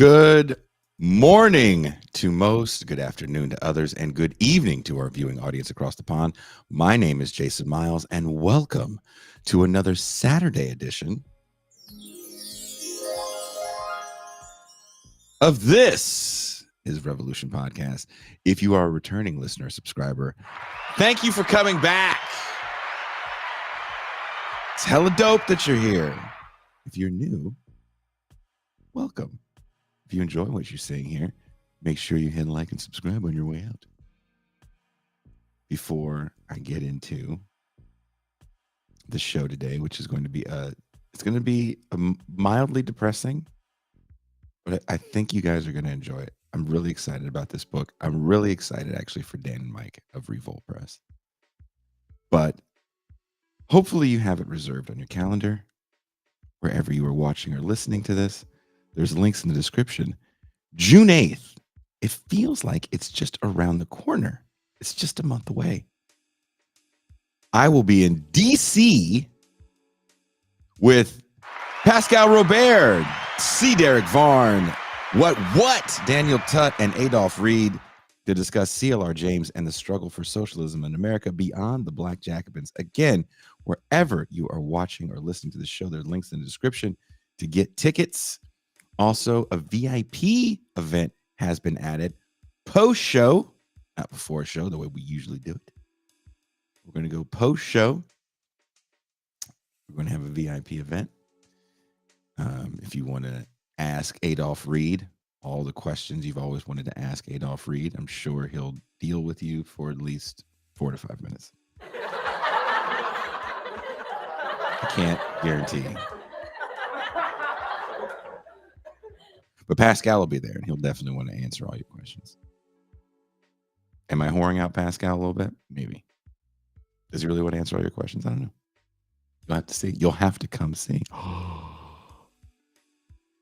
Good morning to most, good afternoon to others, and good evening to our viewing audience across the pond. My name is Jason Myles, and welcome to another Saturday edition of This is Revolution Podcast. If you are a returning listener, subscriber, thank you for coming back. It's hella dope that you're here. If you're new, welcome. If you enjoy what you're seeing here, make sure you hit like and subscribe on your way out. Before I get into the show today, which is going to be mildly depressing, but I think you guys are going to enjoy it. I'm really excited about this book. I'm really excited actually for Dan and Mike of Revol Press. But hopefully you have it reserved on your calendar, wherever you are watching or listening to this. There's links in the description. June 8th. It feels like it's just around the corner. It's just a month away. I will be in DC with Pascal Robert, C. Derek Varn, What, Daniel Tutt, and Adolph Reed to discuss C.L.R. James and the struggle for socialism in America beyond the Black Jacobins. Again, wherever you are watching or listening to the show, there are links in the description to get tickets. Also, a VIP event has been added post-show, not before show, the way we usually do it. We're going to go post-show. We're going to have a VIP event. If you want to ask Adolph Reed all the questions you've always wanted to ask Adolph Reed, I'm sure he'll deal with you for at least 4 to 5 minutes. I can't guarantee. But Pascal will be there, and he'll definitely want to answer all your questions. Am I whoring out Pascal a little bit? Maybe. Does he really want to answer all your questions? I don't know. You'll have to see. You'll have to come see.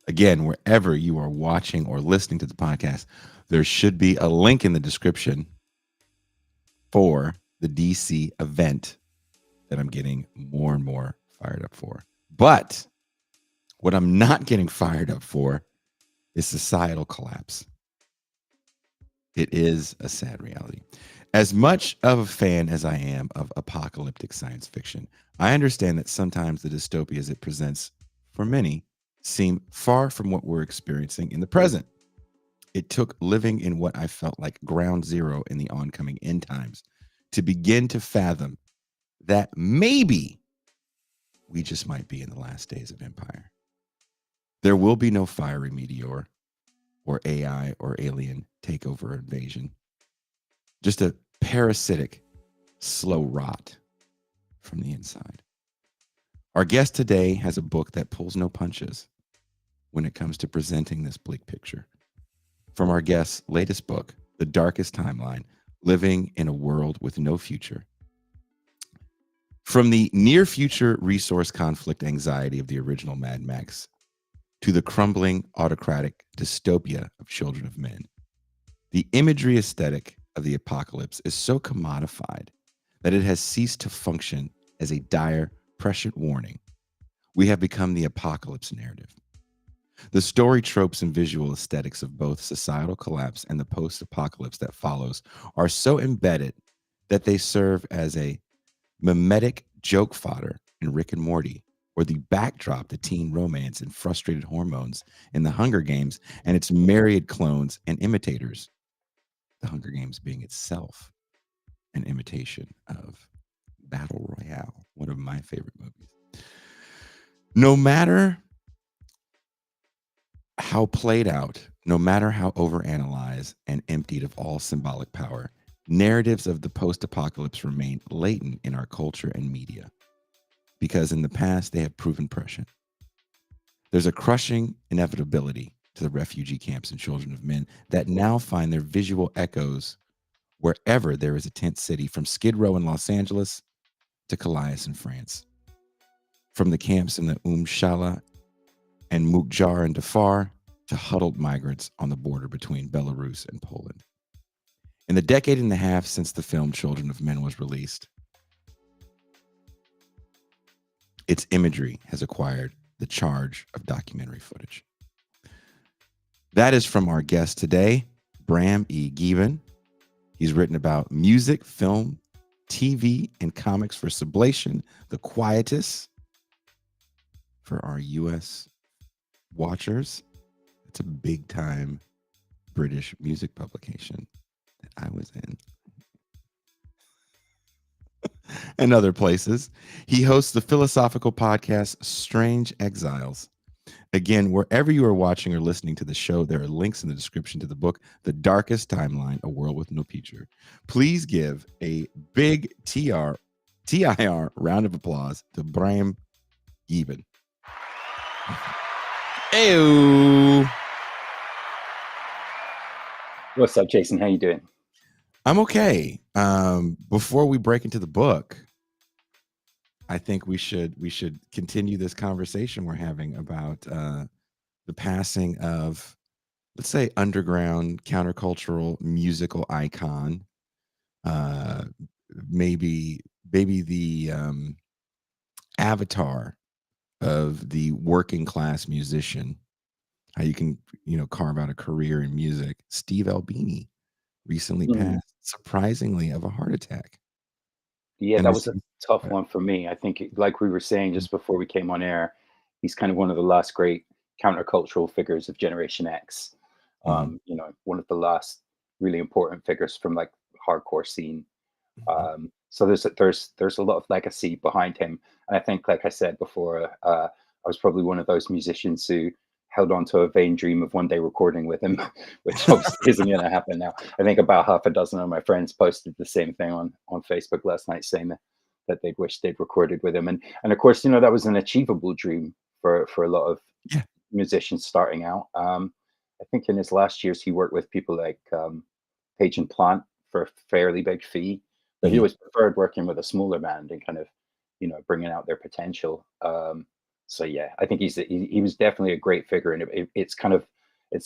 Again, wherever you are watching or listening to the podcast, there should be a link in the description for the DC event that I'm getting more and more fired up for. But what I'm not getting fired up for is societal collapse. It is a sad reality. As much of a fan as I am of apocalyptic science fiction, I understand that sometimes the dystopias it presents for many seem far from what we're experiencing in the present. It took living in what I felt like ground zero in the oncoming end times to begin to fathom that maybe we just might be in the last days of empire. There will be no fiery meteor or AI or alien takeover invasion. Just a parasitic, slow rot from the inside. Our guest today has a book that pulls no punches when it comes to presenting this bleak picture. From our guest's latest book, The Darkest Timeline, Living in a World with No Future. From the near future resource conflict anxiety of the original Mad Max to the crumbling autocratic dystopia of Children of Men, the imagery aesthetic of the apocalypse is so commodified that it has ceased to function as a dire, prescient warning. We have become the apocalypse narrative. The story tropes and visual aesthetics of both societal collapse and the post-apocalypse that follows are so embedded that they serve as a mimetic joke fodder in Rick and Morty, or the backdrop to teen romance and frustrated hormones in The Hunger Games and its myriad clones and imitators. The Hunger Games being itself an imitation of Battle Royale, one of my favorite movies. No matter how played out, no matter how overanalyzed and emptied of all symbolic power, narratives of the post-apocalypse remain latent in our culture and media, because in the past they have proven prescient. There's a crushing inevitability to the refugee camps and Children of Men that now find their visual echoes wherever there is a tent city, from Skid Row in Los Angeles to Calais in France, from the camps in the Shala and Mukjar and Darfur to huddled migrants on the border between Belarus and Poland. In the decade and a half since the film Children of Men was released, its imagery has acquired the charge of documentary footage. That is from our guest today, Bram E. Gieben. He's written about music, film, TV, and comics for Sublation, The Quietus. For our U.S. watchers, it's a big time British music publication that I was in. And other places. He hosts the philosophical podcast Strange Exiles. Again, wherever you are watching or listening to the show, there are links in the description to the book, The Darkest Timeline, A World with No Future. Please give a big TIR round of applause to Bram Gieben. Ew. What's up, Jason? How you doing? I'm okay. Before we break into the book, I think we should continue this conversation we're having about the passing of, let's say, underground countercultural musical icon, maybe the avatar of the working class musician. How you can carve out a career in music. Steve Albini recently passed, surprisingly, of a heart attack. Yeah, that was a tough one for me. I think, like we were saying just before we came on air, he's kind of one of the last great countercultural figures of Generation X. One of the last really important figures from like hardcore scene. So there's a lot of legacy behind him, and I think, like I said before, I was probably one of those musicians who held on to a vain dream of one day recording with him, which obviously isn't going to happen now. I think about half a dozen of my friends posted the same thing on Facebook last night, saying that they'd wish they'd recorded with him, and of course, that was an achievable dream for a lot of musicians starting out. I think in his last years, he worked with people like Page and Plant for a fairly big fee, but he always preferred working with a smaller band and kind of, bringing out their potential. So yeah, I think he was definitely a great figure, and it's a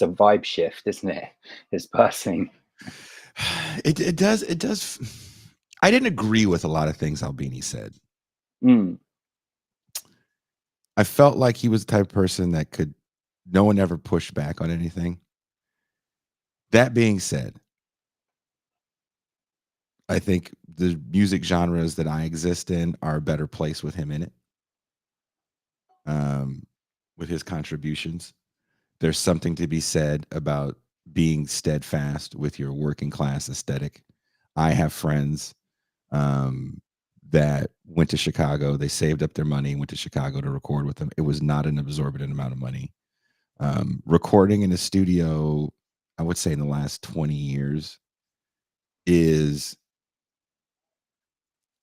vibe shift, isn't it? His passing. It does. I didn't agree with a lot of things Albini said. I felt like he was the type of person that no one ever pushed back on anything. That being said, I think the music genres that I exist in are a better place with him in it. With his contributions, there's something to be said about being steadfast with your working class aesthetic. I have friends that went to Chicago. They saved up their money, went to Chicago to record with him. It was not an exorbitant amount of money. Recording in a studio, I would say in the last 20 years, is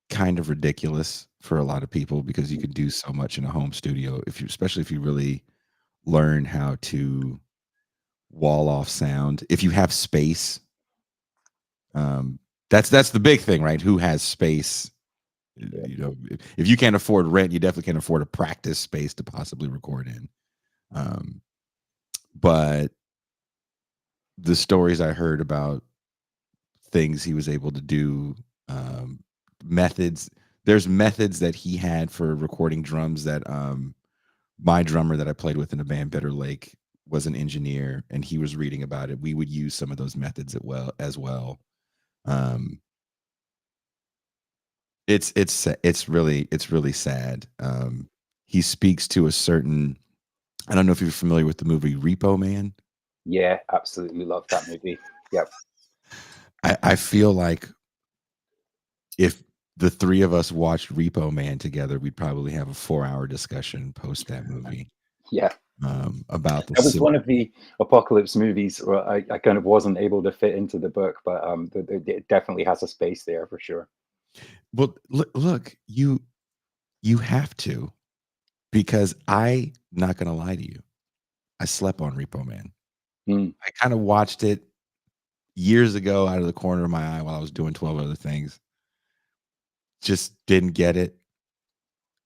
kind of ridiculous for a lot of people because you can do so much in a home studio, especially if you really learn how to wall off sound. If you have space, that's the big thing, right? Who has space? If you can't afford rent, you definitely can't afford a practice space to possibly record in. But the stories I heard about things he was able to do, methods. There's methods that he had for recording drums that my drummer that I played with in a band, Bitter Lake, was an engineer, and he was reading about it. We would use some of those methods as well. It's really sad. He speaks to a certain. I don't know if you're familiar with the movie Repo Man. Yeah, absolutely love that movie. Yep. I feel like if the three of us watched Repo Man together, we'd probably have a 4-hour discussion post that movie. Yeah. About that was one of the apocalypse movies where I kind of wasn't able to fit into the book, but it definitely has a space there for sure. Well, look, you have to, because I'm not gonna lie to you, I slept on Repo Man. I kind of watched it years ago out of the corner of my eye while I was doing 12 other things. Just didn't get it.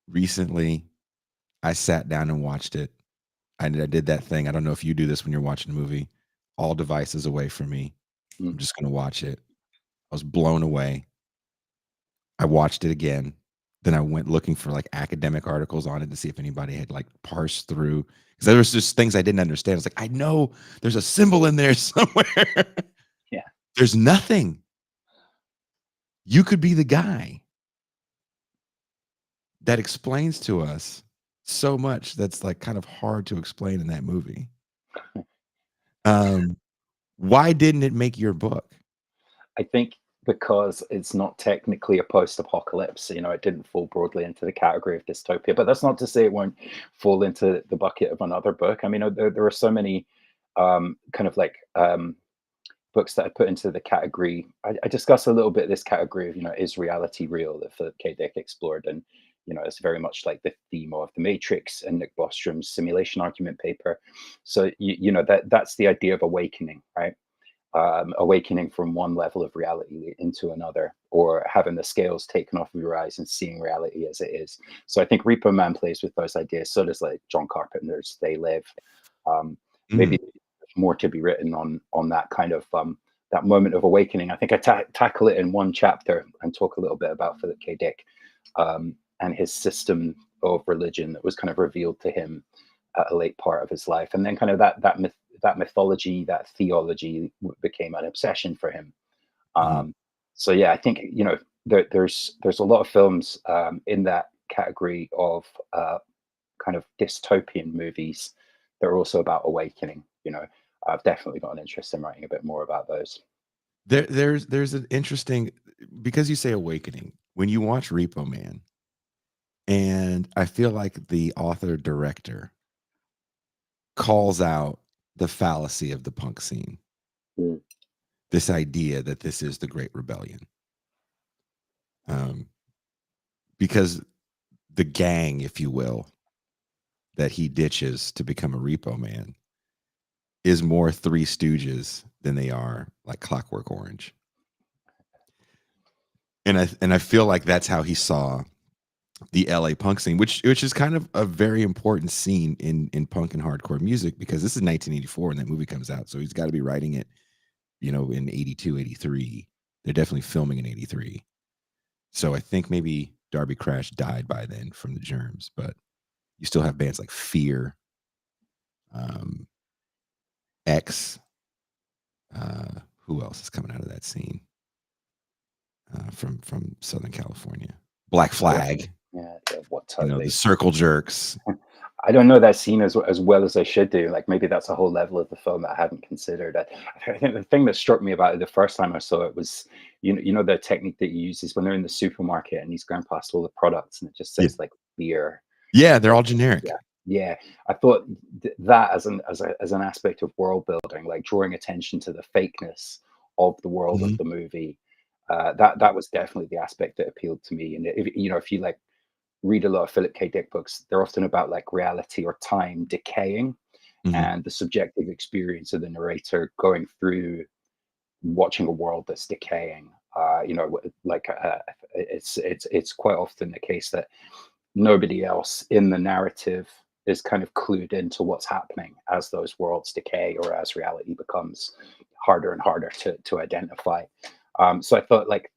Recently, I sat down and watched it. I did that thing. I don't know if you do this when you're watching a movie. All devices away from me. I'm just going to watch it. I was blown away. I watched it again. then I went looking for like academic articles on it to see if anybody had like parsed through, because there was just things I didn't understand. It's like, I know there's a symbol in there somewhere. Yeah. There's nothing. You could be the guy that explains to us so much that's like kind of hard to explain in that movie. Why didn't it make your book? I think because it's not technically a post-apocalypse, it didn't fall broadly into the category of dystopia. But that's not to say it won't fall into the bucket of another book. I mean, there are so many kind of like books that I put into the category. I discuss a little bit this category of, is reality real, that Philip K. Dick explored. And, it's very much like the theme of The Matrix and Nick Bostrom's simulation argument paper. So, that's the idea of awakening, right? Awakening from one level of reality into another, or having the scales taken off of your eyes and seeing reality as it is. So I think Repo Man plays with those ideas. So does like John Carpenter's They Live. Maybe there's more to be written on that kind of that moment of awakening. I think I tackle it in one chapter and talk a little bit about Philip K. Dick and his system of religion that was kind of revealed to him at a late part of his life, and then kind of that mythology, that theology became an obsession for him. So yeah, I think there's a lot of films in that category of kind of dystopian movies that are also about awakening. I've definitely got an interest in writing a bit more about those. There's an interesting, because you say awakening when you watch Repo Man, and I feel like the author director calls out the fallacy of the punk scene. This idea that this is the Great Rebellion. Because the gang, if you will, that he ditches to become a Repo Man is more Three Stooges than they are like Clockwork Orange. And I feel like that's how he saw the LA punk scene, which is kind of a very important scene in punk and hardcore music, because this is 1984 when that movie comes out. So he's got to be writing it, in 82, 83. They're definitely filming in 83. So I think maybe Darby Crash died by then from the germs, but you still have bands like Fear, X. Who else is coming out of that scene? From Southern California, Black Flag. Yeah, what totally. The Circle Jerks. I don't know that scene as well as I should do. Like maybe that's a whole level of the film that I hadn't considered. I think the thing that struck me about it the first time I saw it was, the technique that he uses when they're in the supermarket and he's going past all the products and it just says like beer. Yeah, they're all generic. Yeah. I thought that as an aspect of world building, like drawing attention to the fakeness of the world of the movie. That was definitely the aspect that appealed to me. And if you like read a lot of Philip K. Dick books, they're often about like reality or time decaying and the subjective experience of the narrator going through watching a world that's decaying. It's quite often the case that nobody else in the narrative is kind of clued into what's happening as those worlds decay or as reality becomes harder and harder to identify. So I thought, like,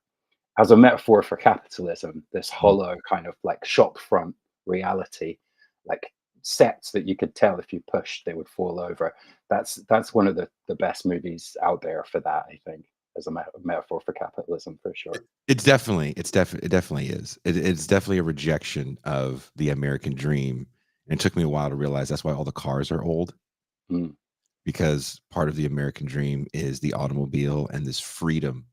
as a metaphor for capitalism, this hollow kind of like shop front reality, like sets that you could tell if you pushed they would fall over. That's one of the best movies out there for that, I think, as a metaphor for capitalism, for sure. It definitely is. It's definitely a rejection of the American dream. And it took me a while to realize that's why all the cars are old. Because part of the American dream is the automobile and this freedom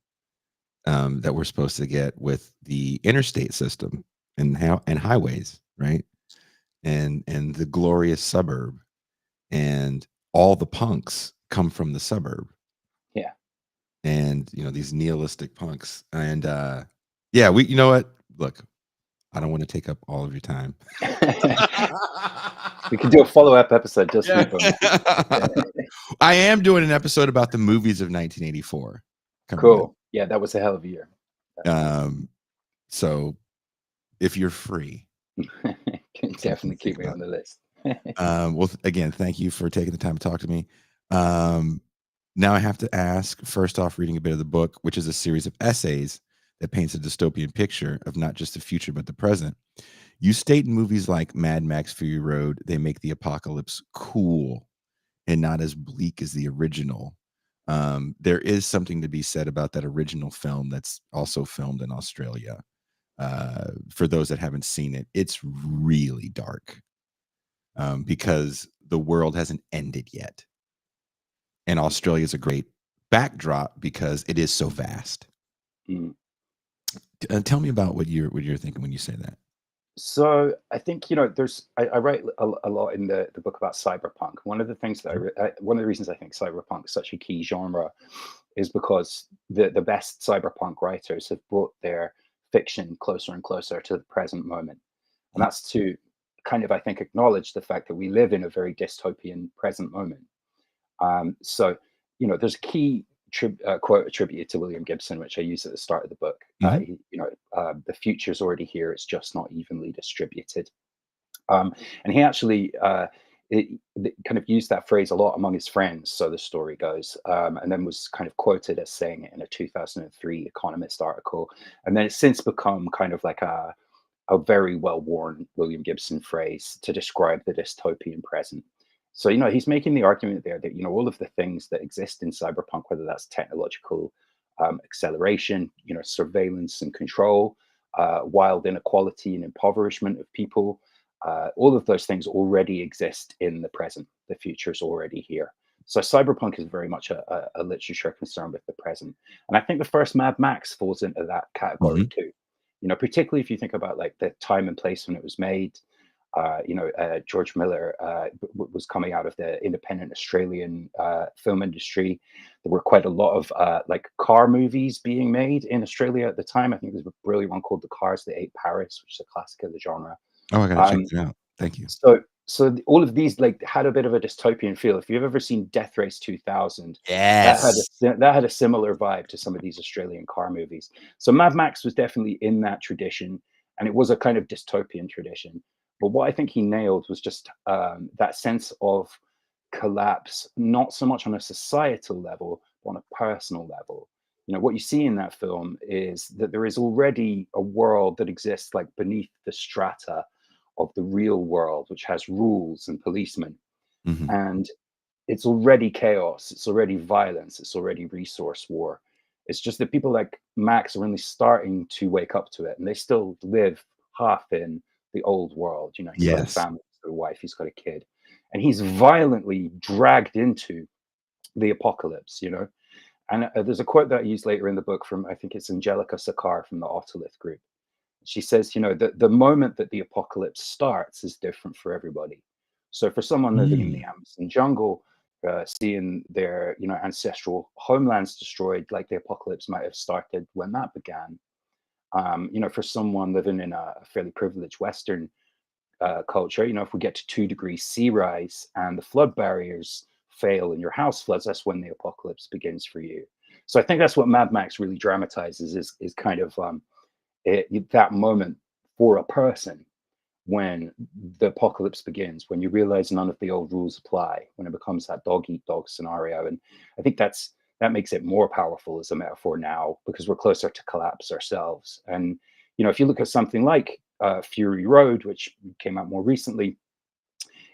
that we're supposed to get with the interstate system and highways, right? And the glorious suburb, and all the punks come from the suburb. Yeah. And these nihilistic punks, and yeah, you know what? Look, I don't want to take up all of your time. We could do a follow-up episode just I am doing an episode about the movies of 1984. Cool. Yeah, that was a hell of a year. So if you're free, can definitely keep me on the list. Well, again, thank you for taking the time to talk to me. Now I have to ask, first off, reading a bit of the book, which is a series of essays that paints a dystopian picture of not just the future but the present. You state in movies like Mad Max Fury Road, they make the apocalypse cool and not as bleak as the original. There is something to be said about that original film that's also filmed in Australia. For those that haven't seen it, it's really dark, because the world hasn't ended yet. And Australia is a great backdrop because it is so vast. Mm. Tell me about what you're thinking when you say that. So I think, there's I write a lot in the book about cyberpunk. One of the things that Mhm. one of the reasons I think cyberpunk is such a key genre is because the best cyberpunk writers have brought their fiction closer and closer to the present moment, and Mhm. that's to kind of, I think, acknowledge the fact that we live in a very dystopian present moment. So, there's a key quote attributed to William Gibson, which I use at the start of the book. Mhm. The future's already here; it's just not evenly distributed. Um, and he actually kind of used that phrase a lot among his friends, so the story goes, and then was kind of quoted as saying it in a 2003 Economist article, and then it's since become kind of like a very well-worn William Gibson phrase to describe the dystopian present. So, he's making the argument there that, all of the things that exist in cyberpunk, whether that's technological acceleration, surveillance and control, wild inequality and impoverishment of people, all of those things already exist in the present. The future is already here. So cyberpunk is very much a literature concerned with the present. And I think the first Mad Max falls into that category Mhm. too. Particularly if you think about like the time and place when it was made. George Miller was coming out of the independent Australian film industry. There were quite a lot of like car movies being made in Australia at the time. I think there's a brilliant one called The Cars That Ate Paris, which is a classic of the genre. Oh, I gotta check Um, it out. Thank you. all of these like had a bit of a dystopian feel. If you've ever seen Death Race 2000, Yes. that had a similar vibe to some of these Australian car movies. So Mad Max was definitely in that tradition, and it was a kind of dystopian tradition. But what I think he nailed was just that sense of collapse, not so much on a societal level, but on a personal level. What you see in that film is that there is already a world that exists like beneath the strata of the real world, which has rules and policemen. Mhm. And it's already chaos, it's already violence, it's already resource war. It's just that people like Max are only starting to wake up to it, and they still live half in the old world. He's got a Yes. family, he's got a wife, he's got a kid, and he's violently dragged into the apocalypse. And there's a quote that I use later in the book from, I think it's Angelica Sakar from the Autolith group. She says, the moment that the apocalypse starts is different for everybody. So for someone living in the Mm. Amazon jungle, seeing their, ancestral homelands destroyed, like the apocalypse might have started when that began. For someone living in a fairly privileged Western culture, if we get to 2 degrees sea rise and the flood barriers fail and your house floods, that's when the apocalypse begins for you. So I think that's what Mad Max really dramatizes is kind of that moment for a person when the apocalypse begins, when you realize none of the old rules apply, when it becomes that dog eat dog scenario. And I think that makes it more powerful as a metaphor now because we're closer to collapse ourselves. And if you look at something like Fury Road, which came out more recently,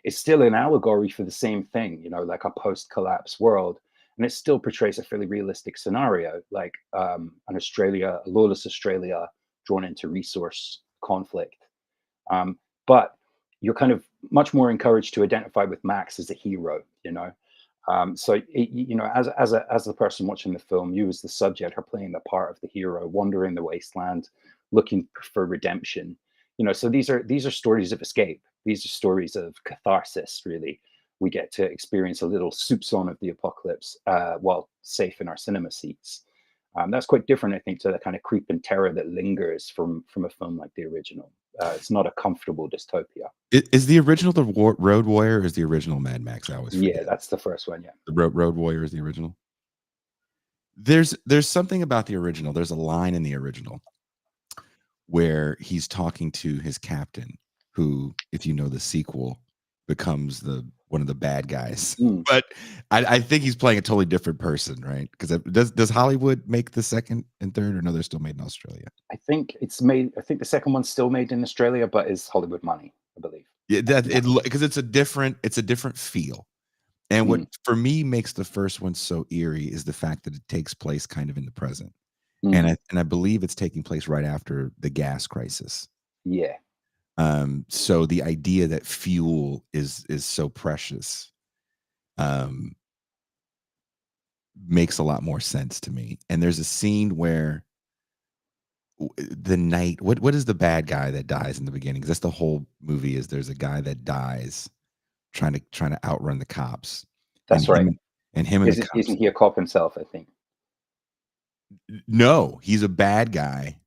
it's still an allegory for the same thing, like a post-collapse world. And it still portrays a fairly realistic scenario, like a lawless Australia drawn into resource conflict. But you're kind of much more encouraged to identify with Max as a hero. So as the person watching the film, you as the subject are playing the part of the hero, wandering the wasteland, looking for redemption. So these are stories of escape. These are stories of catharsis. Really, we get to experience a little soupçon of the apocalypse while safe in our cinema seats. That's quite different, I think, to the kind of creep and terror that lingers from a film like the original. It's not a comfortable dystopia. Is the original the Road Warrior or is the original Mad Max? I always Yeah, forget. that's the first one. Yeah. The Road Warrior is the original? There's something about the original. There's a line in the original where he's talking to his captain, who, if you know the sequel, becomes one of the bad guys. Mm. But I think he's playing a totally different person, right? Because does Hollywood make the second and third, or no? They're still made in Australia. I think it's made. I think the second one's still made in Australia, but is Hollywood money, I believe. Yeah, Yeah. because it's a different feel. And what Mm. for me makes the first one so eerie is the fact that it takes place kind of in the present. And Mm. I believe it's taking place right after the gas crisis. Yeah. So the idea that fuel is so precious um, makes a lot more sense to me. And there's a scene where the night, what is the bad guy that dies in the beginning? 'Cause that's the whole movie, is there's a guy that dies trying to outrun the cops, and That's right. him and the cops. Isn't he a cop himself? I think. No, he's a bad guy.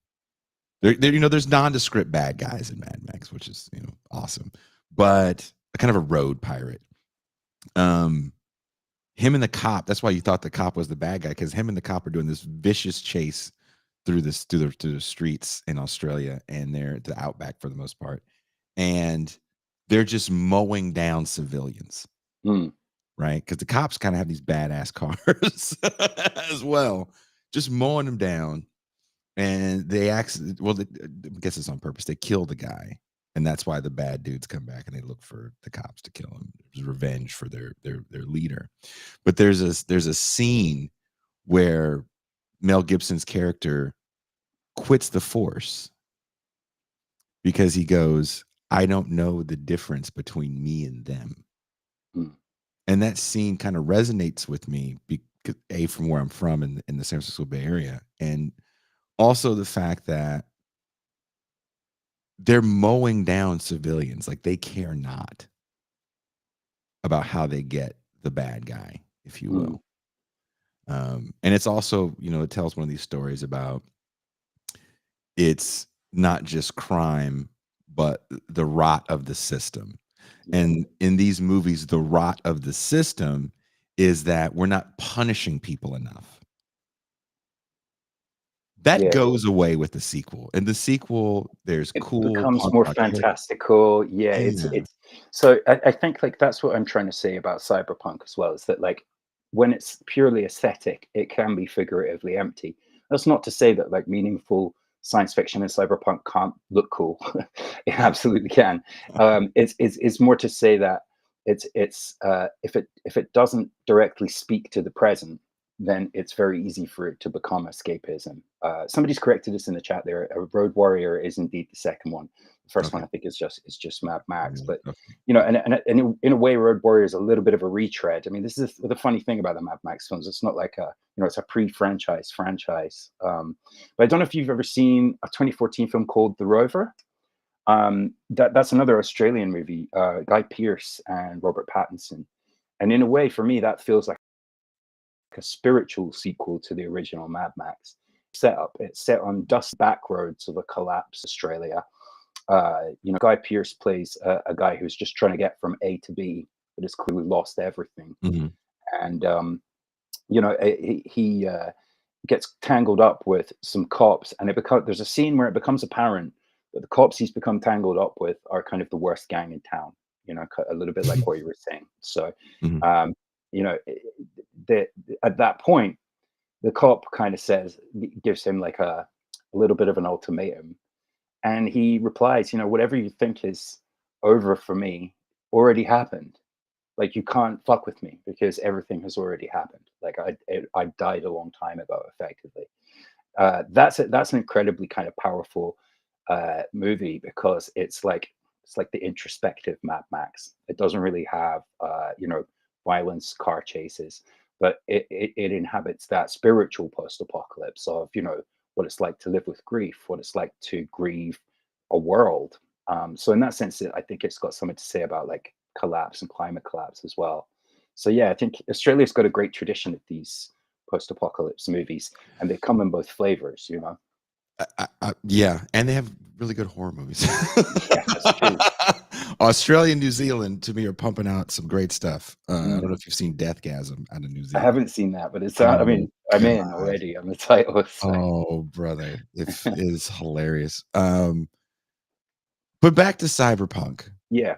There's nondescript bad guys in Mad Max, which is awesome, but kind of a road pirate. Um, Him and the cop. That's why you thought the cop was the bad guy, because him and the cop are doing this vicious chase through the streets in Australia, and they're the outback for the most part, and they're just mowing down civilians, Mm. right? Because the cops kind of have these badass cars as well, just mowing them down. And they actually, well, I guess it's on purpose. They kill the guy, and that's why the bad dudes come back and they look for the cops to kill him. It's revenge for their leader. But there's a scene where Mel Gibson's character quits the force because he goes, "I don't know the difference between me and them." Mm. And that scene kind of resonates with me because from where I'm from in the San Francisco Bay Area, and also the fact that they're mowing down civilians, like they care not about how they get the bad guy, if you Mm. will. And it's also, it tells one of these stories about it's not just crime, but the rot of the system. Yeah. And in these movies, the rot of the system is that we're not punishing people enough. That Yeah. goes away with the sequel. In the sequel, there's It cool becomes punk more rock hits. fantastical. Yeah, Yeah. it's so I think like that's what I'm trying to say about cyberpunk as well, is that like when it's purely aesthetic, it can be figuratively empty. That's not to say that like meaningful science fiction and cyberpunk can't look cool. It absolutely can. It's more to say that if it doesn't directly speak to the present, then it's very easy for it to become escapism. Somebody's corrected us in the chat there. A Road Warrior is indeed the second one. The first one, Okay. I think, is just Mad Max. But Okay. in a way, Road Warrior is a little bit of a retread. I mean, this is the funny thing about the Mad Max films. It's not like it's a pre-franchise franchise. But I don't know if you've ever seen a 2014 film called The Rover. That's another Australian movie. Guy Pearce and Robert Pattinson. And in a way, for me, that feels like a spiritual sequel to the original Mad Max setup. It's set on dust back roads of a collapsed Australia. Guy Pearce plays a guy who's just trying to get from A to B, but has clearly lost everything. Mhm. And he gets tangled up with some cops, and there's a scene where it becomes apparent that the cops he's become tangled up with are kind of the worst gang in town. A little bit like what you were saying. So, Mhm. um, you know, the at that point, the cop kind of gives him like a little bit of an ultimatum, and he replies, whatever you think is over for me already happened. Like you can't fuck with me because everything has already happened. Like I died a long time ago, effectively. That's an incredibly kind of powerful movie because it's like the introspective Mad Max. It doesn't really have violence, car chases, but it inhabits that spiritual post-apocalypse of what it's like to live with grief, what it's like to grieve a world. So in that sense, I think it's got something to say about like collapse and climate collapse as well. So yeah, I think Australia's got a great tradition of these post-apocalypse movies, and they come in both flavors. Yeah, and they have really good horror movies. Yeah, that's true. Australia and New Zealand, to me, are pumping out some great stuff. I don't Mm. know if you've seen Deathgasm out of New I Zealand. haven't seen that, but I Oh mean, I'm in god. already on the title. So. Oh, brother. It is hilarious. But back to Cyberpunk. Yeah.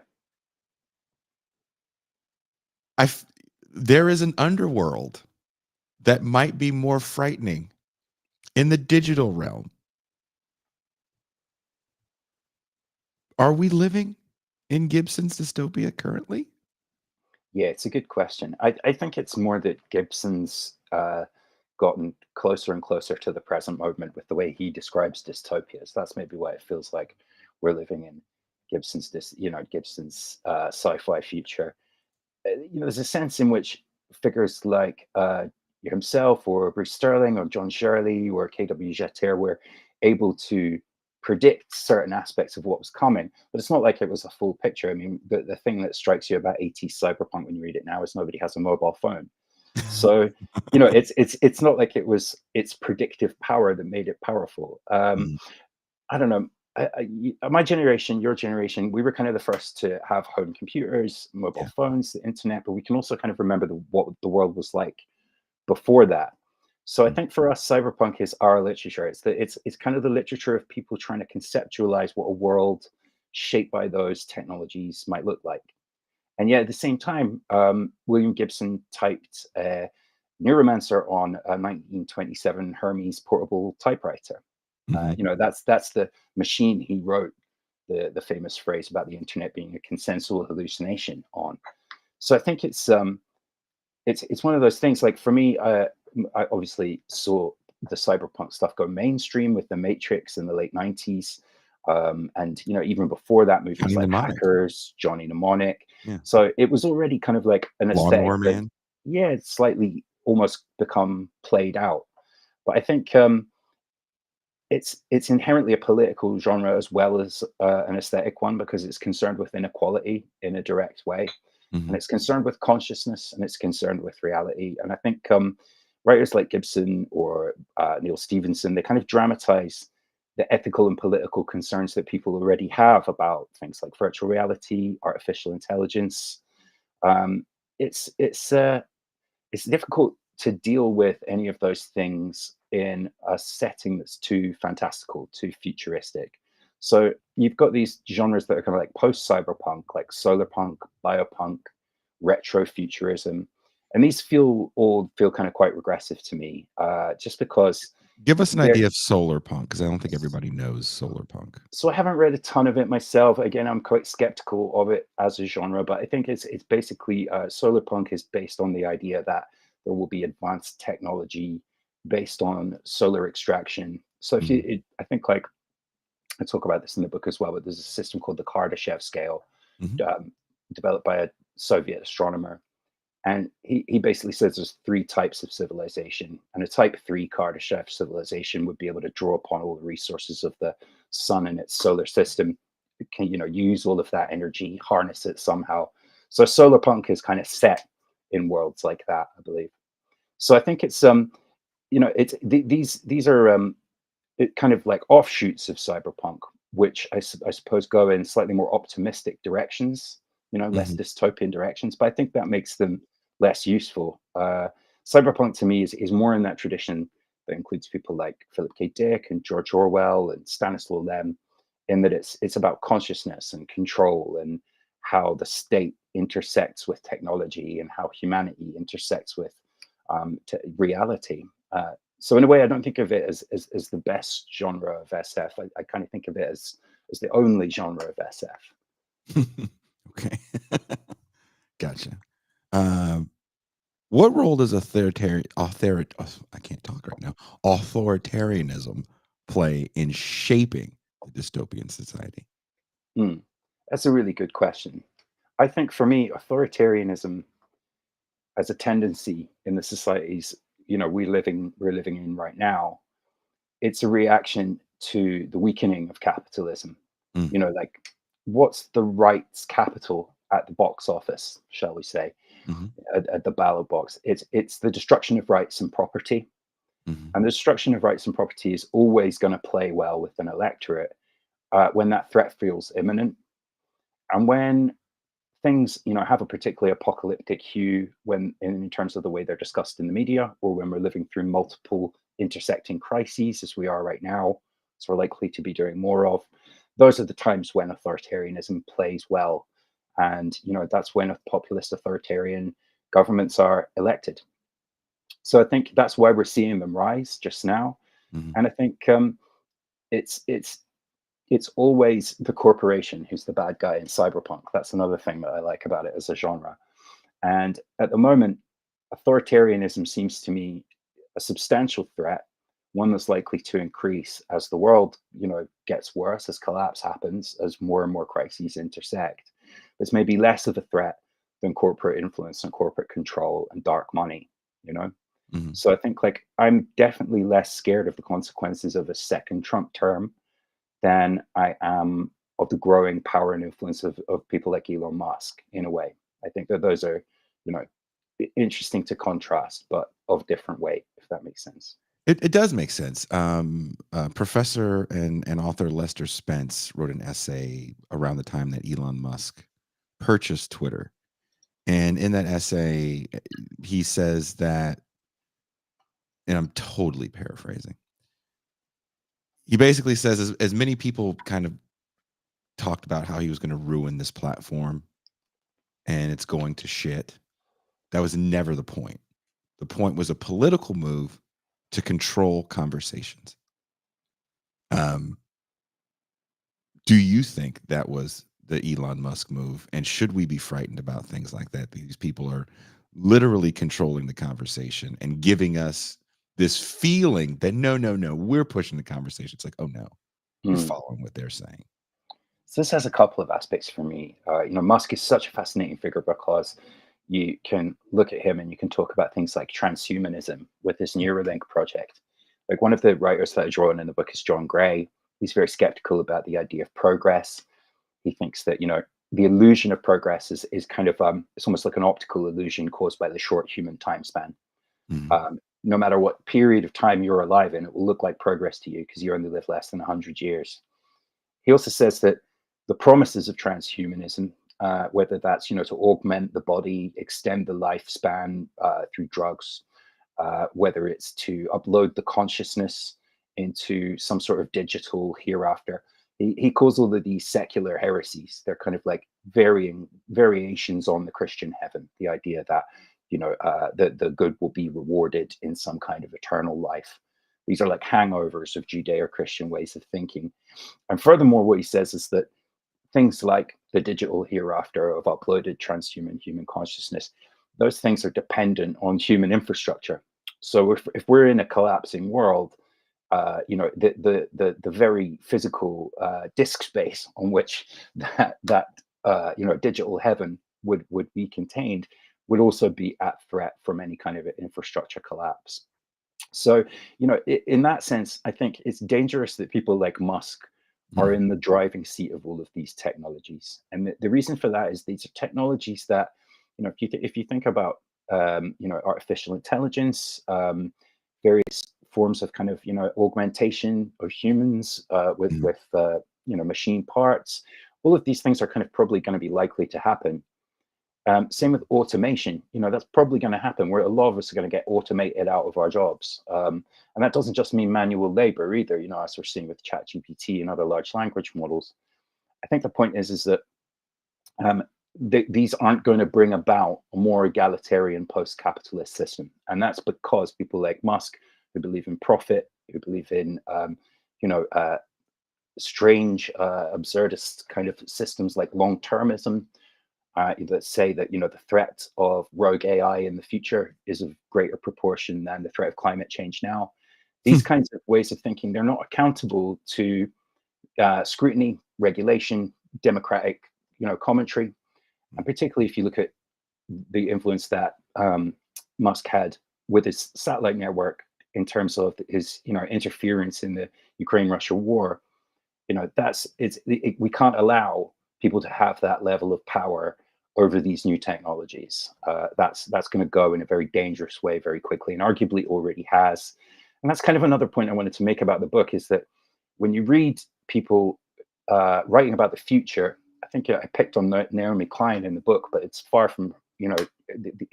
I f there is an underworld that might be more frightening in the digital realm. Are we living in Gibson's dystopia currently? Yeah, it's a good question. I think it's more that Gibson's gotten closer and closer to the present moment with the way he describes dystopias. That's maybe why it feels like we're living in Gibson's sci-fi future. There's a sense in which figures like himself or Bruce Sterling or John Shirley or K.W. Jeter were able to predict certain aspects of what was coming, but it's not like it was a full picture. I mean, the thing that strikes you about 80s cyberpunk when you read it now is nobody has a mobile phone. So, it's not like it was its predictive power that made it powerful. Mhm. I don't know. My generation, your generation, we were kind of the first to have home computers, mobile Yeah. phones, the internet, but we can also kind of remember what the world was like before that. So I Mm. think for us, cyberpunk is our literature. It's kind of the literature of people trying to conceptualize what a world shaped by those technologies might look like. And yet at the same time, William Gibson typed Neuromancer on a 1927 Hermes portable typewriter. Mhm. That's the machine he wrote the famous phrase about the internet being a consensual hallucination on. So I think it's one of those things. Like for me, I obviously saw the cyberpunk stuff go mainstream with the Matrix in the late '90s, and even before that, movies Johnny like Mnemonic. Hackers, Johnny Mnemonic. Yeah. So it was already kind of like an aesthetic Lawnmower that, Man. yeah, it's slightly almost become played out. But I think it's inherently a political genre as well as an aesthetic one because it's concerned with inequality in a direct way, and Mhm. it's concerned with consciousness and it's concerned with reality. And I think writers like Gibson or Neil Stevenson, they kind of dramatize the ethical and political concerns that people already have about things like virtual reality, artificial intelligence. Um, it's difficult to deal with any of those things in a setting that's too fantastical, too futuristic. So you've got these genres that are kind of like post cyberpunk, like solar punk, biopunk, retro futurism, and these feel kind of quite regressive to me, just because Give us an they're. idea of solar punk, because I don't think everybody knows solar punk. So I haven't read a ton of it myself. Again, I'm quite skeptical of it as a genre, but I think it's basically solar punk is based on the idea that there will be advanced technology based on solar extraction. So if you, Mhm. I think like I talk about this in the book as well, but there's a system called the Kardashev scale, Mhm. um, developed by a Soviet astronomer, and he basically says there's three types of civilization. And a type three Kardashev civilization would be able to draw upon all the resources of the sun and its solar system. It can, use all of that energy, harness it somehow. So solar punk is kind of set in worlds like that, I believe. So I think these are it kind of like offshoots of cyberpunk, which I suppose go in slightly more optimistic directions, less Mhm. dystopian directions. But I think that makes them less useful. Cyberpunk to me is more in that tradition that includes people like Philip K. Dick and George Orwell and Stanislaw Lem, in that it's about consciousness and control and how the state intersects with technology and how humanity intersects with reality. So in a way, I don't think of it as the best genre of SF. I kind of think of it as the only genre of SF. Okay. Gotcha. Um, what role does I can't talk right now, authoritarianism play in shaping the dystopian society? Hmm. That's a really good question. I think for me, authoritarianism as a tendency in the societies we're living in right now, it's a reaction to the weakening of capitalism. Mm. Like what's the rights capital at the box office, shall we say, Mhm. at the ballot box? It's the destruction of rights and property. Mhm. And the destruction of rights and property is always going to play well with an electorate when that threat feels imminent. And when things, have a particularly apocalyptic hue when in terms of the way they're discussed in the media, or when we're living through multiple intersecting crises as we are right now, as we're likely to be doing more of, those are the times when authoritarianism plays well. And that's when a populist authoritarian governments are elected. So I think that's why we're seeing them rise just now. Mhm. And I think it's it's it's always the corporation who's the bad guy in cyberpunk. That's another thing that I like about it as a genre. And at the moment, authoritarianism seems to me a substantial threat, one that's likely to increase as the world, gets worse, as collapse happens, as more and more crises intersect. There's maybe less of a threat than corporate influence and corporate control and dark money, you know? Mhm. So I think like I'm definitely less scared of the consequences of a second Trump term than I am of the growing power and influence of people like Elon Musk in a way. I think that those are, you know, interesting to contrast, but of different weight, if that makes sense. It does make sense. Professor and author Lester Spence wrote an essay around the time that Elon Musk purchased Twitter, and in that essay, he says that, and I'm totally paraphrasing. He basically says, as many people kind of talked about how he was going to ruin this platform and it's going to shit. That was never the point. The point was a political move to control conversations. Um, do you think that was the Elon Musk move? And should we be frightened about things like that? These people are literally controlling the conversation and giving us this feeling that no, no, no, we're pushing the conversation. It's like, oh no, you're Mm. following what they're saying. So this has a couple of aspects for me. Musk is such a fascinating figure because you can look at him and you can talk about things like transhumanism with this Neuralink project. Like one of the writers that I draw on in the book is John Gray. He's very skeptical about the idea of progress. He thinks that the illusion of progress is kind of it's almost like an optical illusion caused by the short human time span. Mhm. No matter what period of time you're alive in, it will look like progress to you because you only live less than 100 years. He also says that the promises of transhumanism, whether that's to augment the body, extend the lifespan through drugs, whether it's to upload the consciousness into some sort of digital hereafter. He calls all of these secular heresies. They're kind of like varying variations on the Christian heaven. The idea that the good will be rewarded in some kind of eternal life. These are like hangovers of Judeo-Christian ways of thinking. And furthermore, what he says is that things like the digital hereafter of uploaded transhuman human consciousness, those things are dependent on human infrastructure. So if we're in a collapsing world, the very physical disk space on which that digital heaven would be contained would also be at threat from any kind of infrastructure collapse. So, in that sense, I think it's dangerous that people like Musk are Mhm. in the driving seat of all of these technologies. And the reason for that is these are technologies that, if you think about, artificial intelligence, various forms of kind of, augmentation of humans Mhm. with machine parts, all of these things are kind of probably going to be likely to happen. Same with automation. That's probably going to happen where a lot of us are going to get automated out of our jobs. And that doesn't just mean manual labor either, as we're seeing with ChatGPT and other large language models. I think the point is that um, these aren't going to bring about a more egalitarian post-capitalist system. And that's because people like Musk, who believe in profit, who believe in, you know, uh, strange, absurdist kind of systems like long-termism, that say that the threat of rogue AI in the future is of greater proportion than the threat of climate change now. These kinds of ways of thinking, they're not accountable to scrutiny, regulation, democratic commentary, and particularly if you look at the influence that Musk had with his satellite network in terms of his interference in the Ukraine-Russia war. We can't allow people to have that level of power over these new technologies. That's going to go in a very dangerous way very quickly, and arguably already has. And that's kind of another point I wanted to make about the book is that when you read people writing about the future, I think I picked on Naomi Klein in the book, but it's far from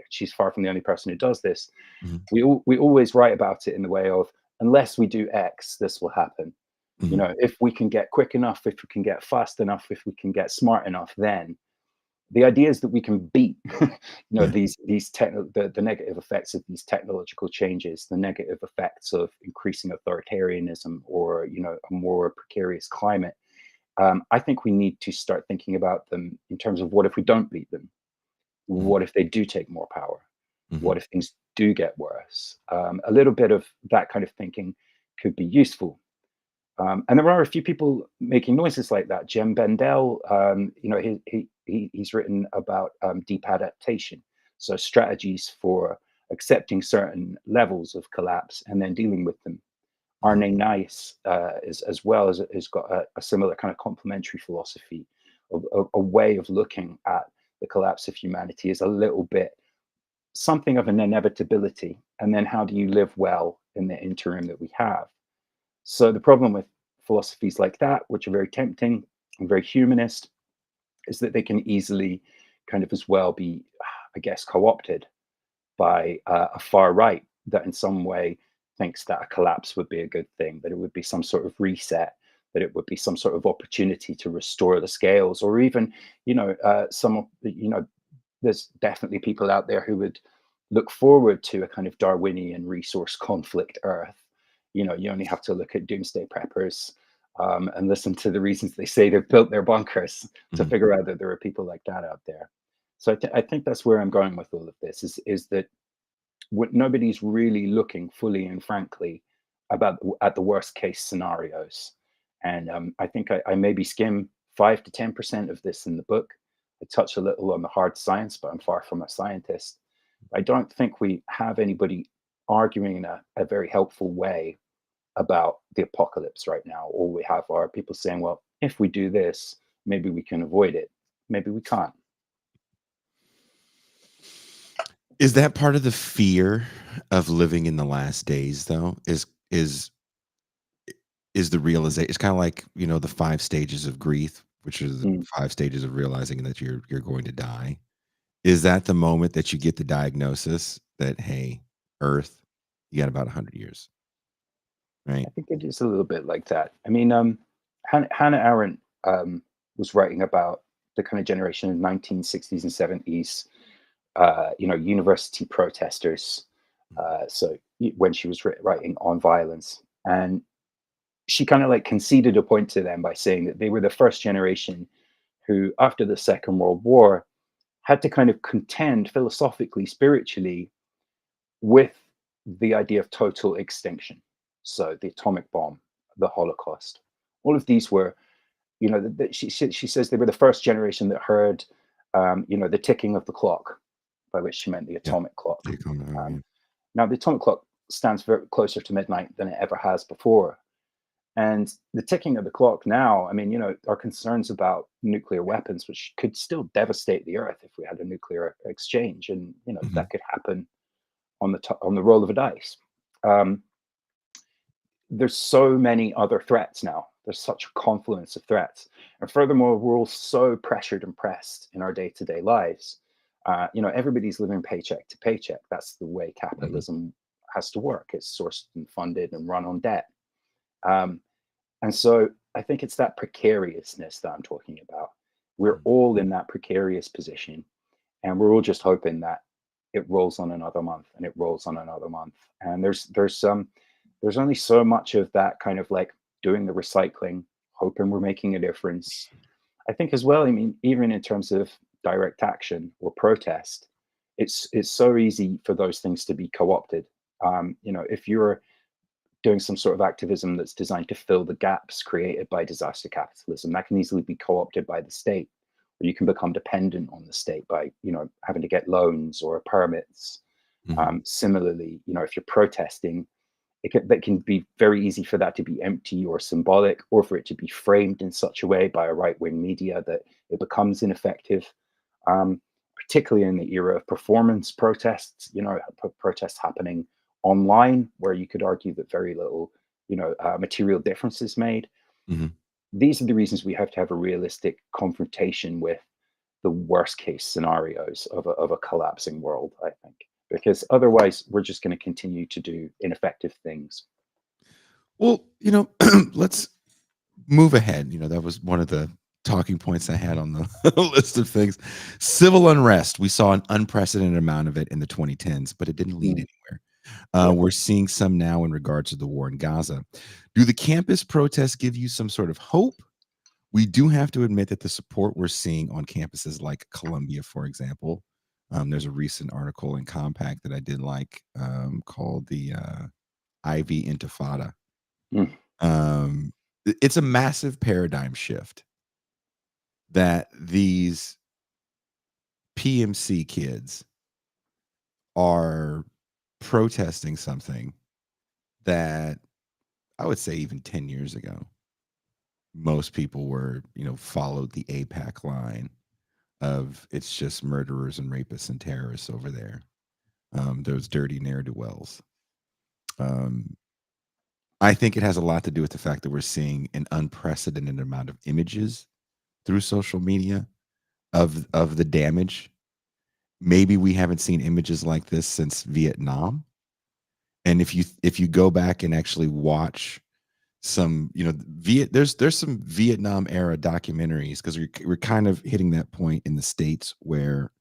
she's far from the only person who does this. Mhm. We always write about it in the way of unless we do X, this will happen. Mhm. If we can get quick enough, if we can get fast enough, if we can get smart enough, then. the idea is that we can beat Yeah. the negative effects of these technological changes, the negative effects of increasing authoritarianism, or a more precarious climate. I think we need to start thinking about them in terms of, what if we don't beat them? Mhm. What if they do take more power? Mhm. What if things do get worse? A little bit of that kind of thinking could be useful. And there are a few people making noises like that. Jem Bendell, he's written about deep adaptation, so strategies for accepting certain levels of collapse and then dealing with them. Mhm. Arne Nice is, as well as, has got a similar kind of complementary philosophy, of a way of looking at the collapse of humanity is a little bit something of an inevitability, and then how do you live well in the interim that we have? So the problem with philosophies like that, which are very tempting and very humanist, is that they can easily kind of as well be, I guess, co-opted by a far right that in some way thinks that a collapse would be a good thing, that it would be some sort of reset, that it would be some sort of opportunity to restore the scales, or even, there's definitely people out there who would look forward to a kind of Darwinian resource conflict Earth. You only have to look at doomsday preppers, and listen to the reasons they say they've built their bunkers to Mhm. figure out that there are people like that out there. So I think that's where I'm going with all of this, is that what nobody's really looking fully and frankly at the worst case scenarios. And I think I maybe skim 5 to 10% of this in the book. I touch a little on the hard science, but I'm far from a scientist. I don't think we have anybody arguing in a very helpful way about the apocalypse right now. All we have are people saying, well, if we do this, maybe we can avoid it. Maybe we can't. Is that part of the fear of living in the last days, though? Is the realization? It's kinda like, the 5 stages of grief, which is the Mm. 5 stages of realizing that you're going to die. Is that the moment that you get the diagnosis that, "Hey, Earth, you got about 100 years," right? I think it is a little bit like that. I mean, Hannah Arendt was writing about the kind of generation in the 1960s and 70s, university protesters. When she was writing on violence, and she kind of like conceded a point to them by saying that they were the first generation who, after the Second World War, had to kind of contend philosophically, spiritually, with the idea of total extinction. So the atomic bomb, the Holocaust, all of these were, she says they were the first generation that heard, the ticking of the clock, by which she meant the Yeah. atomic clock. They come to home, Um, yeah. Now the atomic clock stands very closer to midnight than it ever has before. And the ticking of the clock now, I mean, our concerns about nuclear weapons, which could still devastate the earth if we had a nuclear exchange, and Mhm. that could happen on the roll of a dice. Um, there's so many other threats now. There's such a confluence of threats, and furthermore, we're all so pressured and pressed in our day-to-day lives. Everybody's living paycheck to paycheck. That's the way Mhm. capitalism has to work. It's sourced and funded and run on debt. Um, and so I think it's that precariousness that I'm talking about. We're Mhm. all in that precarious position, and we're all just hoping that it rolls on another month, and it rolls on another month. And there's only so much of that kind of like doing the recycling, hoping we're making a difference. I think as well, I mean, even in terms of direct action or protest, it's so easy for those things to be co-opted. If you're doing some sort of activism that's designed to fill the gaps created by disaster capitalism, that can easily be co-opted by the state, or you can become dependent on the state by having to get loans or permits. Mhm. Similarly, if you're protesting, that can be very easy for that to be empty or symbolic, or for it to be framed in such a way by a right-wing media that it becomes ineffective. Um, Particularly in the era of performance protests, protests happening online, where you could argue that very little, material difference is made. Mhm. These are the reasons we have to have a realistic confrontation with the worst case scenarios of a collapsing world, I think, because otherwise we're just going to continue to do ineffective things. Well, let's move ahead. That was one of the talking points I had on the list of things. Civil unrest. We saw an unprecedented amount of it in the 2010s, but it didn't lead Mm, anywhere. yeah. We're seeing some now in regards to the war in Gaza. Do the campus protests give you some sort of hope? We do have to admit that the support we're seeing on campuses like Columbia, for example, there's a recent article in Compact that I did like called the Ivy Intifada. Mm, It's a massive paradigm shift that these PMC kids are protesting something that I would say even 10 years ago, most people were, followed the APAC line of it's just murderers and rapists and terrorists over there. Those dirty ne'er do wells. Um, I think it has a lot to do with the fact that we're seeing an unprecedented amount of images through social media of the damage. Maybe we haven't seen images like this since Vietnam. And if you go back and actually watch some, there's some Vietnam era documentaries because we're kind of hitting that point in the States where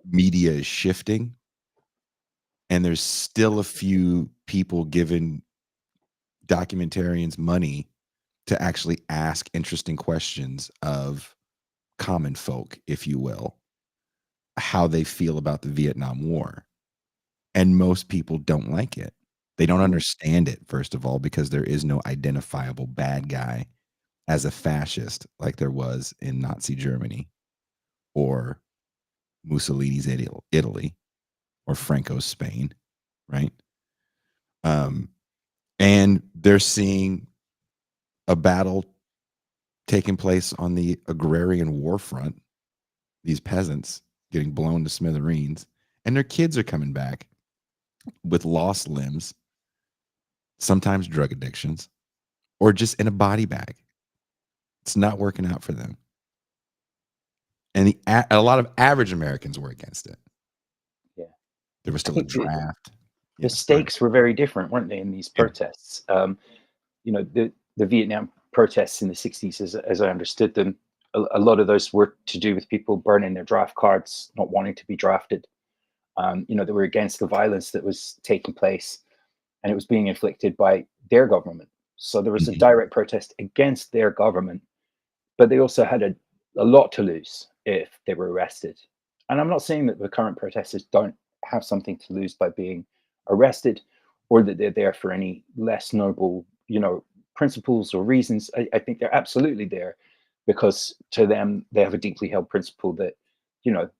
media is shifting and there's still a few people giving documentarians money to actually ask interesting questions of common folk, if you will, how they feel about the Vietnam War. And most people don't like it. They don't mm, understand it, first of all, because there is no identifiable bad guy as a fascist like there was in Nazi Germany or Mussolini's Italy or Franco's Spain, right? Um, and they're seeing a battle taking place on the agrarian war front, these peasants getting blown to smithereens, and their kids are coming back with lost limbs, sometimes drug addictions, or just in a body bag. It's not working out for them. And a lot of average Americans were against it. yeah. There was I still a think draft. the Yes, go ahead. stakes were very different, weren't they, in these Yeah. protests? The Vietnam protests in the 60s, as I understood them, a lot of those were to do with people burning their draft cards, not wanting to be drafted. They were against the violence that was taking place, and it was being inflicted by their government. So there was a Mhm. direct protest against their government, but they also had a lot to lose if they were arrested. And I'm not saying that the current protesters don't have something to lose by being arrested, or that they're there for any less noble, principles or reasons. I think they're absolutely there because to them they have a deeply held principle that, you know,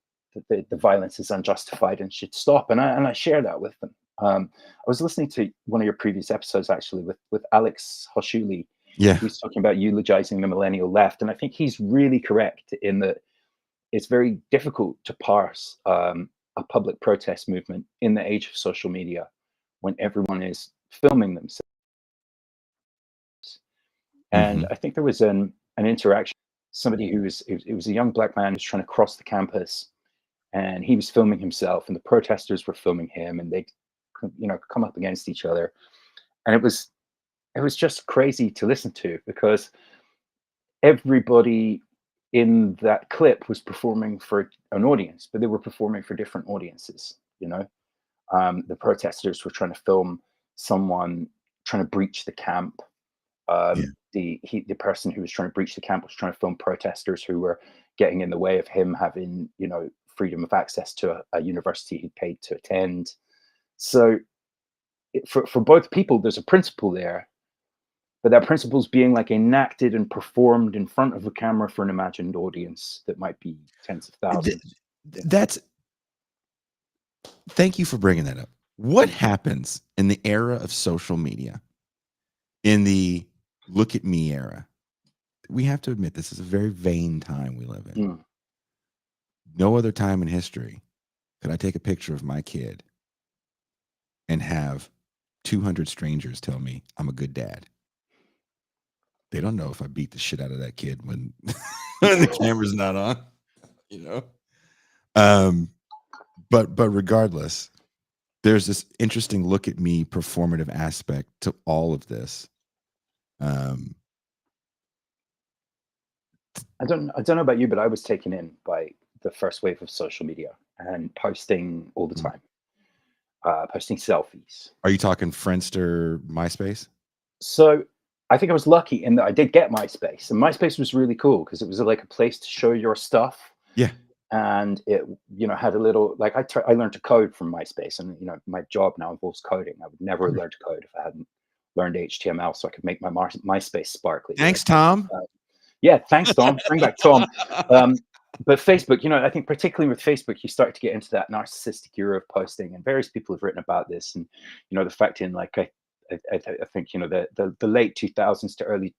the violence is unjustified and should stop. And I share that with them. I was listening to one of your previous episodes actually with Alex Hoshuli. Yeah. He's talking about eulogizing the millennial left, and I think he's really correct in that it's very difficult to parse a public protest movement in the age of social media when everyone is filming themselves. And Mhm. I think there was an interaction. Somebody it was a young black man who's trying to cross the campus, and he was filming himself, and the protesters were filming him, and they, come up against each other, and it was just crazy to listen to because everybody in that clip was performing for an audience, but they were performing for different audiences. The protesters were trying to film someone trying to breach the camp. Yeah. The person who was trying to breach the camp was trying to film protesters who were getting in the way of him having, freedom of access to a university he'd paid to attend. So for both people, there's a principle there, but that principle's being like enacted and performed in front of a camera for an imagined audience that might be tens of Th thousands. You know. that's Thank you for bringing that up. What Mm, happens in the era of social media, in the look at me era? We have to admit this is a very vain time we live in. mm, No other time in history could I take a picture of my kid and have 200 strangers tell me I'm a good dad. They don't know if I beat the shit out of that kid when when the camera's not on, you know? Um, but regardless, there's this interesting look at me performative aspect to all of this. Um, I don't know about you, but I was taken in by the first wave of social media and posting all the Mhm. time, posting selfies. Are you talking Friendster, MySpace? So I think I was lucky in that I did get MySpace, and MySpace was really cool because it was like a place to show your stuff, Yeah. and it had a little like I learned to code from MySpace, and my job now involves coding. I would never have Sure. learned to code if I hadn't learned HTML, so I could make my MySpace sparkly. Thanks, Tom. Yeah, thanks, Tom. Bring back Tom. Um, but Facebook, I think particularly with Facebook, you start to get into that narcissistic era of posting, and various people have written about this. And the fact in like I think the late 2000s to early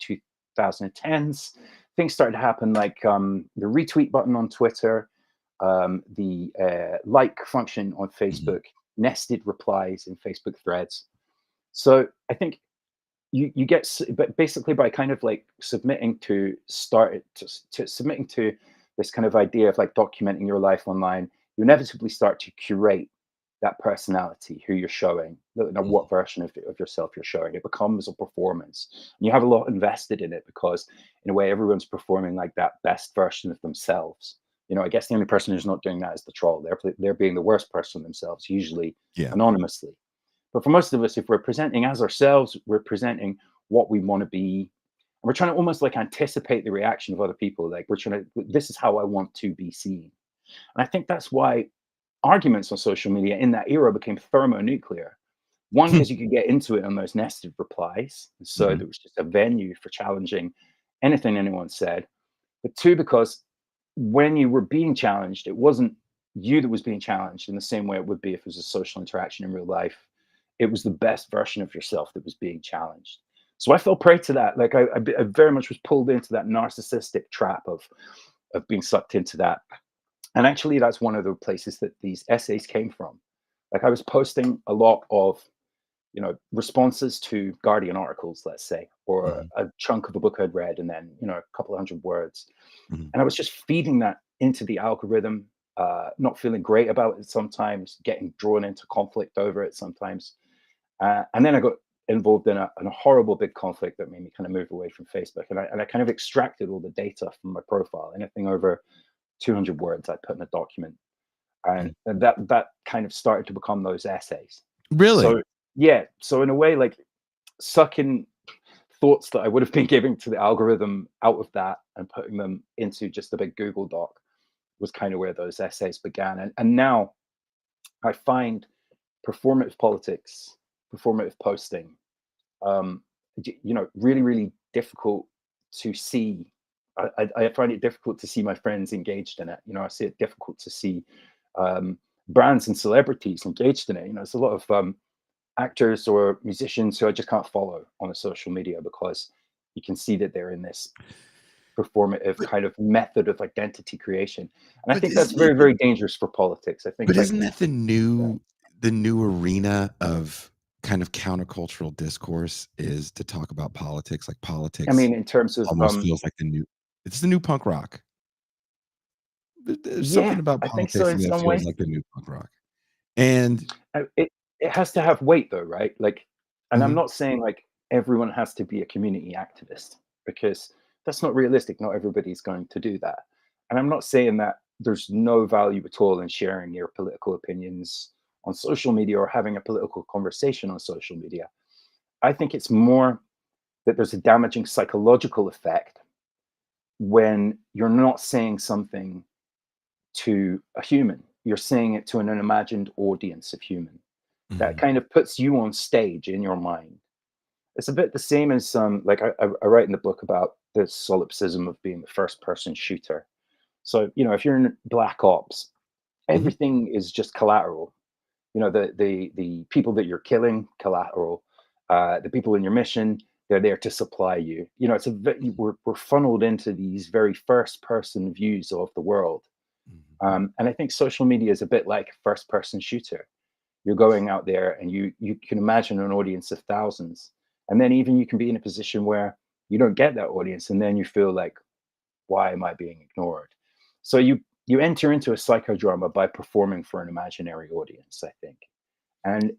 2010s, things started to happen like the retweet button on Twitter, the like function on Mhm. Facebook, nested replies in Facebook threads. So I think you get but basically by kind of like submitting to submitting to this kind of idea of like documenting your life online, you inevitably start to curate that personality, who you're showing, Mhm. what version of yourself you're showing. It becomes a performance, and you have a lot invested in it because in a way everyone's performing like that best version of themselves. I guess the only person who's not doing that is the troll. They're being the worst person themselves, usually Yeah. anonymously. But for most of us, if we're presenting as ourselves, we're presenting what we want to be. And we're trying to almost like anticipate the reaction of other people. Like we're trying to, this is how I want to be seen. And I think that's why arguments on social media in that era became thermonuclear. One, Hmm. because you could get into it on those nested replies. So Mhm. there was just a venue for challenging anything anyone said. But two, because when you were being challenged, it wasn't you that was being challenged in the same way it would be if it was a social interaction in real life. It was the best version of yourself that was being challenged. So I fell prey to that. Like I very much was pulled into that narcissistic trap of being sucked into that. And actually, that's one of the places that these essays came from. Like I was posting a lot of responses to Guardian articles, let's say, or Mhm. a chunk of a book I'd read, and then a couple of hundred words, Mhm. and I was just feeding that into the algorithm, not feeling great about it sometimes, getting drawn into conflict over it sometimes. And then I got involved in a horrible big conflict that made me kind of move away from Facebook. And I kind of extracted all the data from my profile. Anything over 200 words, I put in a document. And, Mhm. and that kind of started to become those essays. Really? So, yeah. So, in a way, like sucking thoughts that I would have been giving to the algorithm out of that and putting them into just a big Google Doc was kind of where those essays began. And now I find performative politics, performative posting, really, really difficult to see. I find it difficult to see my friends engaged in it. I see it difficult to see um, brands and celebrities engaged in it. There's a lot of actors or musicians who I just can't follow on a social media because you can see that they're in this performative But kind of method of identity creation. And I but think that's isn't that very, very dangerous for politics. I think but like isn't that yeah. the new arena of kind of countercultural discourse is to talk about politics? Like, I politics mean, in terms of almost feels like it's the new punk rock. There's yeah, something about I think so politics in that some feels ways. like the new punk rock. And It has to have weight though, right? Like, and I'm Mhm. not saying like everyone has to be a community activist because that's not realistic. Not everybody's going to do that. And I'm not saying that there's no value at all in sharing your political opinions on social media or having a political conversation on social media. I think it's more that there's a damaging psychological effect when you're not saying something to a human, you're saying it to an imagined audience of human that Mhm. kind of puts you on stage in your mind. It's a bit the same as like I write in the book about the solipsism of being the first person shooter. So if you're in Black Ops, Mhm. everything is just collateral. The people that you're killing, collateral. The people in your mission, they're there to supply you. We're funneled into these very first person views of the world, Mhm. and I think social media is a bit like a first person shooter. You're going out there and you can imagine an audience of thousands, and then even you can be in a position where you don't get that audience, and then you feel like, why am I being ignored? So you enter into a psychodrama by performing for an imaginary audience, I think. And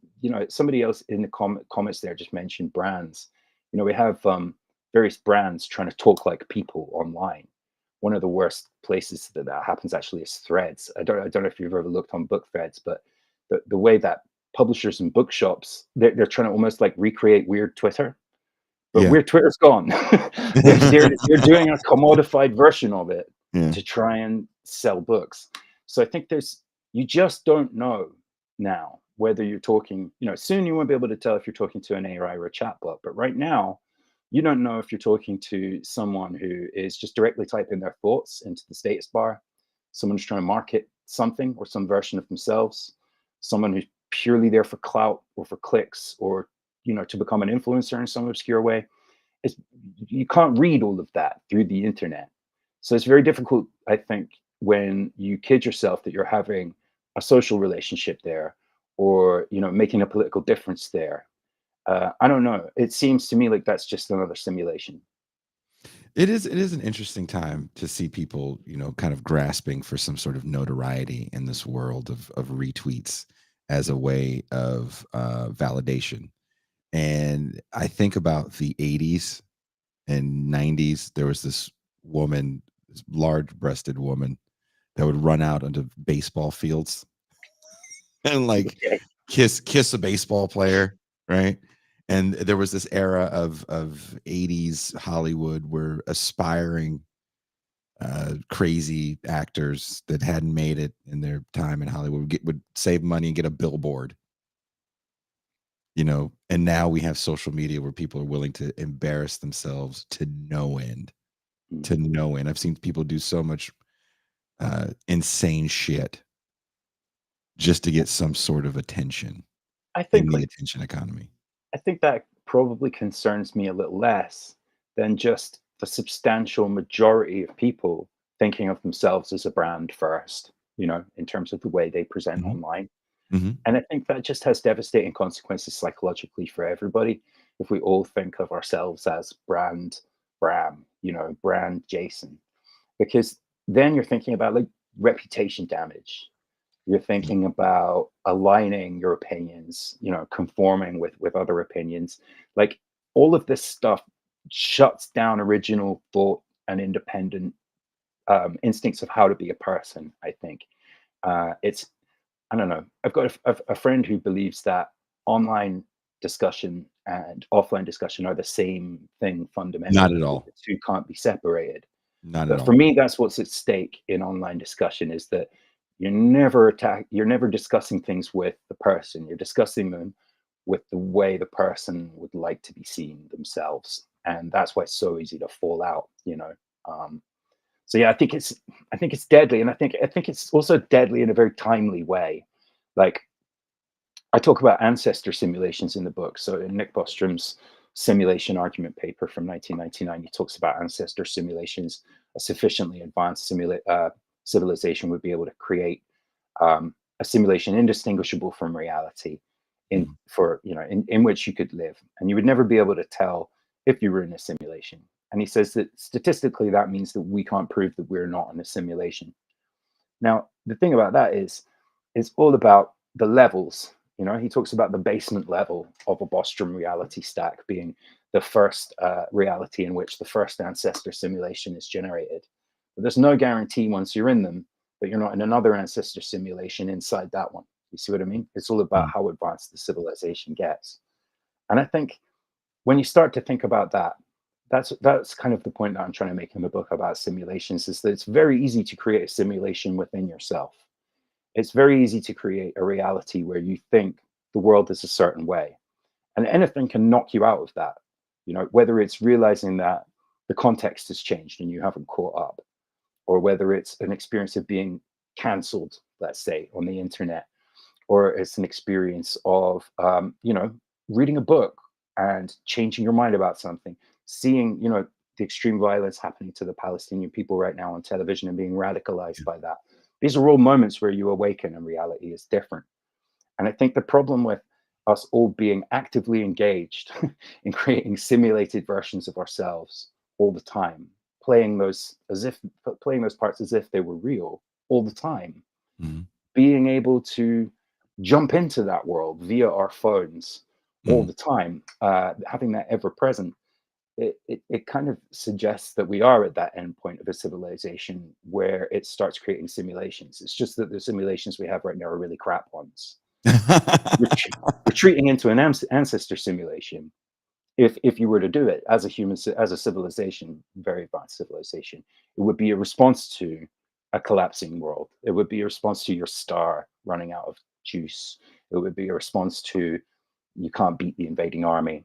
somebody else in the comments there just mentioned brands. We have various brands trying to talk like people online. one of the worst places that that happens actually is Threads. I don't know if you've ever looked on book Threads, but the way that publishers and bookshops, they're trying to almost like recreate weird Twitter, but Yeah. weird Twitter's gone. They're doing a commodified version of it Yeah. to try and sell books. So I think there's you just don't know now whether you're talking, soon you won't be able to tell if you're talking to an AI or a chatbot, but right now you don't know if you're talking to someone who is just directly typing their thoughts into the status bar, someone who's trying to market something or some version of themselves, someone who's purely there for clout or for clicks or to become an influencer in some obscure way. It's, you can't read all of that through the internet. So it's very difficult, I think, when you kid yourself that you're having a social relationship there or making a political difference there. I don't know. It seems to me like that's just another simulation. It is an interesting time to see people, kind of grasping for some sort of notoriety in this world of retweets as a way of validation. And I think about the 80s and 90s. There was this woman, this large-breasted woman that would run out onto baseball fields and like Okay. kiss a baseball player, right? And there was this era of 80s Hollywood where aspiring crazy actors that hadn't made it in their time in Hollywood would save money and get a billboard, and now we have social media where people are willing to embarrass themselves to no end, Mm. to no end. I've seen people do so much insane shit just to get some sort of attention I in think the like attention economy. I think that probably concerns me a little less than just the substantial majority of people thinking of themselves as a brand first, in terms of the way they present Mhm, online. mhm, And I think that just has devastating consequences psychologically for everybody if we all think of ourselves as brand Bram, brand Jason, because then you're thinking about like reputation damage. You're yeah, thinking about aligning your opinions, conforming with other opinions. Like all of this stuff shuts down original thought and independent instincts of how to be a person. I think it's I don't know. I've got a friend who believes that online discussion and offline discussion are the same thing not fundamentally, at that all, the two can't be separated. not at But for all. me, that's what's at stake in online discussion is that you're never discussing things with the person. You're discussing them with the way the person would like to be seen themselves. And that's why it's so easy to fall out. Um, so yeah, I think it's deadly, and I think it's also deadly in a very timely way. Like I talk about ancestor simulations in the book. So in Nick Bostrom's simulation argument paper from 1999, he talks about ancestor simulations. A sufficiently advanced civilization would be able to create a simulation indistinguishable from reality, in Mhm, for in which you could live, and you would never be able to tell if you were in a simulation. And he says that statistically, that means that we can't prove that we're not in a simulation. Now, the thing about that is, it's all about the levels. He talks about the basement level of a Bostrom reality stack being the first reality in which the first ancestor simulation is generated. But there's no guarantee once you're in them that you're not in another ancestor simulation inside that one. You see what I mean? It's all about mhm, how advanced the civilization gets. And I think when you start to think about that, that's kind of the point that I'm trying to make in the book about simulations, is that it's very easy to create a simulation within yourself. It's very easy to create a reality where you think the world is a certain way, and anything can knock you out of that. Whether it's realizing that the context has changed and you haven't caught up, or whether it's an experience of being cancelled, let's say, on the internet, or it's an experience of reading a book and changing your mind about something, seeing the extreme violence happening to the Palestinian people right now on television and being radicalized yeah, by that. These are all moments where you awaken and reality is different. And I think the problem with us all being actively engaged in creating simulated versions of ourselves all the time, playing those parts as if they were real all the time, mhm, being able to jump into that world via our phones all mhm, the time, having that ever present, it kind of suggests that we are at that end point of a civilization where it starts creating simulations. It's just that the simulations we have right now are really crap ones. Retreating into an ancestor simulation, if you were to do it as a human, as a civilization, very advanced civilization, it would be a response to a collapsing world. It would be a response to your star running out of juice. It would be a response to you can't beat the invading army.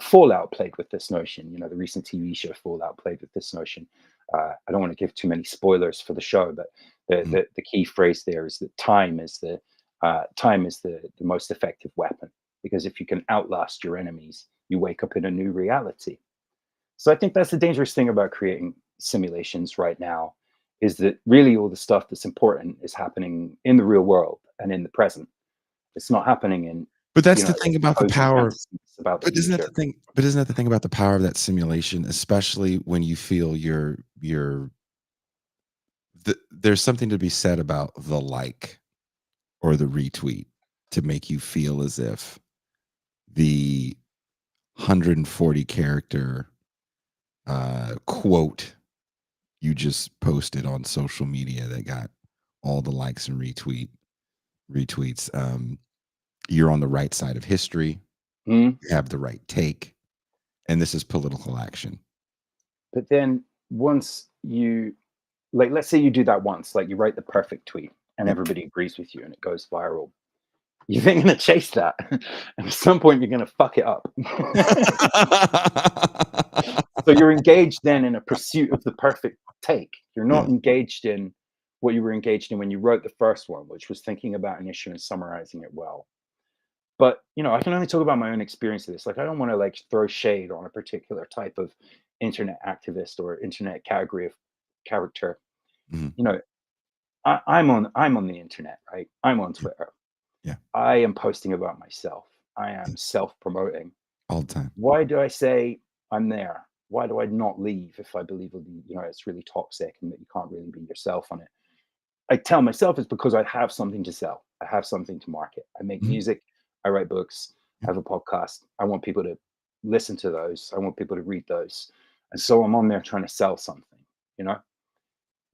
Fallout played with this notion. You know, the recent TV show Fallout played with this notion. I don't want to give too many spoilers for the show, but Mhm. the key phrase there is that time is the most effective weapon, because if you can outlast your enemies, you wake up in a new reality. So I think that's the dangerous thing about creating simulations right now, is that really all the stuff that's important is happening in the real world and in the present. It's not happening in, But that's you the know, thing this about the cozy power. fantasies about the But isn't that the future. thing? But isn't that the thing about the power of that simulation, especially when you feel there's something to be said about the like or the retweet to make you feel as if the 140 character quote you just posted on social media that got all the likes and retweets. You're on the right side of history. Mhm. You have the right take, and this is political action. But then once you, like, let's say you do that once, like you write the perfect tweet and Yep. everybody agrees with you and it goes viral. You then going to chase that, and at some point you're going to fuck it up. So you're engaged then in a pursuit of the perfect take. You're Yeah. not engaged in what you were engaged in when you wrote the first one, which was thinking about an issue and summarizing it well. But you know, I can only talk about my own experience of this. Like, I don't want to like throw shade on a particular type of internet activist or internet category of character. Mhm. You know, I'm on the internet, right? I'm on Yeah. Twitter. Yeah. I am posting about myself. I Yeah. am self-promoting. All the time. Why do I say I'm there? Why do I not leave if I believe it's really toxic and that you can't really be yourself on it? I tell myself it's because I have something to sell. I have something to market. I make Mhm. music. I write books. I Yeah. have a podcast. I want people to listen to those. I want people to read those. And so I'm on there trying to sell something, you know?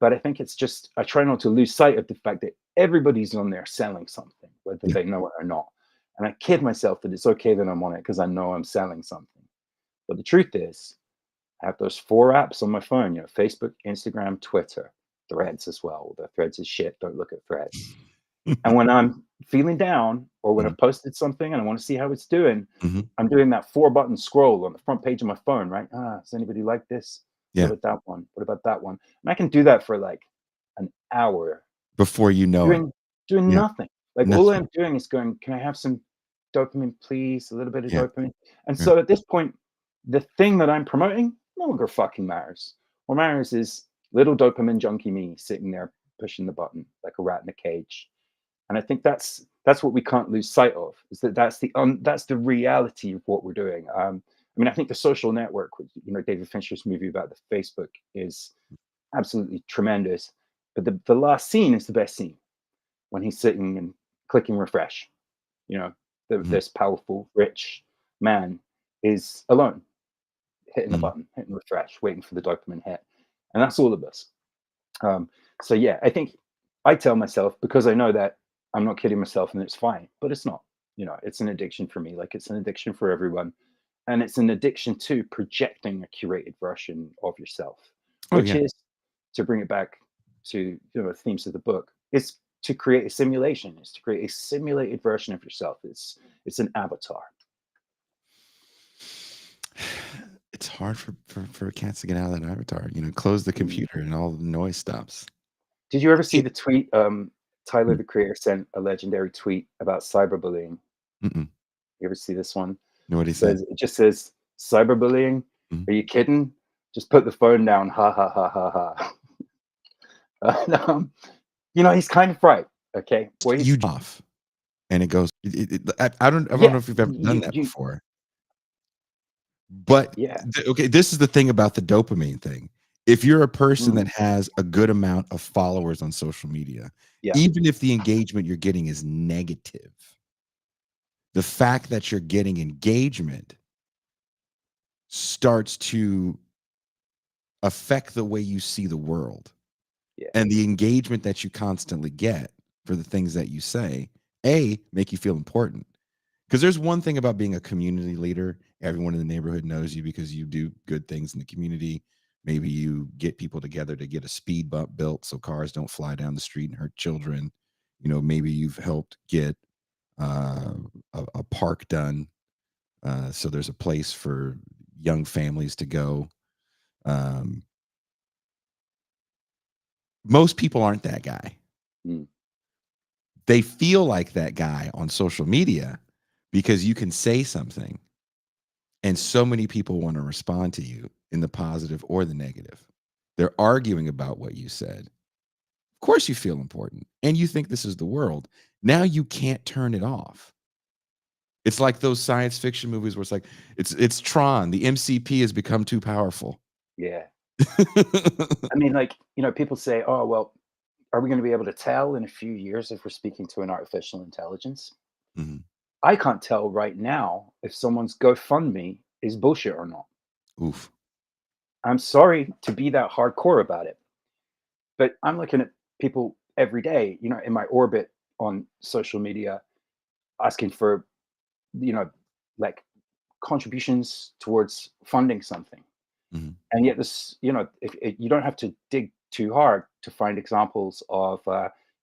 But I think it's just, I try not to lose sight of the fact that everybody's on there selling something, whether Yeah. they know it or not. And I kid myself that it's okay that I'm on it because I know I'm selling something. But the truth is, I have those 4 apps on my phone, Facebook, Instagram, Twitter, Threads as well. The Threads is shit. Don't look at Threads. And when I'm feeling down or when Mhm. I've posted something and I want to see how it's doing, Mhm. I'm doing that 4-button scroll on the front page of my phone, right? Does anybody like this? What Yeah. about that one? What about that one? And I can do that for like an hour Before you know it. doing Yeah. nothing. Like, all Nothing. I'm doing is going, "Can I have some dopamine, please? A little bit of Yeah. dopamine." And Right. so at this point, the thing that I'm promoting no longer fucking matters. What matters is little dopamine junkie me sitting there pushing the button like a rat in a cage. And I think that's what we can't lose sight of, is that that's the reality of what we're doing. I mean, I think The Social Network, David Fincher's movie about the Facebook, is absolutely tremendous. But the last scene is the best scene, when he's sitting and clicking refresh. You know, Mhm. this powerful, rich man is alone, hitting the Mhm. button, hitting refresh, waiting for the dopamine hit. And that's all of us. Um, so yeah, I think I tell myself, because I know that I'm not kidding myself and it's fine, but it's not. It's an addiction for me, like it's an addiction for everyone. And it's an addiction to projecting a curated version of yourself, Oh, which yeah. is, to bring it back to themes of the book, it's to create a simulation, it's to create a simulated version of yourself. It's an avatar. It's hard for cats to get out of that avatar, close the Mm. computer and all the noise stops. Did you ever see It the tweet? Tyler, Mm, the creator, sent a legendary tweet about cyberbullying. mm-mm. You ever see this one? Know what he said? It just says cyberbullying. Mhm. Are you kidding? Just put the phone down. Ha ha ha ha ha. And, he's kind of right. Okay. Well, You he's off, and it goes I don't yeah. know if you've ever done that You before, but yeah. okay, this is the thing about the dopamine thing. If you're a person that Mm, has a good amount of followers on social media, yeah. even if the engagement you're getting is negative, the fact that you're getting engagement starts to affect the way you see the world. Yeah. And the engagement that you constantly get for the things that you say, make you feel important. Because there's one thing about being a community leader. Everyone in the neighborhood knows you because you do good things in the community. Maybe you get people together to get a speed bump built so cars don't fly down the street and hurt children. Maybe you've helped get a park done, so there's a place for young families to go. Um, most people aren't that guy. Mm. They feel like that guy on social media because you can say something and so many people want to respond to you in the positive or the negative. They're arguing about what you said. Of course you feel important and you think this is the world. Now you can't turn it off. It's like those science fiction movies where it's like it's Tron, the MCP has become too powerful. Yeah. I mean, like, people say, "Oh, well, are we going to be able to tell in a few years if we're speaking to an artificial intelligence?" Mhm. I can't tell right now if someone's GoFundMe is bullshit or not. Oof. I'm sorry to be that hardcore about it, but I'm looking at people every day, in my orbit on social media, asking for, you know, like contributions towards funding something. Mhm. And yet, if you don't have to dig too hard to find examples of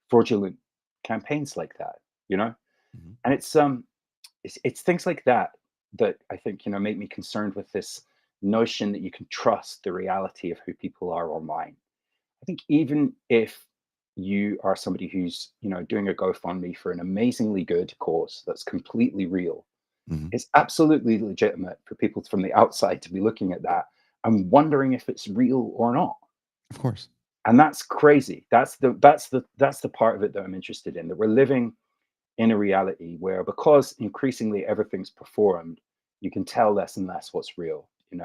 fraudulent campaigns like that, you know. Mhm. And it's things like that that I think make me concerned with this notion that you can trust the reality of who people are online. I think even if you are somebody who's doing a GoFundMe for an amazingly good cause that's completely real, Mhm. it's absolutely legitimate for people from the outside to be looking at that and wondering if it's real or not. Of course. And that's crazy. That's the part of it that I'm interested in. That we're living in a reality where, because increasingly everything's performed, you can tell less and less what's real. And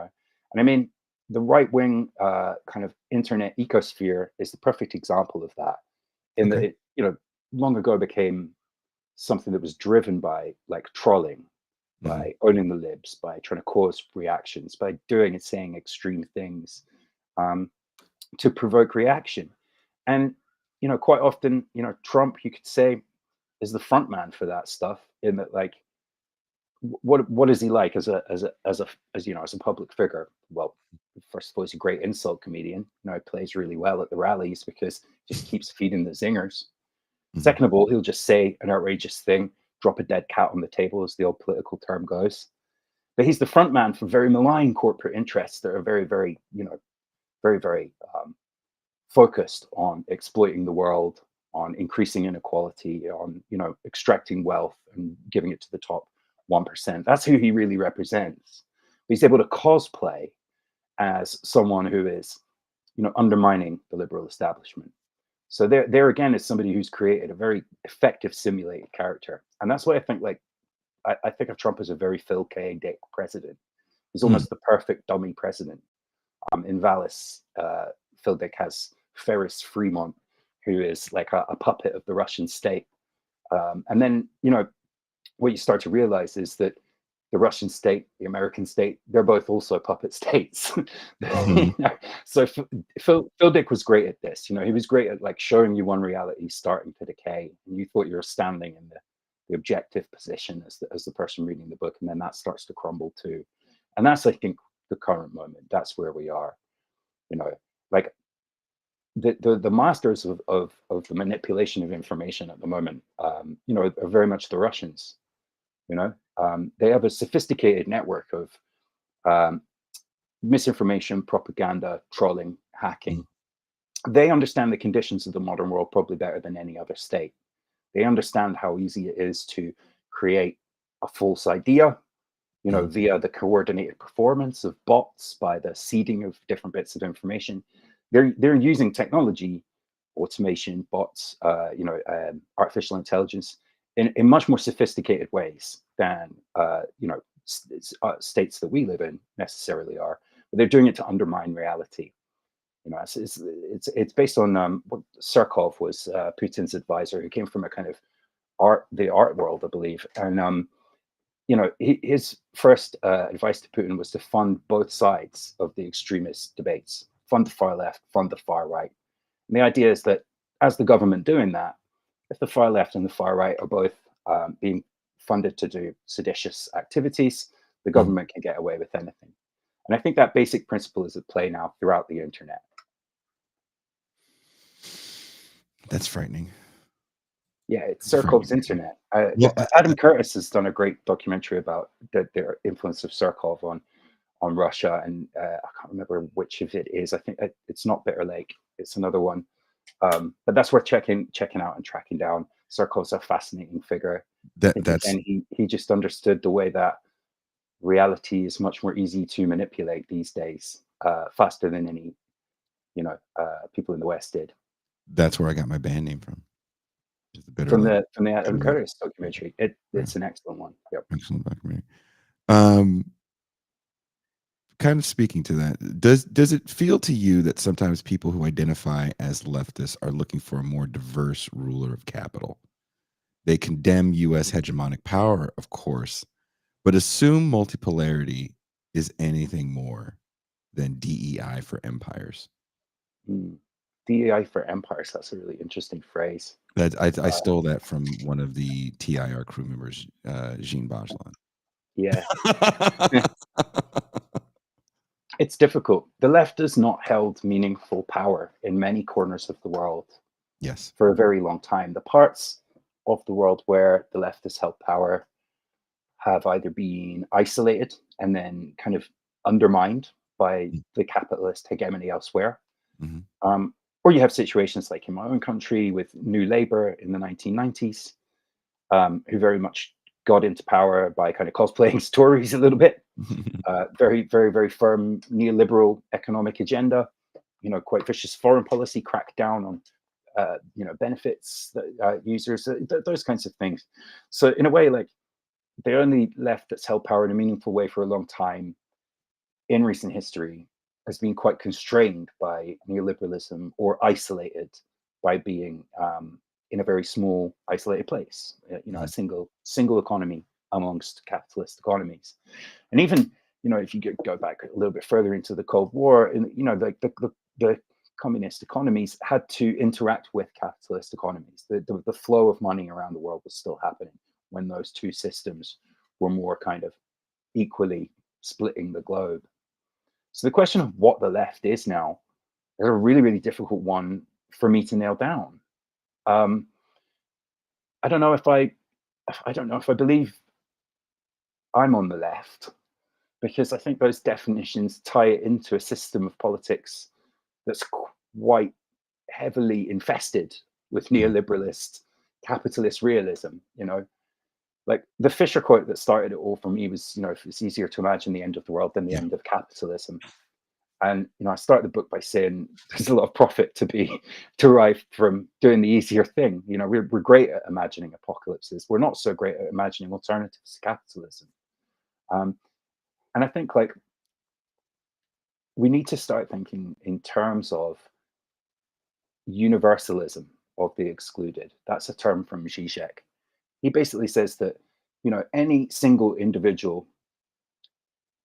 I mean, the right wing kind of internet ecosphere is the perfect example of that. In that Okay. it, long ago became something that was driven by like trolling, Mhm. by owning the libs, by trying to cause reactions, by doing and saying extreme things um, to provoke reaction. And quite often, Trump, you could say, is the front man for that stuff. In that, like, what is he like as a public figure? Well, first of all, he's a great insult comedian. He plays really well at the rallies because he just keeps feeding the zingers. Mhm. Second of all, he'll just say an outrageous thing, drop a dead cat on the table, as the old political term goes. But he's the front man for very malign corporate interests that are very, very, very, very focused on exploiting the world, on increasing inequality, on extracting wealth and giving it to the top 1%. That's who he really represents. But he's able to cosplay as someone who is, undermining the liberal establishment. So there again is somebody who's created a very effective simulated character, and that's why I think like I think of Trump as a very Phil K. Dick president. He's Mm. almost the perfect dummy president. In Vallis, Phil Dick has Ferris Fremont, who is like a puppet of the Russian state. And then, what you start to realize is that the Russian state, the American state, they're both also puppet states. Mhm. So Phil Dick was great at this. He was great at like showing you one reality starting to decay, and you thought you were standing in the objective position as the person reading the book, and then that starts to crumble too. And that's, I think, the current moment. That's where we are. You know, like the masters of the manipulation of information at the moment, are very much the Russians. They have a sophisticated network of um, misinformation, propaganda, trolling, Mhm. hacking. They understand the conditions of the modern world probably better than any other state. They understand how easy it is to create a false idea, Mhm. via the coordinated performance of bots, by the seeding of different bits of information. They're using technology, automation, bots, artificial intelligence in much more sophisticated ways than states that we live in necessarily are. But they're doing it to undermine reality. It's based on what Surkov was, Putin's advisor, who came from a kind of the art world, I believe, and his first advice to Putin was to fund both sides of the extremist debates, fund the far left, fund the far right. And the idea is that as the government doing that, if the far left and the far right are both being funded to do seditious activities, the Mhm. government can get away with anything. And I think that basic principle is at play now throughout the internet. That's frightening. Yeah, it's It's frightening. Surkov's internet. Well, Adam Curtis has done a great documentary about the influence of Surkov on Russia, and I can't remember which of it is. I think it's not Bitter Lake; it's another one. But that's worth checking out and tracking down. Surkov's a fascinating figure. I think that's again he just understood the way that reality is much more easy to manipulate these days, faster than any people in the West did. that's where I got my band name from. Is the Bitter Lake. From the Adam Bitter Lake. Curtis documentary. Right. It's an excellent one. Yep. Excellent documentary. Um, kind of speaking to that, does it feel to you that sometimes people who identify as leftists are looking for a more diverse ruler of capital? They condemn U.S. hegemonic power, of course, but assume multipolarity is anything more than DEI for empires. Mm. DEI for empires. That's a really interesting phrase. That I Uh, stole that from one of the TIR crew members, Jean Bajlan. yeah, it's difficult. The left has not held meaningful power in many corners of the world Yes. for a very long time. The parts of the world where the left has held power have either been isolated and then kind of undermined by the capitalist hegemony elsewhere. Mhm. Or you have situations like in my own country with New Labour in the 1990s, who very much got into power by kind of cosplaying stories a little bit. Very, very, very firm neoliberal economic agenda. Quite vicious foreign policy, crack down on benefits that users, those kinds of things. So in a way, like the only left that's held power in a meaningful way for a long time in recent history has been quite constrained by neoliberalism or isolated by being in a very small, isolated place. A Mhm. single economy amongst capitalist economies, and even if you go back a little bit further into the Cold War, and like the communist economies had to interact with capitalist economies. The flow of money around the world was still happening when those two systems were more kind of equally splitting the globe. So the question of what the left is now is a really, really difficult one for me to nail down. Um, I don't know if I don't know if I believe I'm on the left, because I think those definitions tie it into a system of politics that's quite heavily infested with Mhm. neoliberalist capitalist realism. Like the Fisher quote that started it all for me was, if it's easier to imagine the end of the world than the Yeah. end of capitalism. And I start the book by saying there's a lot of profit to be derived from doing the easier thing. We're great at imagining apocalypses. We're not so great at imagining alternatives to capitalism. Um, and I think like we need to start thinking in terms of universalism of the excluded. That's a term from Zizek. He basically says that any single individual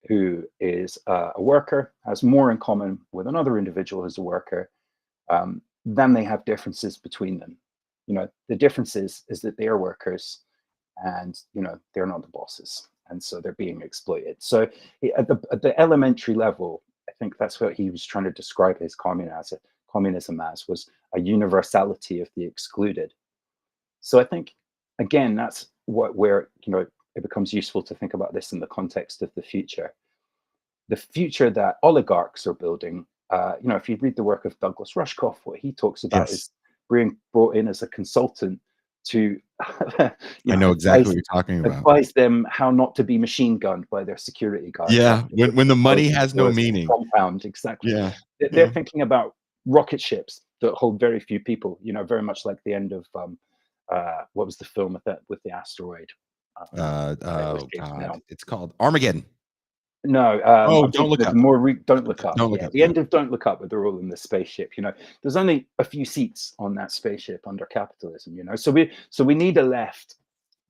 who is a worker has more in common with another individual who's a worker, then they have differences between them. The difference is that they are workers, and they're not the bosses, and so they're being exploited. So at the elementary level, I think that's what he was trying to describe his communism as, was a universality of the excluded. So I think again that's where it becomes useful to think about this in the context of the future. The future that oligarchs are building, if you read the work of Douglas Rushkoff, what he talks about Yes. is being brought in as a consultant to I know exactly what you're talking about. advise them how not to be machine gunned by their security guards Yeah, after when the money closing has no doors in the meaning. compound. Exactly. Yeah, They're yeah. thinking about rocket ships that hold very few people. Very much like the end of what was the film with the asteroid? It Oh escapes me god, now. it's called Armageddon. No, Oh, I'm Don't thinking Look of the Up. more Don't Look Up. Don't Look Yeah, Up, the yeah. end of Don't Look Up, where they're all in the spaceship. There's only a few seats on that spaceship under capitalism. So we need a left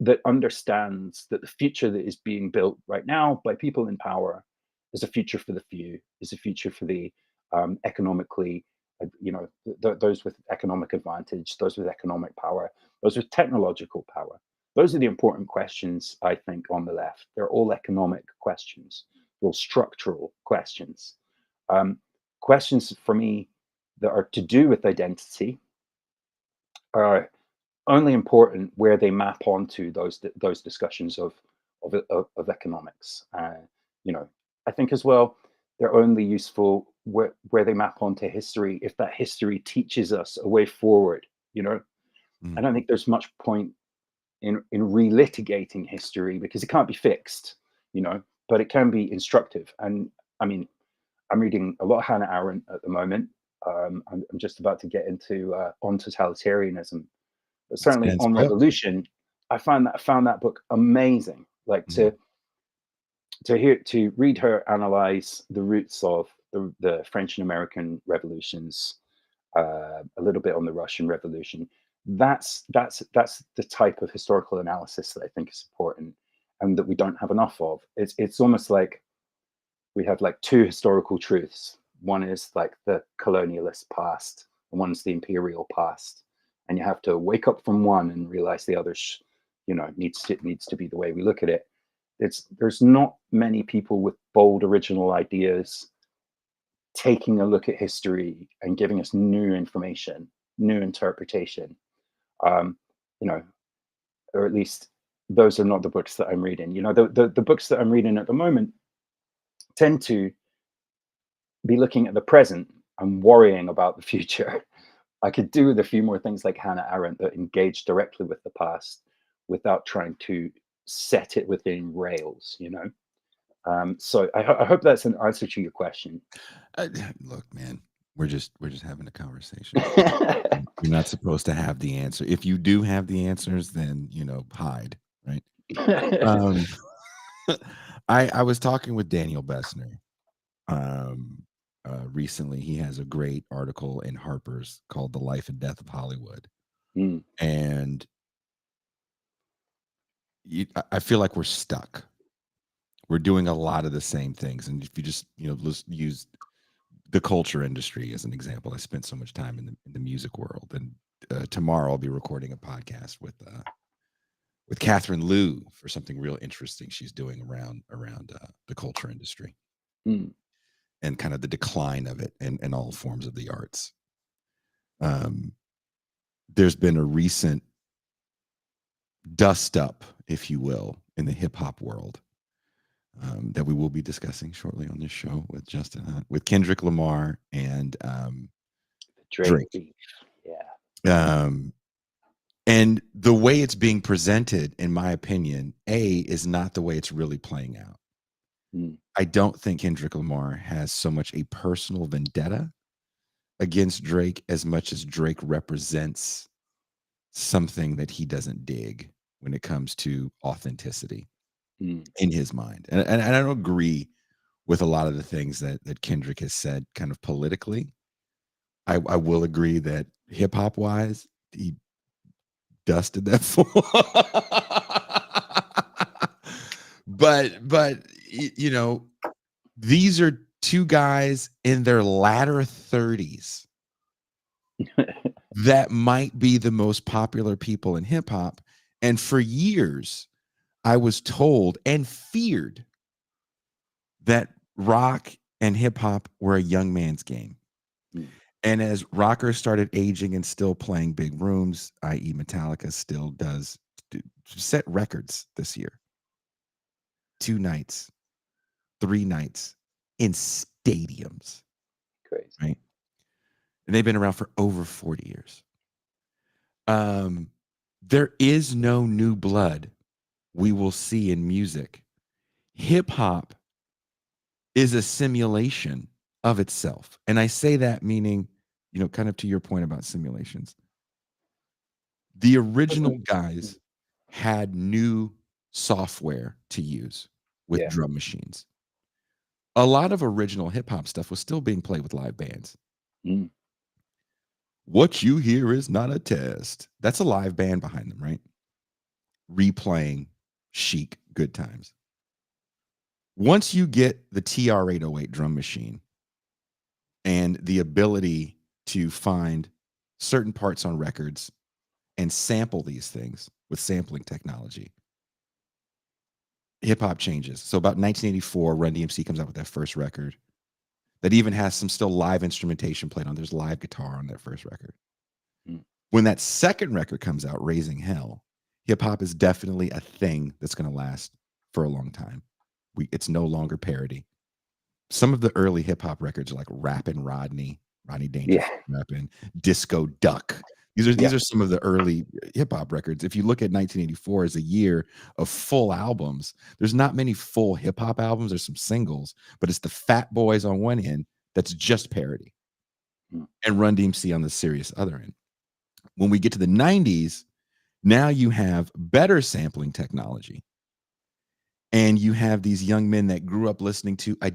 that understands that the future that is being built right now by people in power is a future for the few, is a future for the economically, those with economic advantage, those with economic power, those with technological power. Those are the important questions, I think, on the left. They're all economic questions, they're all structural questions. Questions for me that are to do with identity are only important where they map onto those discussions of economics. I think as well they're only useful where they map onto history if that history teaches us a way forward. I Mm. don't think there's much point in relitigating history because it can't be fixed, but it can be instructive. And I mean, I'm reading a lot of Hannah Arendt at the moment. I'm just about to get into on totalitarianism, but That's certainly dense on book. revolution, found that book amazing. Like Mhm. to read her analyze the roots of the French and American revolutions, a little bit on the Russian Revolution. That's the type of historical analysis that I think is important and that we don't have enough of. It's almost like we have like two historical truths. One is like the colonialist past, and one's the imperial past. And you have to wake up from one and realize the other, needs to be the way we look at it. There's not many people with bold original ideas taking a look at history and giving us new information, new interpretation. Um, you know, or at least those are not the books that I'm reading. The books that I'm reading at the moment tend to be looking at the present and worrying about the future. I could do with a few more things like Hannah Arendt that engage directly with the past without trying to set it within rails. So I hope that's an answer to your question. Uh, Look, man, we're just having a conversation. You're not supposed to have the answer. If you do have the answers, then hide, right? Um, I was talking with Daniel Bessner um, recently. He has a great article in Harper's called "The Life and Death of Hollywood," Mm, and I feel like we're stuck. We're doing a lot of the same things, and if you just let's use the culture industry as an example. I spent so much time in the music world, and tomorrow I'll be recording a podcast with Catherine Liu for something real interesting she's doing around the culture industry mm, and kind of the decline of it and all forms of the arts. Um, there's been a recent dust up, if you will, in the hip hop world that we will be discussing shortly on this show with Justin Hunt, with Kendrick Lamar and the Drake Drake. beef. Yeah. Um, and the way it's being presented, in my opinion, is not the way it's really playing out. Mm, I don't think Kendrick Lamar has so much a personal vendetta against Drake as much as Drake represents something that he doesn't dig when it comes to authenticity mm, in his mind. And I don't agree with a lot of the things that Kendrick has said kind of politically. I will agree that hip hop wise, he dusted that fool. but these are two guys in their latter 30s that might be the most popular people in hip hop. And for years, I was told and feared that rock and hip hop were a young man's game. mm, And as rockers started aging and still playing big rooms, i.e., Metallica still does set records this year. 2 nights, 3 nights in stadiums, crazy. right? And they've been around for over 40 years. Um, there is no new blood we will see in music. Hip hop is a simulation of itself. And I say that meaning, kind of to your point about simulations. The original Mm, guys had new software to use with yeah. drum machines. A lot of original hip hop stuff was still being played with live bands. Mm, What you hear is not a test. That's a live band behind them, right? replaying chic good times. Once you get the TR-808 drum machine and the ability to find certain parts on records and sample these things with sampling technology, hip hop changes. So about 1984, Run DMC comes out with that first record that even has some still live instrumentation played on. There's live guitar on that first record. Mm. When that second record comes out, Raising Hell, hip hop is definitely a thing that's going to last for a long time. It's no longer parody. Some of the early hip hop records are like Rappin' Rodney Yeah. Dangerfield rapping, Disco Duck. These Yeah. are some of the early hip hop records. If you look at 1984 as a year of full albums, there's not many full hip hop albums. There's some singles, but it's the Fat Boys on one end that's just parody, Mm. and Run DMC on the serious other end. When we get to the 90s, now you have better sampling technology. And you have these young men that grew up listening to they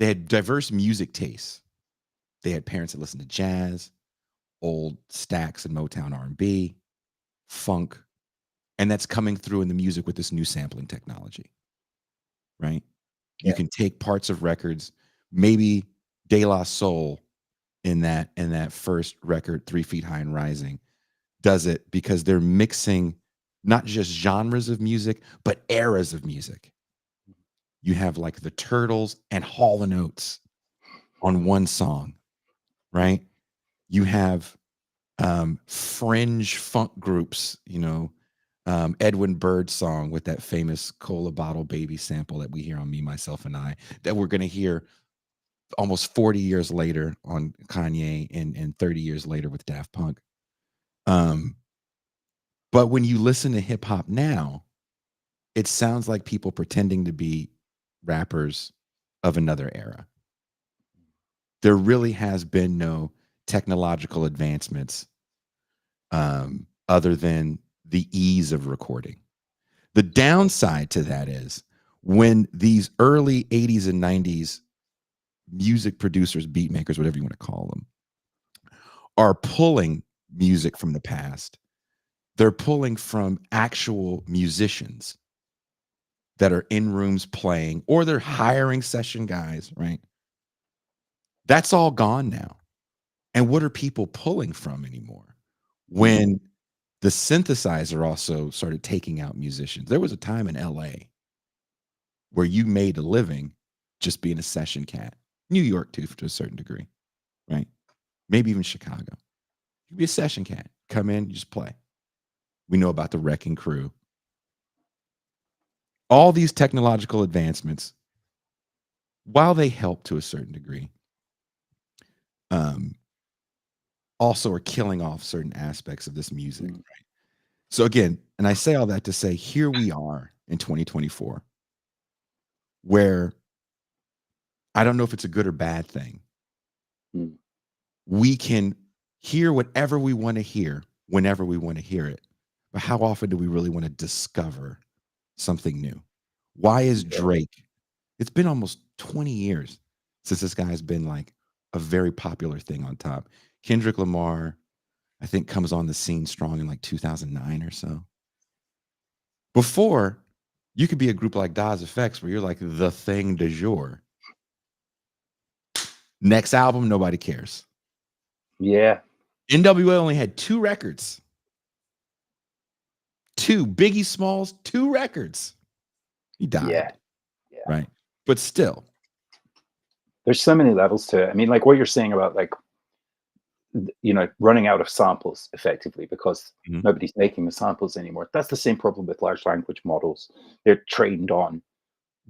had diverse music tastes. They had parents that listened to jazz, old Stax and Motown R&B, funk, and that's coming through in the music with this new sampling technology, right? You Yeah. can take parts of records, maybe De La Soul in that first record, 3 Feet High and Rising, does it because they're mixing not just genres of music, but eras of music. You have like the Turtles and Hall & Oates on one song, right? You have fringe funk groups, Edwin Bird song with that famous Cola Bottle Baby sample that we hear on Me, Myself, and I, that we're going to hear almost 40 years later on Kanye and 30 years later with Daft Punk. But when you listen to hip hop now, it sounds like people pretending to be rappers of another era. There really has been no technological advancements other than the ease of recording. The downside to that is when these early 80s and 90s music producers, beat makers, whatever you want to call them, are pulling music from the past, they're pulling from actual musicians that are in rooms playing, or they're hiring session guys, right? That's all gone now. And what are people pulling from anymore? When the synthesizer also started taking out musicians. There was a time in LA where you made a living just being a session cat. New York too, to a certain degree, right? Maybe even Chicago. You be a session cat. Come in, you just play. We know about the Wrecking Crew. All these technological advancements, while they help to a certain degree, also are killing off certain aspects of this music, right? So again, and I say all that to say, here we are in 2024, where I don't know if it's a good or bad thing. Mm. We can hear whatever we want to hear whenever we want to hear it. But how often do we really want to discover something new? Why is Drake? It's been almost 20 years since this guy's been like a very popular thing on top. Kendrick Lamar, I think, comes on the scene strong in like 2009 or so. Before, you could be a group like Daz Effects where you're like the thing du jour. Next album, nobody cares. Yeah. NWA only had 2 records. 2. Biggie Smalls, 2 records. He died. Yeah. Right? But still. There's so many levels to it. I mean, like what you're saying about like, running out of samples effectively because nobody's making the samples anymore. That's the same problem with large language models. They're trained on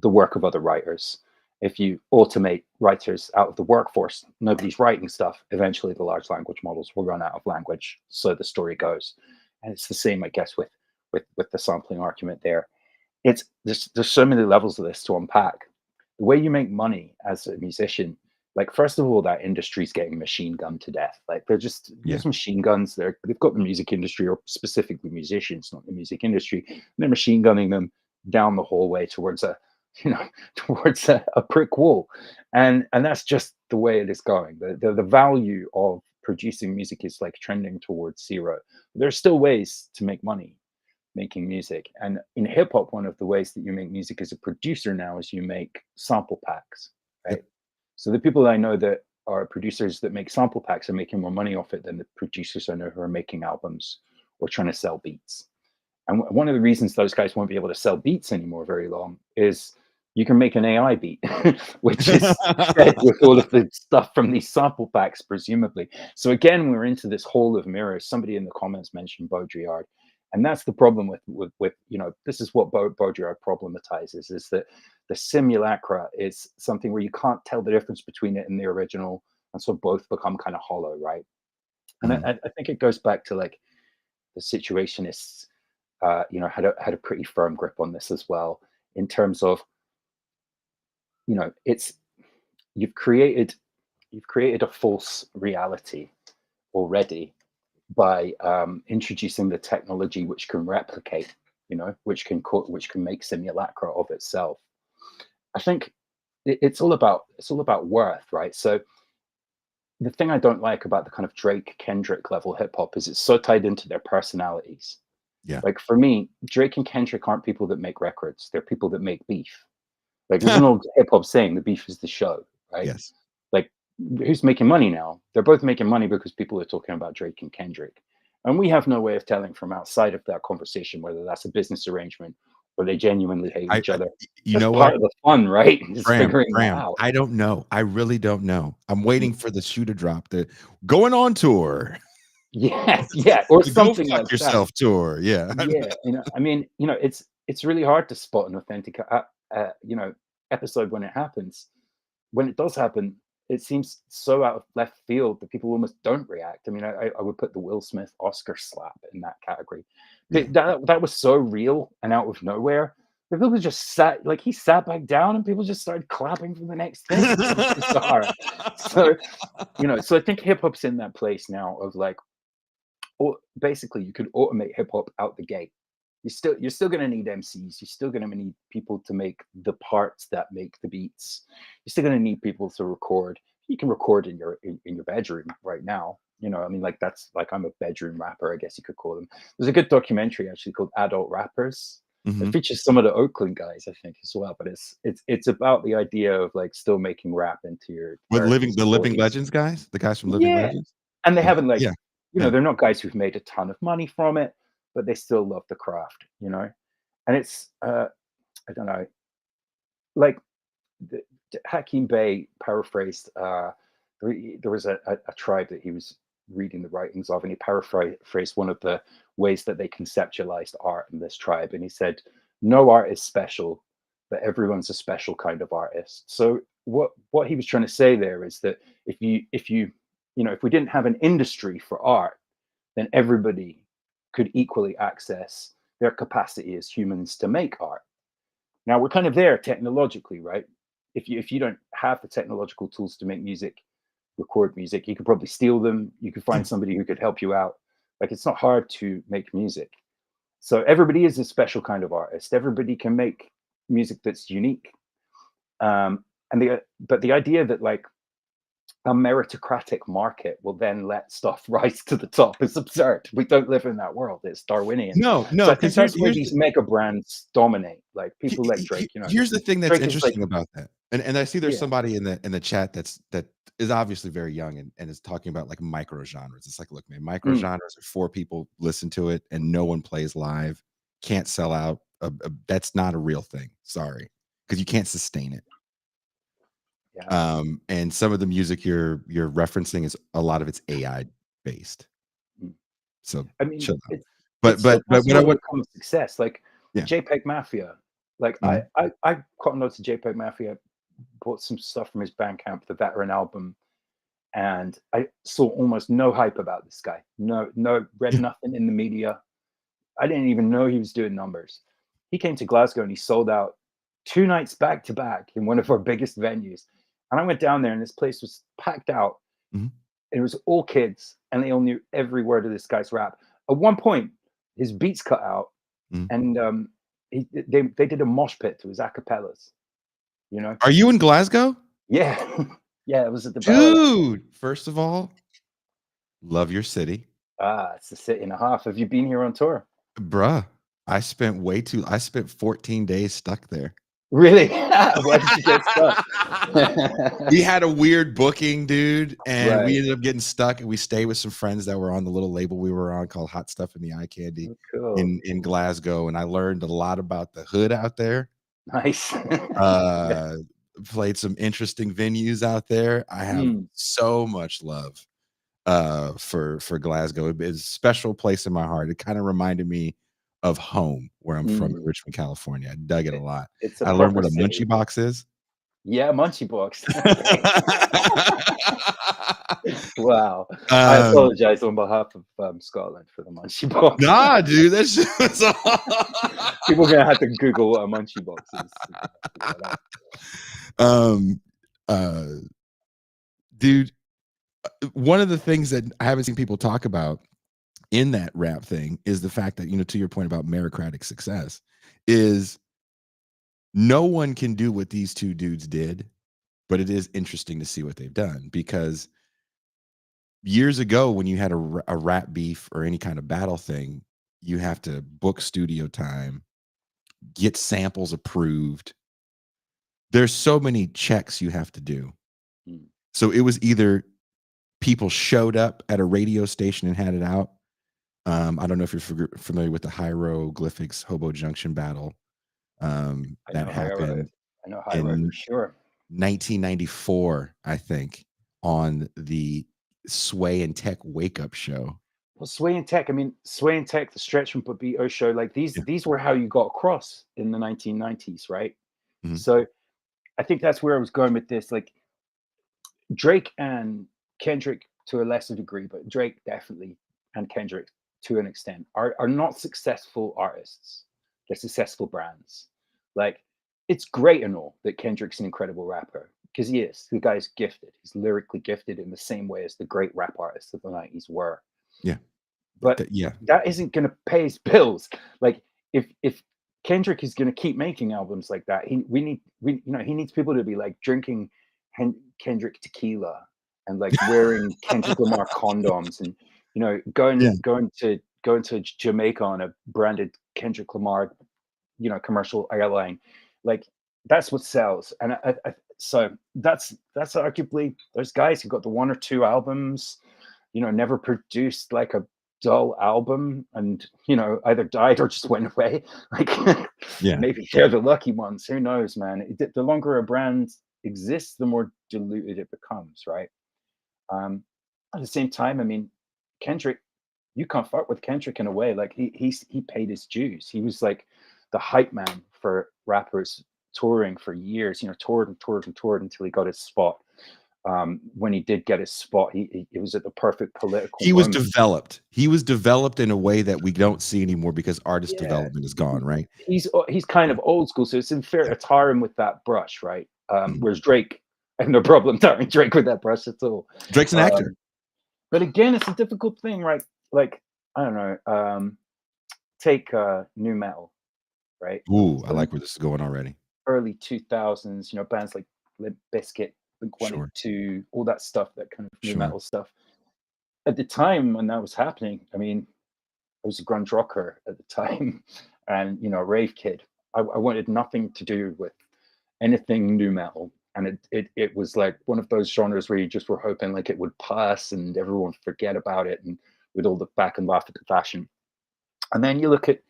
the work of other writers. If you automate writers out of the workforce, nobody's writing stuff. Eventually, the large language models will run out of language. So the story goes, and it's the same, I guess, with the sampling argument there. There's so many levels of this to unpack. The way you make money as a musician, like first of all, that industry's getting machine gunned to death. Like there's machine guns. They've got the music industry, or specifically musicians, not the music industry. And they're machine gunning them down the hallway towards a brick wall, and that's just the way it is going. The value of producing music is like trending towards zero. There's still ways to make money making music. And in hip hop, one of the ways that you make music as a producer now is you make sample packs, Yep. right? So the people I know that are producers that make sample packs are making more money off it than the producers I know who are making albums or trying to sell beats. And one of the reasons those guys won't be able to sell beats anymore very long is you can make an AI beat, which is fed with all of the stuff from these sample packs, presumably. So again, we're into this hole of mirrors. Somebody in the comments mentioned Baudrillard, and that's the problem with this is what Baudrillard problematizes, is that the simulacra is something where you can't tell the difference between it and the original, and so both become kind of hollow, right? And Mhm. I think it goes back to like the Situationists, had a pretty firm grip on this as well, in terms of, it's you've created you've created a false reality already by introducing the technology which can replicate, which can make simulacra of itself. I think it's all about worth, right? So the thing I don't like about the kind of Drake Kendrick level hip hop is it's so tied into their personalities. Yeah. Like for me, Drake and Kendrick aren't people that make records; they're people that make beef. Like there's an old hip hop saying, "The beef is the show," right? Yes. Like who's making money now? They're both making money because people are talking about Drake and Kendrick, and we have no way of telling from outside of that conversation whether that's a business arrangement or they genuinely hate each other. You That's know part what? of the fun, right? Is figuring that Bram, out. I don't know. I really don't know. I'm Mm. waiting for the shoe to drop. The going on tour. Yeah, yeah, or The go something fuck like that. yourself tour. Yeah. Yeah, I mean, it's really hard to spot an authentic, episode when it happens. When it does happen, it seems so out of left field that people almost don't react. I mean, I would put the Will Smith Oscar slap in that category. Yeah. That was so real and out of nowhere. The people just sat like he sat back down and people just started clapping for the next thing. It was bizarre. So, so I think hip hop's in that place now of like, or basically you could automate hip hop out the gate. You're still going to need MCs. You're still going to need people to make the parts that make the beats. You're still going to need people to record. You can record in your bedroom right now. I mean, like that's like I'm a bedroom rapper, I guess you could call them. There's a good documentary actually called Adult Rappers. It Mhm. features some of the Oakland guys, I think, as well. But it's about the idea of like still making rap into your With thirties, the Living forties. Legends guys? The guys from Living Yeah, Legends? and they Yeah. haven't like, Yeah. Yeah. they're not guys who've made a ton of money from it, but they still love the craft. And it's I don't know, like Hakim Bey paraphrased. There was a tribe that he was reading the writings of, and he paraphrased one of the ways that they conceptualized art in this tribe, and he said, "No art is special, but everyone's a special kind of artist." So what he was trying to say there is that if we didn't have an industry for art, then everybody could equally access their capacity as humans to make art. Now we're kind of there technologically, right? If you don't have the technological tools to make music, record music, you could probably steal them. You could find somebody who could help you out. Like it's not hard to make music. So everybody is a special kind of artist. Everybody can make music that's unique. But the idea that like a meritocratic market will then let stuff rise to the top is absurd. We don't live in that world. It's Darwinian. No, So no, I think because that's where these mega brands dominate. Like people like Drake, here's the thing that's Drake is like, interesting about that, and I see there's yeah, somebody in the chat that is obviously very young and is talking about like micro genres. It's like, look, man, micro mm, genres are 4 people listen to it and no one plays live, can't sell out. That's not a real thing. Sorry, because you can't sustain it. yeah. And some of the music you're referencing is a lot of it's AI based. Mm. So I mean, chill out. it's so But what possible I to would become a success. Like yeah. JPEG Mafia. Like I, Mhm. I, I caught notes of JPEG Mafia, bought some stuff from his Bandcamp, the Veteran album, and I saw almost no hype about this guy. No, read Yeah. nothing in the media. I didn't even know he was doing numbers. He came to Glasgow and he sold out 2 nights back to back in one of our biggest venues. And I went down there and this place was packed out. Mhm. It was all kids and they all knew every word of this guy's rap. At one point, his beats cut out Mhm. and they did a mosh pit to his acapellas, you know? Are you in Glasgow? Yeah. Yeah, it was at the Barrel. Dude, first of all, Love your city. Ah, it's a city and a half. Have you been here on tour? Bruh, I spent 14 days stuck there. Really? Why did you get stuck? We had a weird booking, dude, and we Right. ended up getting stuck, and we stayed with some friends that were on the little label we were on called Hot Stuff in the Eye Candy Oh, cool. in Glasgow, and I learned a lot about the hood out there. Nice. Yeah. Uh, Played some interesting venues out there. I have Mm, so much love, for Glasgow. It's a special place in my heart. It kinda reminded me of home, where I'm from in mm. Richmond, California. I dug it a It lot. it's a I learned proper what a munchie city. box is. Yeah, Munchie Box. Okay. Wow. I Um, apologize on behalf of, Scotland for the Munchie Box. nah, dude, that shit was People are gonna have to Google what a Munchie Box is to figure that out. um, uh, dude, one of the things that I haven't seen people talk about in that rap thing is the fact that, to your point about meritocratic success, is no one can do what these two dudes did, but it is interesting to see what they've done because years ago when you had a rap beef or any kind of battle thing, you have to book studio time, get samples approved. There's so many checks you have to do. Mm, So it was either people showed up at a radio station and had it out. I don't know if you're familiar with the hieroglyphics Hobo Junction battle, I that know Hierro. happened I know Hierro for in sure. 1994, I think, on the Sway and Tech Wake Up Show. Well, Sway and Tech, I mean, Sway and Tech, the Stretch and Bobbito show, like Yeah. these were how you got across in the 1990s, right? Mhm. So I think that's where I was going with this. Like Drake and Kendrick to a lesser degree, but Drake definitely and Kendrick to an extent are not successful artists. They're successful brands. Like it's great and all that Kendrick's an incredible rapper because he is. The guy's gifted. He's lyrically gifted in the same way as the great rap artists of the 90s were. Yeah. But Yeah. that isn't going to pay his bills. Like if Kendrick is going to keep making albums like that, he needs people to be like drinking Kendrick tequila and like wearing Kendrick Lamar condoms and Yeah. going to Jamaica on a branded Kendrick Lamar commercial airline. Like that's what sells. And so that's arguably those guys who got the one or two albums, never produced like a dull album and either died or just went away. Like Yeah. maybe they're the lucky ones. Who knows, man? The longer a brand exists, the more diluted it becomes, right? At the same time, I mean, Kendrick, you can't fuck with Kendrick in a way. Like he paid his dues. He was like the hype man for rappers touring for years. Toured and toured and toured until he got his spot. When he did get his spot, he was at the perfect political He was moment. developed. He was developed in a way that we don't see anymore because artist Yeah, development is gone, right? he's kind Yeah. of old school, so it's unfair Yeah. to tar him with that brush, right? Mhm. Whereas Drake, I have no problem tarring Drake with that brush at all. Drake's an actor. Um, but again, it's a difficult thing, right? Like I don't know. Take new metal, right? Ooh, I So like where this is going already. early 2000s, bands like Limp Bizkit, Blink Sure. 182, all that stuff, that kind of new Sure. metal stuff. At the time when that was happening, I mean, I was a grunge rocker at the time, and a rave kid. I wanted nothing to do with anything new metal, and it was like one of those genres where you just were hoping like it would pass and everyone would forget about it, and we'd all look back and laugh at the fashion. And then you look at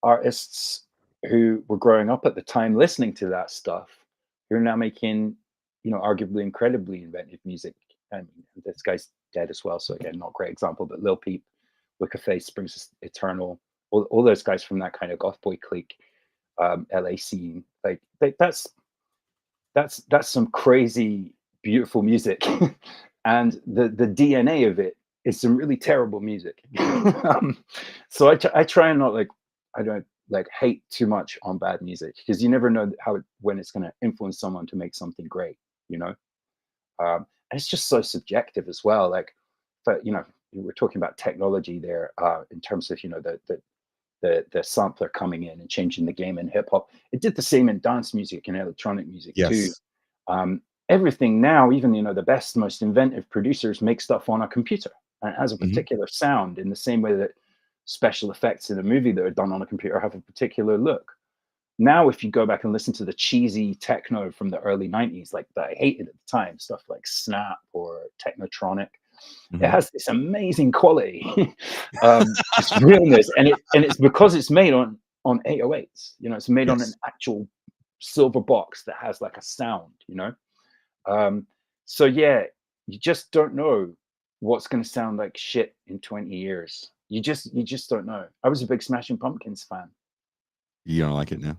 artists who were growing up at the time listening to that stuff, who are now making, arguably incredibly inventive music. And this guy's dead as well, so again, not a great example, but Lil Peep, Wicker Face, Springs Eternal, all those guys from that kind of goth boy clique, LA scene, like that's some crazy, beautiful music, and the DNA of it is some really terrible music. So I try and not like I don't like hate too much on bad music because you never know when it's going to influence someone to make something great, you know. And it's just so subjective as well. Like, but we're talking about technology there in terms of the sampler coming in and changing the game in hip hop. It did the same in dance music and electronic music too. Yes. Everything now, even the best, most inventive producers make stuff on a computer and it has a Mhm. particular sound in the same way that special effects in a movie that are done on a computer have a particular look. Now, if you go back and listen to the cheesy techno from the early 90s, like that I hated at the time, stuff like Snap or Technotronic, it Mhm. has this amazing quality, this realness, and it's because it's made on 808s. You know, it's made on an Yes. actual silver box that has like a sound. Um, so yeah, you just don't know what's going to sound like shit in 20 years. You just don't know. I was a big Smashing Pumpkins fan. You don't like it now?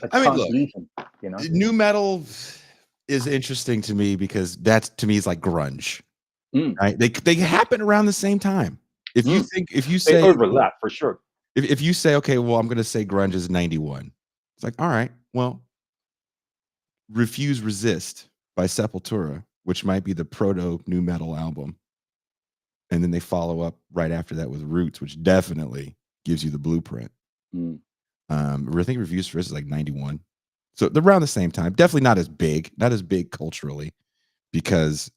I I mean, can't look, leave them. You know. new metal is interesting to me because that's to me is like grunge, Mm, right? They happen around the same time. mm. If you They say overlap for sure. if you say, okay, well, I'm gonna say grunge is 91, it's like, all right, well, Refuse Resist by Sepultura, which might be the proto new metal album. And then they follow up right after that with Roots, which definitely gives you the blueprint. Mm, I think Reviews for This is like 91. So they're around the same time. Definitely not as big culturally, because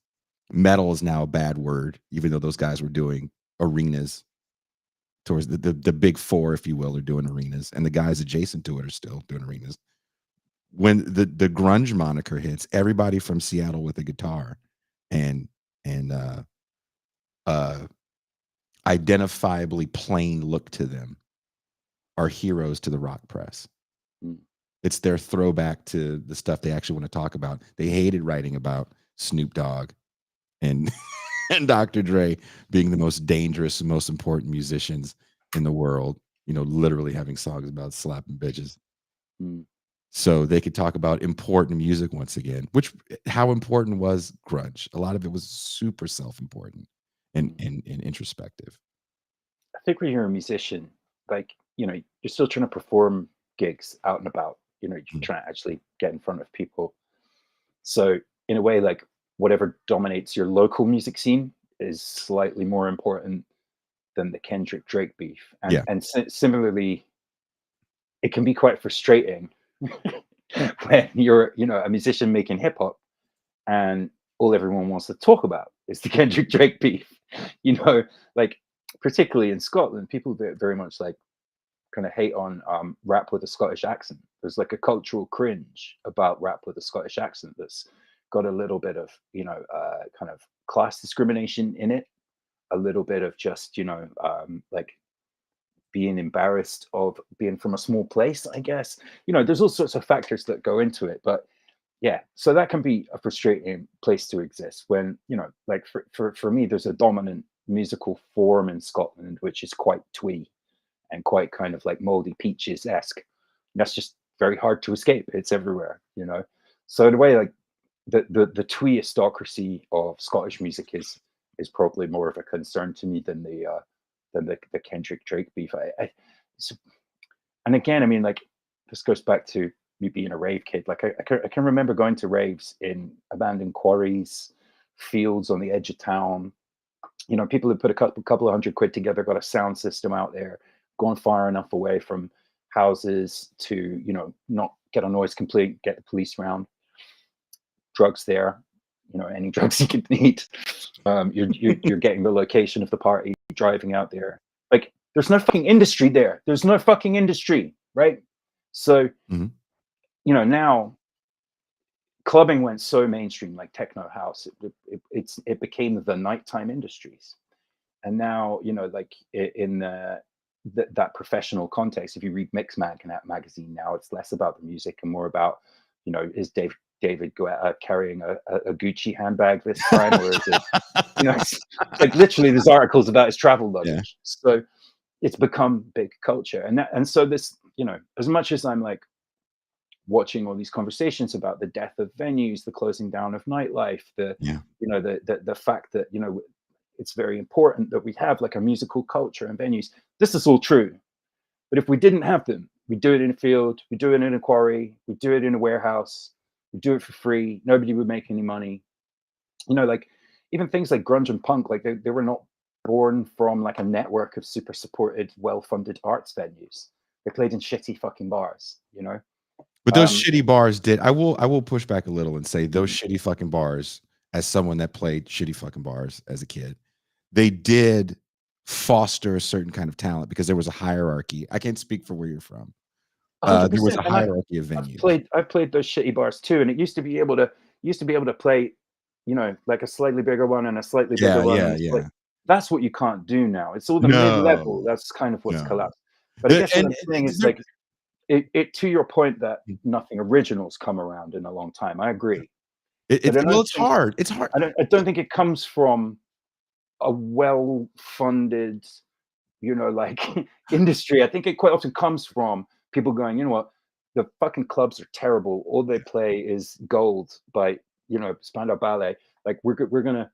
metal is now a bad word, even though those guys were doing arenas towards the big four, if you will, are doing arenas. And the guys adjacent to it are still doing arenas. When the grunge moniker hits, everybody from Seattle with a guitar and and uh identifiably plain look to them are heroes to the rock press. mm, It's their throwback to the stuff they actually want to talk about. They hated writing about Snoop Dogg and and Dr. Dre being the most dangerous and most important musicians in the world, literally having songs about slapping bitches. mm, So they could talk about important music once again, which how important was grunge? A lot of it was super self-important and mm. and introspective. I think when you're a musician, like, you're still trying to perform gigs out and about. You're Mm. trying to actually get in front of people. So in a way, like whatever dominates your local music scene is slightly more important than the Kendrick Drake beef. And Yeah. similarly, it can be quite frustrating when you're, a musician making hip hop and all everyone wants to talk about is the Kendrick Drake beef. You know, like particularly in Scotland, people very much like kind of hate on rap with a Scottish accent. There's like a cultural cringe about rap with a Scottish accent that's got a little bit of kind of class discrimination in it, a little bit of just like being embarrassed of being from a small place. I guess there's all sorts of factors that go into it, but yeah, so that can be a frustrating place to exist when like for me, there's a dominant musical form in Scotland which is quite twee and quite kind of like moldy peaches esque. That's just very hard to escape. It's everywhere. So in a way, like the twee aristocracy of Scottish music is probably more of a concern to me than the Kendrick Drake beef. So- and again, I mean, like this goes back to me being a rave kid. Like I can remember going to raves in abandoned quarries, fields on the edge of town, people who put a couple of £100 together, got a sound system out there, going far enough away from houses to, not get a noise complaint, get the police around, drugs there, any drugs you could need. You're getting the location of the party, driving out there. Like, there's no fucking industry there. There's no fucking industry, right? So, Mhm. now clubbing went so mainstream, like techno house, it became the nighttime industries. And now like in that professional context, if you read Mixmag in that magazine now, it's less about the music and more about is David Guetta carrying a Gucci handbag this time, or is it it's like literally there's articles about his travel Yeah. luggage. So it's become big culture, and so this as much as I'm like watching all these conversations about the death of venues, the closing down of nightlife, the Yeah. the fact that it's very important that we have like a musical culture and venues. This is all true, but if we didn't have them, we do it in a field, we do it in a quarry, we do it in a warehouse, we do it for free. Nobody would make any money. Like even things like grunge and punk, like they were not born from like a network of super supported, well-funded arts venues. They played in shitty fucking bars. But those Um, shitty bars did I will push back a little and say those mm, shitty fucking bars as someone that played shitty fucking bars as a kid, they did foster a certain kind of talent because there was a hierarchy. I can't speak for where you're from. There was 100%. a And hierarchy of venues. I've played those shitty bars too, and it used to be able to play, you know, like a slightly bigger one and a slightly bigger Yeah, one, and yeah, it's like yeah. that's what you can't do now. It's all the mid level. No, That's kind of what's no. collapsed. But I guess what And I'm saying is there like it to your point that nothing original's come around in a long time. I agree, but it's, well, it's hard. It's hard. I don't think it comes from a well-funded, you know, like industry. I think it quite often comes from people going, you know what, the fucking clubs are terrible. All they play is Gold by, you know, Spandau Ballet. Like we're gonna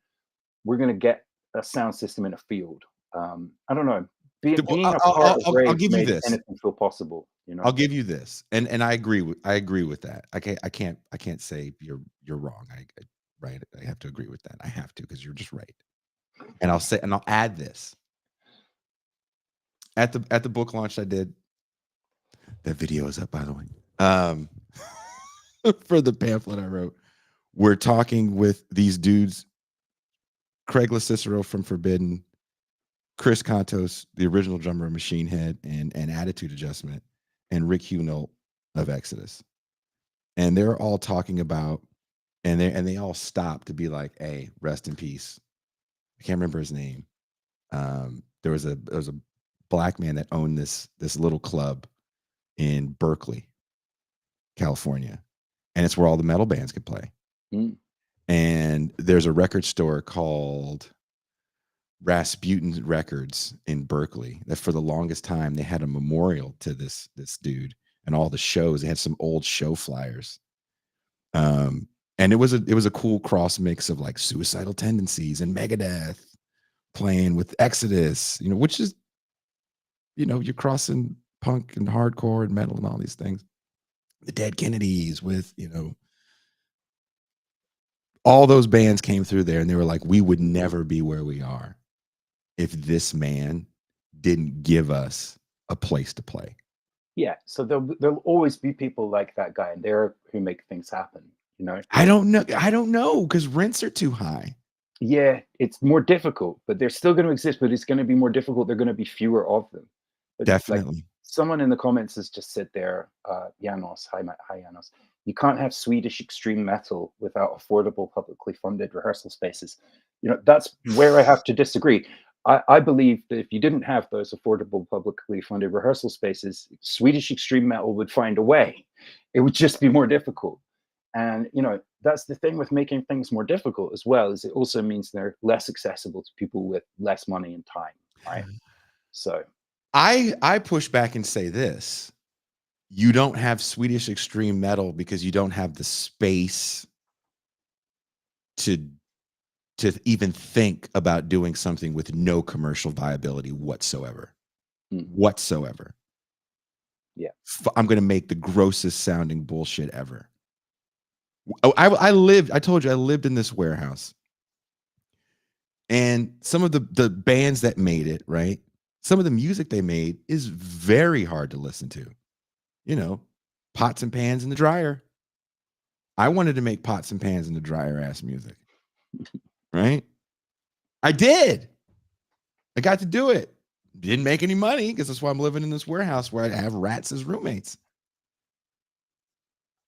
get a sound system in a field. I don't know. Well, Being a part of I'll Rave give you made this. anything feel possible. You I'll know. give you this, and I agree with that. I can't say you're wrong. Right. I have to agree with that. I have to because you're just right. And I'll add this at the book launch I did. That video is up, by the way. For the pamphlet I wrote, we're talking with these dudes: Craig Cicero from Forbidden, Chris Contos, the original drummer of Machine Head and Attitude Adjustment, and Rick Hunolt of Exodus. And they're all talking about, and they all stop to be like, "Hey, rest in peace." I can't remember his name. There was a black man that owned this little club in Berkeley, California, and it's where all the metal bands could play. Mm. And there's a record store called Rasputin Records in Berkeley that for the longest time they had a memorial to this dude and all the shows. They had some old show flyers. And it was a cool cross mix of like Suicidal Tendencies and Megadeth playing with Exodus, you know, which is, you know, you're crossing punk and hardcore and metal and all these things. The Dead Kennedys with, you know, all those bands came through there and they were like, we would never be where we are if this man didn't give us a place to play. Yeah. So there'll always be people like that guy in there who make things happen. You know. I don't know because rents are too high. Yeah, it's more difficult, but they're still going to exist. But it's going to be more difficult. They're going to be fewer of them. But like Definitely. someone in the comments has just said there, Janos, hi Janos. You can't have Swedish extreme metal without affordable, publicly funded rehearsal spaces. You know, that's where I have to disagree. I believe that if you didn't have those affordable, publicly funded rehearsal spaces, Swedish extreme metal would find a way. It would just be more difficult. And you know, that's the thing with making things more difficult as well, is it also means they're less accessible to people with less money and time, right? So I push back and say this: you don't have Swedish extreme metal because you don't have the space to even think about doing something with no commercial viability whatsoever. Whatsoever. Yeah. I'm going to make the grossest sounding bullshit ever. I told you I lived in this warehouse. And some of the bands that made it, right? Some of the music they made is very hard to listen to. You know, pots and pans in the dryer. I wanted to make pots and pans in the dryer ass music. Right? I did. I got to do it. Didn't make any money because that's why I'm living in this warehouse where I have rats as roommates.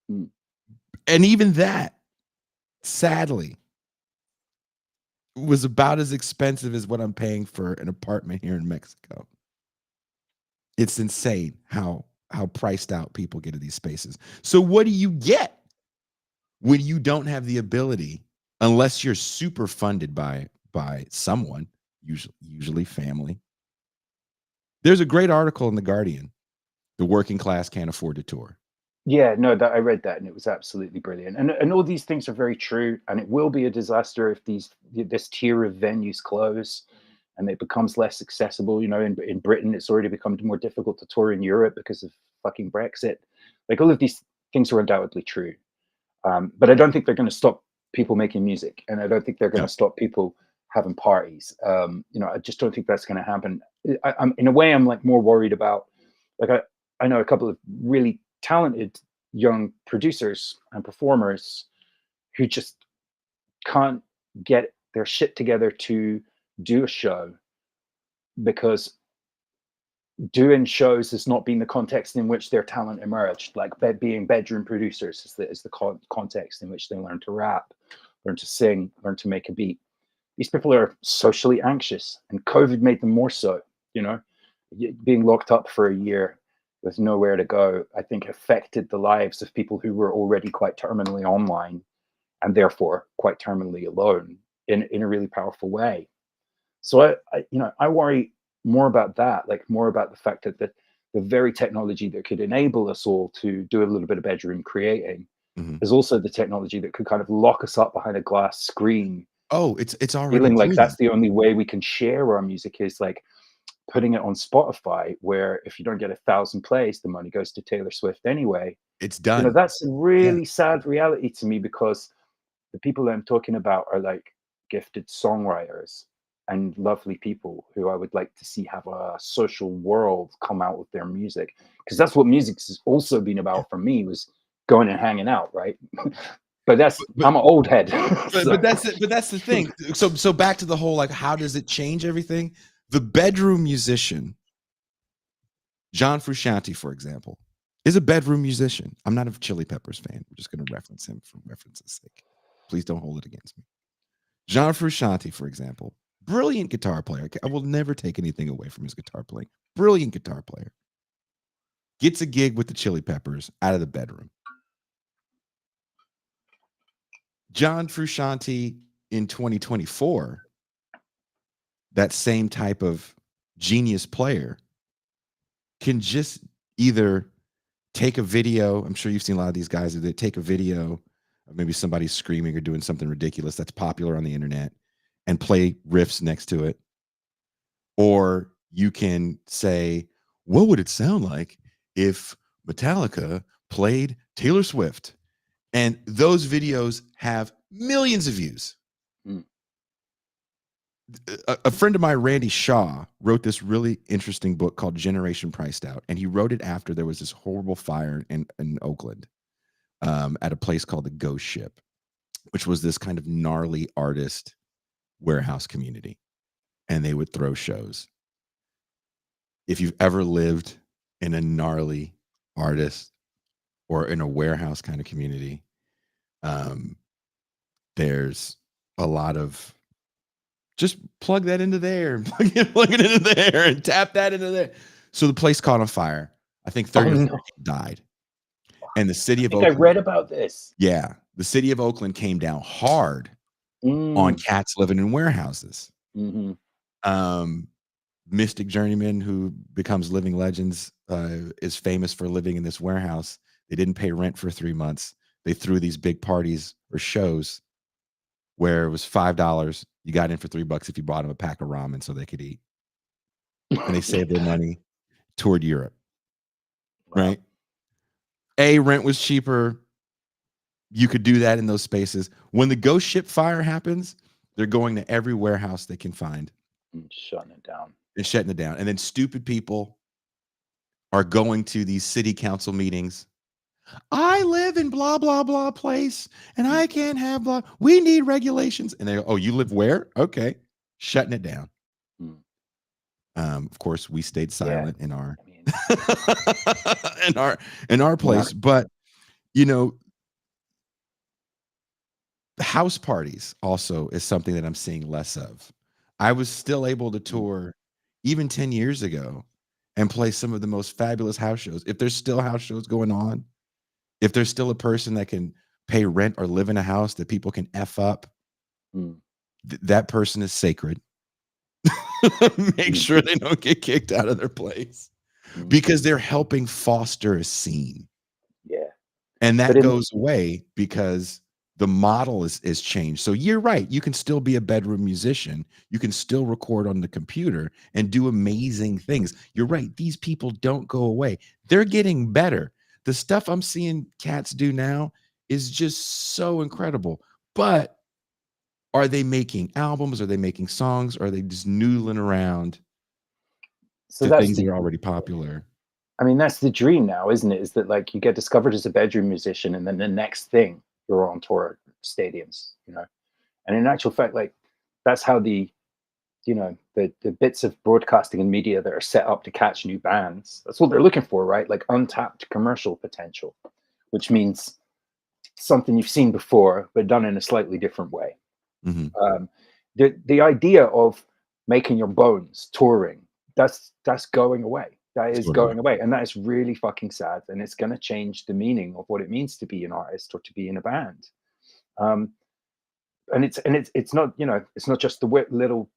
And even that, sadly, was about as expensive as what I'm paying for an apartment here in Mexico. It's insane how priced out people get at these spaces. So what do you get when you don't have the ability, unless you're super funded by someone, usually family? There's a great article in The Guardian. The working class can't afford to tour. Yeah, no, that I read that and it was absolutely brilliant. And all these things are very true. And it will be a disaster if this tier of venues close and it becomes less accessible. You know, in Britain, it's already become more difficult to tour in Europe because of fucking Brexit. Like all of these things are undoubtedly true. But I don't think they're going to stop people making music, and I don't think they're going to stop people having parties. You know, I just don't think that's going to happen. I'm in a way, I'm like more worried about, like I know a couple of really talented young producers and performers who just can't get their shit together to do a show because doing shows has not been the context in which their talent emerged. Like being bedroom producers is the context in which they learn to rap, learn to sing, learn to make a beat. These people are socially anxious, and COVID made them more so. You know, being locked up for a year with nowhere to go, I think affected the lives of people who were already quite terminally online and therefore quite terminally alone in a really powerful way. So I worry more about that, like more about the fact that the very technology that could enable us all to do a little bit of bedroom creating Mm-hmm. is also the technology that could kind of lock us up behind a glass screen, Oh, it's already feeling like doing that's that. the only way we can share our music is like putting it on Spotify, where if you don't get 1,000 plays, the money goes to Taylor Swift anyway. It's done. That's a Yeah. really sad reality to me because the people that I'm talking about are like gifted songwriters and lovely people who I would like to see have a social world come out with their music, because that's what music's also been Yeah. about for me, was going and hanging out, right? But But I'm an old head. but So that's it. But that's the thing. So back to the whole, like, how does it change everything? The bedroom musician, John Frusciante, for example, is a bedroom musician. I'm not a Chili Peppers fan. We're just going to reference him for reference's sake. Please don't hold it against me. John Frusciante, for example, brilliant guitar player. I will never take anything away from his guitar playing. Brilliant guitar player. Gets a gig with the Chili Peppers out of the bedroom. John Frusciante in 2024, that same type of genius player, can just either take a video. I'm sure you've seen a lot of these guys that take a video of maybe somebody screaming or doing something ridiculous that's popular on the internet and play riffs next to it. Or you can say, what would it sound like if Metallica played Taylor Swift? And those videos have millions of views. mm, A friend of mine, Randy Shaw, wrote this really interesting book called Generation Priced Out. And he wrote it after there was this horrible fire in Oakland, at a place called the Ghost Ship, which was this kind of gnarly artist warehouse community. And they would throw shows. If you've ever lived in a gnarly artist or in a warehouse kind of community, there's a lot of, just plug that into there and plug it into there and tap that into there. So the place caught on fire. I think oh 30 or 40 no, people died. And the city I of think I Oakland, read about this. yeah, the city of Oakland came down hard on Mm, cats living in warehouses. hmm Um, Mystic Journeyman, who becomes Living Legends, is famous for living in this warehouse. They didn't pay rent for 3 months. They threw these big parties or shows where it was $5. You got in for $3 if you bought them a pack of ramen so they could eat. And they saved their money, toured Europe, wow. right? Rent was cheaper. You could do that in those spaces. When the ghost ship fire happens, they're going to every warehouse they can find Shutting it down. and shutting it down. And then stupid people are going to these city council meetings. I live in blah, blah, blah place, and Mm, I can't have blah. We need regulations. And they go, oh, you live where? Okay. Shutting it down. mm. Of course, we stayed Yeah, silent in our I mean, in our in our yeah. place. But you know, house parties also is something that I'm seeing less of. I was still able to Mm, tour even 10 years ago and play some of the most fabulous house shows. If there's still house shows going on, if there's still a person that can pay rent or live in a house that people can F up, mm, that person is sacred. Make mm, sure they don't get kicked out of their place mm. because they're helping foster a scene. Yeah, And but that in goes away because the model is changed. So you're right. You can still be a bedroom musician. You can still record on the computer and do amazing things. You're right. These people don't go away. They're getting better. The stuff I'm seeing cats do now is just so incredible. But are they making albums? Are they making songs? Are they just noodling around so to that's things that the are already popular? I mean, that's the dream now, isn't it? Is that like you get discovered as a bedroom musician, and then the next thing you're on tour stadiums, you know? And in actual fact, like that's how the the bits of broadcasting and media that are set up to catch new bands, that's what they're looking for, right? Like untapped commercial potential, which means something you've seen before but done in a slightly different way. Mm-hmm. The idea of making your bones touring, that's going away. That is going away, and that is really fucking sad. And it's going to change the meaning of what it means to be an artist or to be in a band. And it's not, it's not just the little,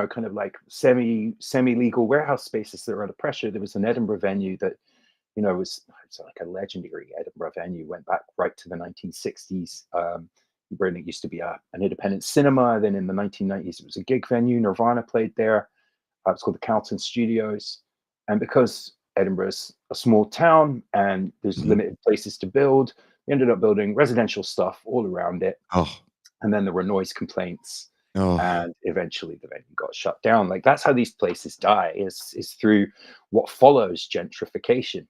kind of like semi legal warehouse spaces that are under pressure. There was an Edinburgh venue that, it's like a legendary Edinburgh venue, went back right to the 1960s. Where it used to be an independent cinema. Then in the 1990s, it was a gig venue. Nirvana played there. It's called the Carlton Studios. And because Edinburgh's a small town and there's limited places to build, we ended up building residential stuff all around it. Oh. And then there were noise complaints. Oh. And eventually the venue got shut down. Like that's how these places die, is through what follows gentrification,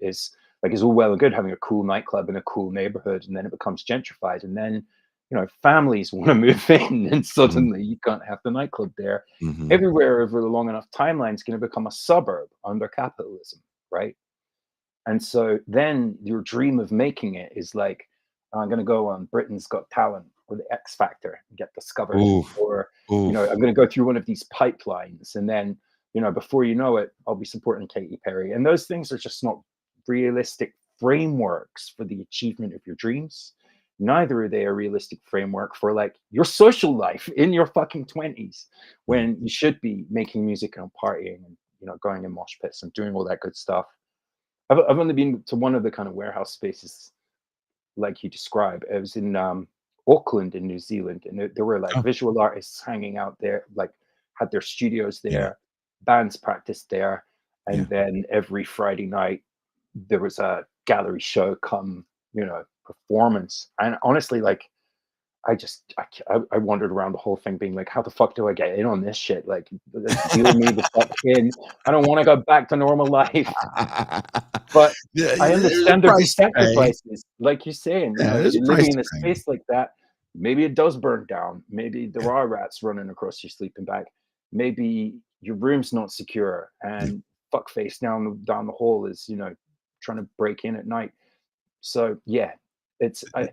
is like, it's all well and good having a cool nightclub in a cool neighborhood, and then it becomes gentrified. And then, families want to move in, and suddenly you can't have the nightclub there. Everywhere over a long enough timeline is going to become a suburb under capitalism, right? And so then your dream of making it is like, I'm going to go on Britain's Got Talent or the X Factor and get discovered. Or, I'm going to go through one of these pipelines. And then, before you know it, I'll be supporting Katy Perry. And those things are just not realistic frameworks for the achievement of your dreams. Neither are they a realistic framework for like your social life in your fucking 20s, when you should be making music and partying and, going in mosh pits and doing all that good stuff. I've only been to one of the kind of warehouse spaces like you describe. It was in Auckland in New Zealand, and there were like visual artists hanging out there, like had their studios there, bands practiced there, and then every Friday night there was a gallery show come, performance. And honestly, like I wandered around the whole thing being like, how the fuck do I get in on this shit? Like, deal me the fuck in. I don't want to go back to normal life. But I understand there'd be sacrifices, like you're saying. You're living in a space like that. Maybe it does burn down. Maybe there are rats running across your sleeping bag. Maybe your room's not secure, and fuckface down the hall is, trying to break in at night. So yeah, it's I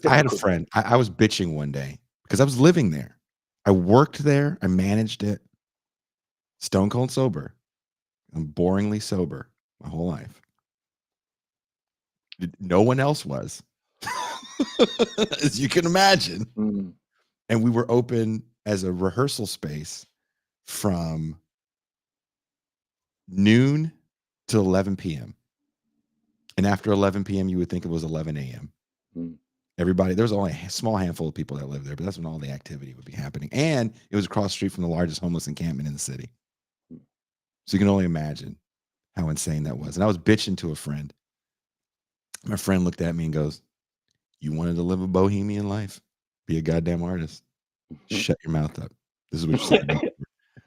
had a friend. I was bitching one day because I was living there. I worked there. I managed it. Stone cold sober. I'm boringly sober my whole life. No one else was, as you can imagine. And we were open as a rehearsal space from noon to 11 p.m. And after 11 p.m., you would think it was 11 a.m. Everybody, there was only a small handful of people that lived there, but that's when all the activity would be happening. And it was across the street from the largest homeless encampment in the city. So you can only imagine how insane that was. And I was bitching to a friend. My friend looked at me and goes, "You wanted to live a bohemian life? Be a goddamn artist. Shut your mouth up." This is what you said. I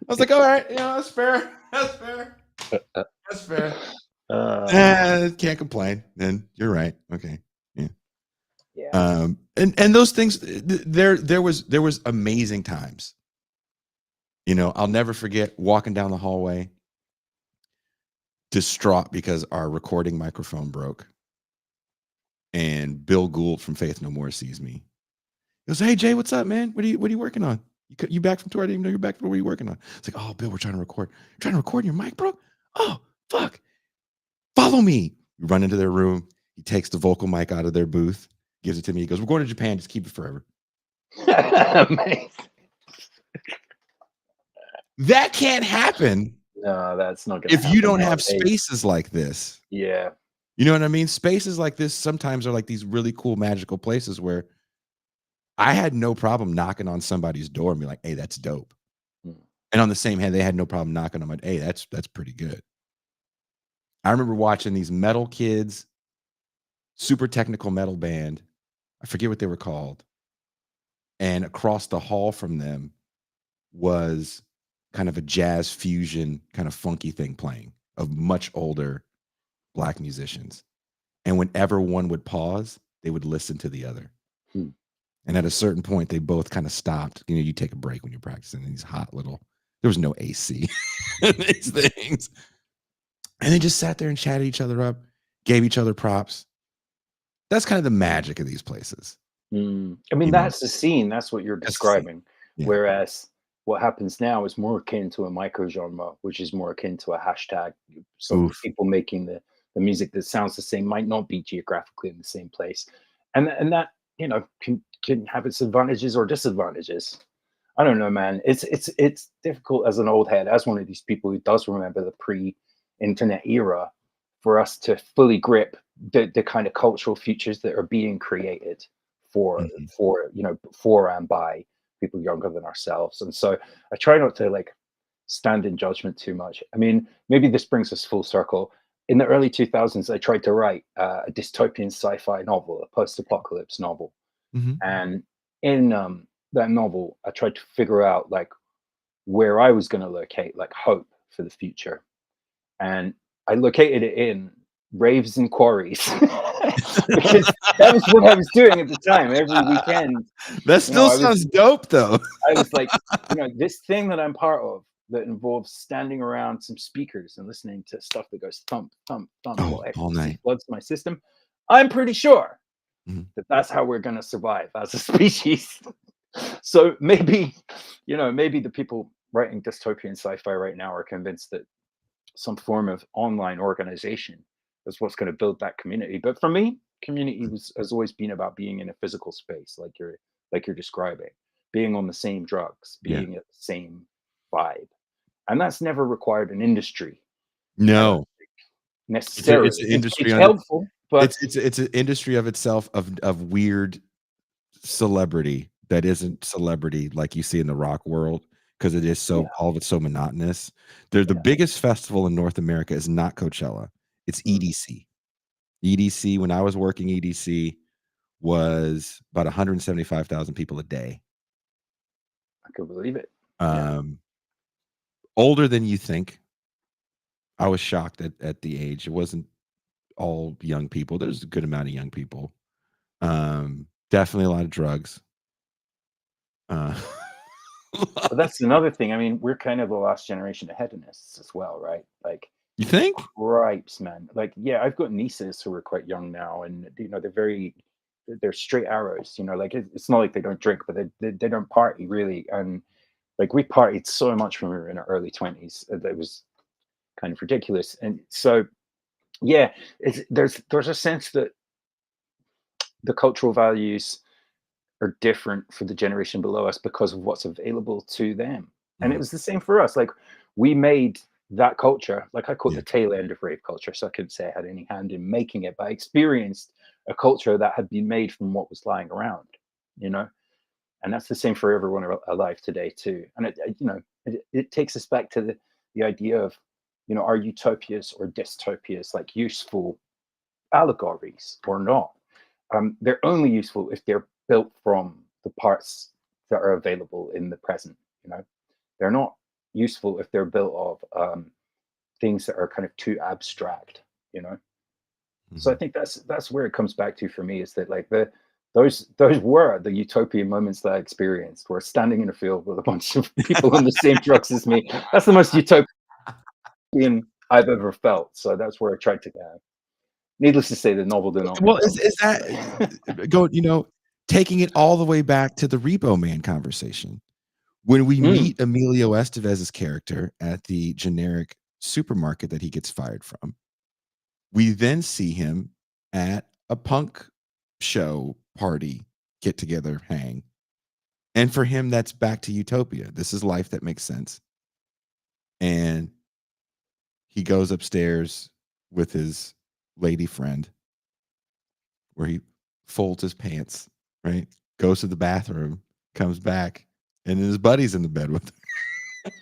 was like, all right, that's fair. That's fair. That's fair. Can't complain. Then you're right. Okay. Yeah. And those things, there was amazing times. I'll never forget walking down the hallway, distraught because our recording microphone broke, and Bill Gould from Faith No More sees me. He goes, "Hey Jay, what's up, man? What are you working on? You back from tour? I didn't even know you're back from tour. What are you working on?" It's like, "Oh, Bill, we're trying to record. You're trying to record your mic, bro? Oh, fuck. Follow me." We run into their room. He takes the vocal mic out of their booth, gives it to me. He goes, "We're going to Japan. Just keep it forever." Amazing. That can't happen. No, that's not gonna if you don't have spaces like this. Yeah. You know what I mean? Spaces like this sometimes are like these really cool magical places where I had no problem knocking on somebody's door and be like, "Hey, that's dope." And on the same hand, they had no problem knocking on my, "Hey, that's pretty good." I remember watching these metal kids, super technical metal band. I forget what they were called. And across the hall from them was kind of a jazz fusion, kind of funky thing playing of much older Black musicians. And whenever one would pause, they would listen to the other. And at a certain point, they both kind of stopped. You know, you take a break when you're practicing these hot little. There was no AC in these things, and they just sat there and chatted each other up, gave each other props. That's kind of the magic of these places, I mean, you know. that's the scene. That's what you're That's the scene. describing. Yeah. Whereas what happens now is more akin to a microgenre, which is more akin to a hashtag. So the Oof. people making the music that sounds the same might not be geographically in the same place, and that can have its advantages or disadvantages. I don't know, man. It's difficult as an old head, as one of these people who does remember the pre-internet era, for us to fully grip the kind of cultural futures that are being created for Mhm. for and by people younger than ourselves. And so I try not to like stand in judgment too much. I mean, maybe this brings us full circle. In the early 2000s, I tried to write a dystopian sci-fi novel, a post-apocalypse novel, Mhm. and in that novel, I tried to figure out like where I was going to locate like hope for the future, and I located it in raves and quarries because that was what I was doing at the time. Every weekend, That you know, still I was sounds dope, though. I was like, this thing that I'm part of that involves standing around some speakers and listening to stuff that goes thump, thump, thump Oh, while all ecstasy night. floods my system. I'm pretty sure Mhm. that that's how we're going to survive as a species. So maybe, maybe the people writing dystopian sci-fi right now are convinced that some form of online organization is what's going to build that community. But for me, community has always been about being in a physical space, like you're describing, being on the same drugs, Yeah. being at the same vibe, and that's never required an industry. I don't No. think It's necessarily. an It's industry it's on its helpful, but it's an industry of itself of weird celebrity that isn't celebrity like you see in the rock world because it is yeah, so all of it's so monotonous. They're the yeah, biggest festival in North America is not Coachella, it's mm, EDC. EDC, when I was working EDC, was about 175,000 people a day. I could believe it. Yeah, Um, Older than you think. I was shocked at the age. It wasn't all young people. There's a good amount of young people. Definitely a lot of drugs. Uh, but that's another thing. I mean, we're kind of the last generation of hedonists as well, right? Like you think? Cripes, man. Like, yeah, I've got nieces who are quite young now, and they're straight arrows. Like it's not like they don't drink, but they don't party really. And like we partied so much when we were in our early 20s, that was kind of ridiculous. And so, yeah, there's a sense that the cultural values are different for the generation below us because of what's available to them. And it Mhm. was the same for us. Like we made that culture, like I caught Yeah. the tail end of rave culture, so I couldn't say I had any hand in making it, but I experienced a culture that had been made from what was lying around, you know? And that's the same for everyone alive today too. And it takes us back to the idea of, are utopias or dystopias like useful allegories or not? They're only useful if they're built from the parts that are available in the present. You know, they're not useful if they're built of things that are kind of too abstract. You know, so I Mhm. think that's where it comes back to for me is that like those were the utopian moments that I experienced. Where standing in a field with a bunch of people on the same drugs as me. That's the most utopian I've ever felt. So that's where I tried to. Needless to say, the novel did not Well, become. is that go taking it all the way back to the Repo Man conversation. When we Mm, meet Emilio Estevez's character at the generic supermarket that he gets fired from, we then see him at a punk show party, get together, hang. And for him, that's back to utopia. This is life that makes sense. And he goes upstairs with his lady friend where he folds his pants, right? Goes to the bathroom, comes back, and his buddy's in the bed with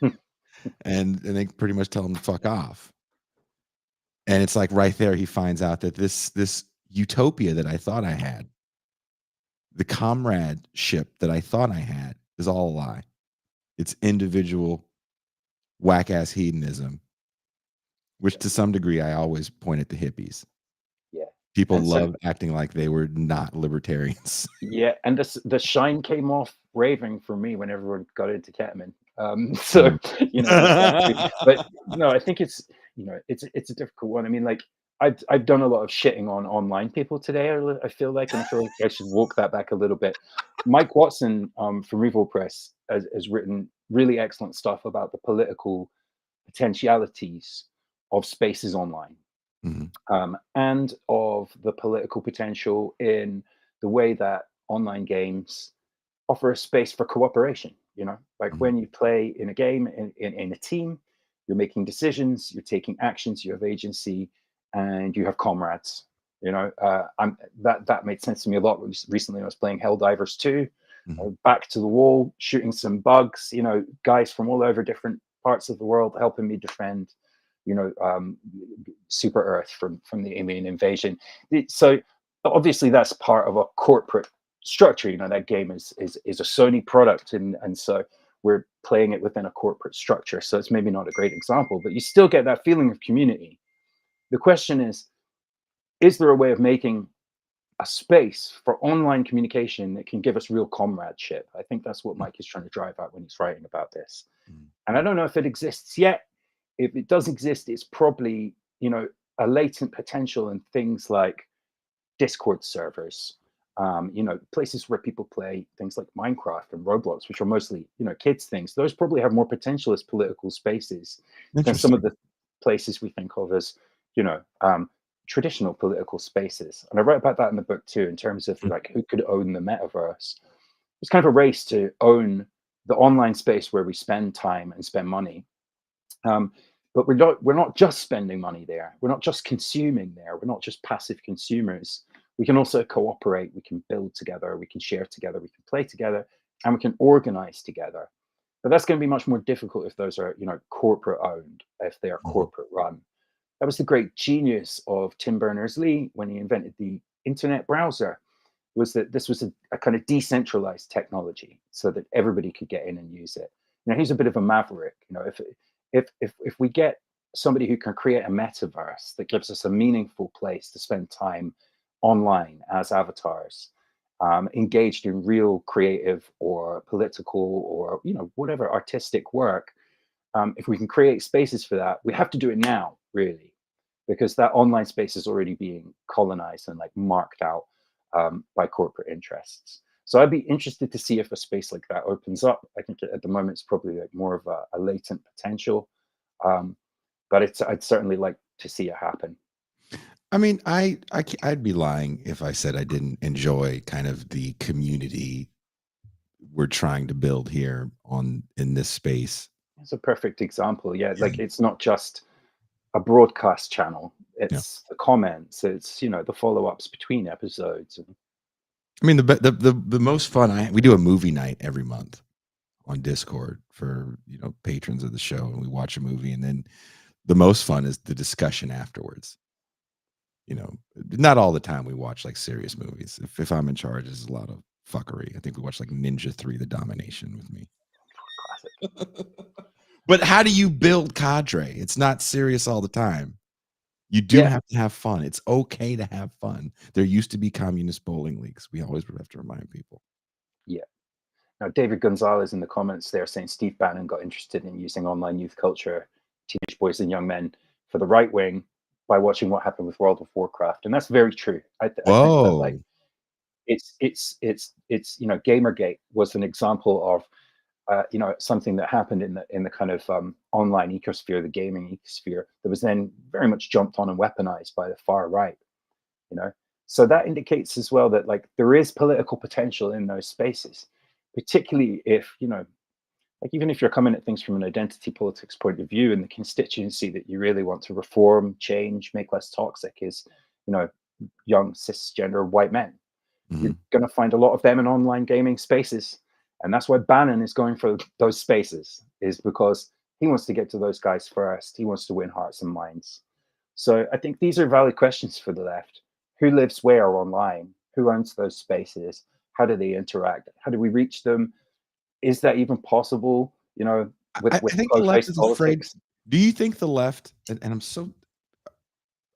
him. And they pretty much tell him to fuck off. And it's like right there he finds out that this utopia that I thought I had, the comradeship that I thought I had is all a lie. It's individual whack ass hedonism, which yeah, to some degree I always point at the hippies. yeah. People And so love acting like they were not libertarians. yeah, and the shine came off raving for me when everyone got into ketamine. So Mhm. there's that too. But no, I think it's a difficult one. I mean, like I've done a lot of shitting on online people today. I feel like, and I feel like I should walk that back a little bit. Mike Watson from Revol Press has written really excellent stuff about the political potentialities of spaces online, Mhm, and of the political potential in the way that online games offer a space for cooperation. Like mhm, when you play in a game in a team, you're making decisions, you're taking actions, you have agency, and you have comrades. That made sense to me a lot recently. I was playing Helldivers 2, mhm. back to the wall, shooting some bugs. Guys from all over different parts of the world helping me defend you know um, super Earth from the alien invasion. So obviously that's part of a corporate structure. That game is a Sony product, and so we're playing it within a corporate structure. So it's maybe not a great example, but you still get that feeling of community. The question is there a way of making a space for online communication that can give us real comradeship? I think that's what Mm, Mike is trying to drive at when he's writing about this. mm, And I don't know if it exists yet. If it does exist, it's probably, a latent potential in things like Discord servers, places where people play things like Minecraft and Roblox, which are mostly, kids things. Those probably have more potential as political spaces than some of interesting. the places we think of as, you know, um, traditional political spaces. And I wrote about that in the book too, in terms of Mm, like who could own the metaverse. It's kind of a race to own the online space where we spend time and spend money. Um, but we're not just spending money there. We're not just consuming there. We're not just passive consumers. We can also cooperate. We can build together. We can share together. We can play together, and we can organize together. But that's going to be much more difficult if those are, corporate owned, if they are mhm, corporate run. That was the great genius of Tim Berners-Lee when he invented the internet browser, was that this was a kind of decentralized technology so that everybody could get in and use it. He's a bit of a maverick. If we get somebody who can create a metaverse that gives us a meaningful place to spend time online as avatars, engaged in real creative or political or whatever artistic work, if we can create spaces for that, we have to do it now, really, because that online space is already being colonized and like marked out by corporate interests. So I'd be interested to see if a space like that opens up. I think at the moment it's probably like more of a latent potential, um, but I'd certainly like to see it happen. I mean, I'd be lying if I said I didn't enjoy kind of the community we're trying to build here on in this space. It's a perfect example. Yeah, Yeah, like it's not just a broadcast channel. yeah. It's the comments. It's the follow-ups between episodes. And I mean, the most fun we do a movie night every month on Discord for, patrons of the show, and we watch a movie, and then the most fun is the discussion afterwards. Not all the time we watch like serious movies. If I'm in charge, there's a lot of fuckery. I think we watched like Ninja 3: The Domination with me. classic. But how do you build cadre? It's not serious all the time. You do Yeah, have to have fun. It's okay to have fun. There used to be communist bowling leagues. We always would have to remind people. yeah. Now, David Gonzalez in the comments there saying Steve Bannon got interested in using online youth culture, teenage boys and young men, for the right wing by watching what happened with World of Warcraft, and that's very true. I think that like Whoa. it's Gamergate was an example of something that happened in the kind of online ecosphere, the gaming ecosphere, that was then very much jumped on and weaponized by the far right. You know, so that indicates as well that like there is political potential in those spaces, particularly if like even if you're coming at things from an identity politics point of view, and the constituency that you really want to reform, change, make less toxic is you know young cisgender white men. You're Mhm. going to find a lot of them in online gaming spaces. And that's why Bannon is going for those spaces, is because he wants to get to those guys first. He wants to win hearts and minds. So I think these are valid questions for the left. Who lives where online? Who owns those spaces? How do they interact? How do we reach them? Is that even possible, with I think the left cloud-based is afraid. politics? Do you think the left, and I'm so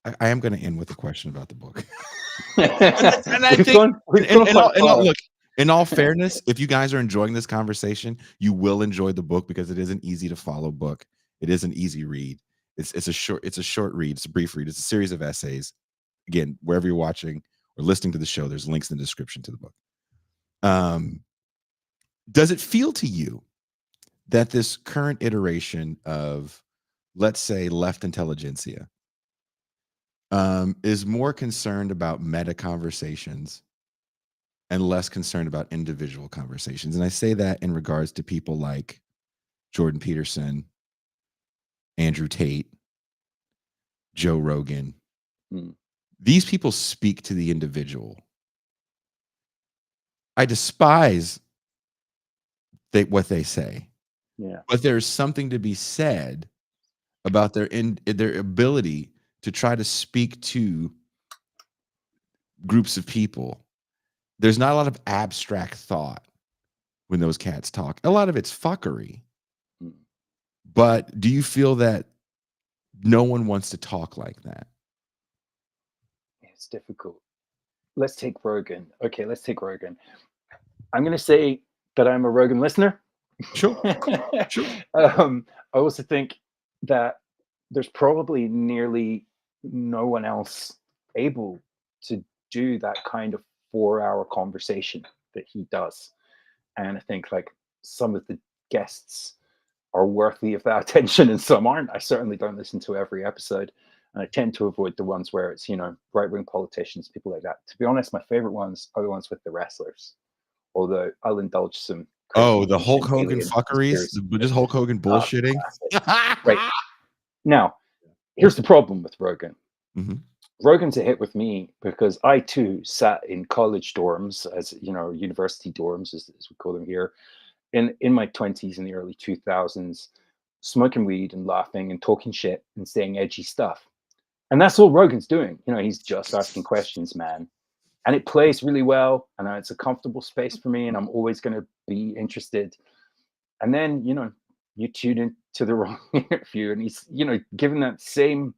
I am going to end with a question about the book. and I we've think, gone quite far. look, in all fairness, if you guys are enjoying this conversation, you will enjoy the book because it is an easy to follow book. It is an easy read. It's a short read. It's a brief read. It's a series of essays. Again, wherever you're watching or listening to the show, there's links in the description to the book. Does it feel to you that this current iteration of, let's say, left intelligentsia is more concerned about meta conversations and less concerned about individual conversations? And I say that in regards to people like Jordan Peterson, Andrew Tate, Joe Rogan. These people speak to the individual. I despise what they say. Yeah. But there's something to be said about their ability to try to speak to groups of people. There's not a lot of abstract thought when those cats talk. A lot of it's fuckery. But do you feel that no one wants to talk like that? It's difficult. Let's take Rogan. Okay, let's take Rogan. I'm going to say that I'm a Rogan listener. Sure. Sure. I also think that there's probably nearly no one else able to do that kind of 4-hour conversation that he does. And I think like some of the guests are worthy of that attention and some aren't. I certainly don't listen to every episode. And I tend to avoid the ones where it's, right-wing politicians, people like that. To be honest, my favorite ones are the ones with the wrestlers. Although I'll indulge some. Oh, the Hulk Hogan fuckeries, just Hulk Hogan bullshitting. Right. Now, here's the problem with Rogan. Mm-hmm. Rogan's a hit with me because I too sat in college dorms, as university dorms, as we call them here, in my 20s in the early 2000s, smoking weed and laughing and talking shit and saying edgy stuff. And that's all Rogan's doing. He's just asking questions, man. And it plays really well. And it's a comfortable space for me. And I'm always going to be interested. And then, you tune into the wrong interview and he's, given that same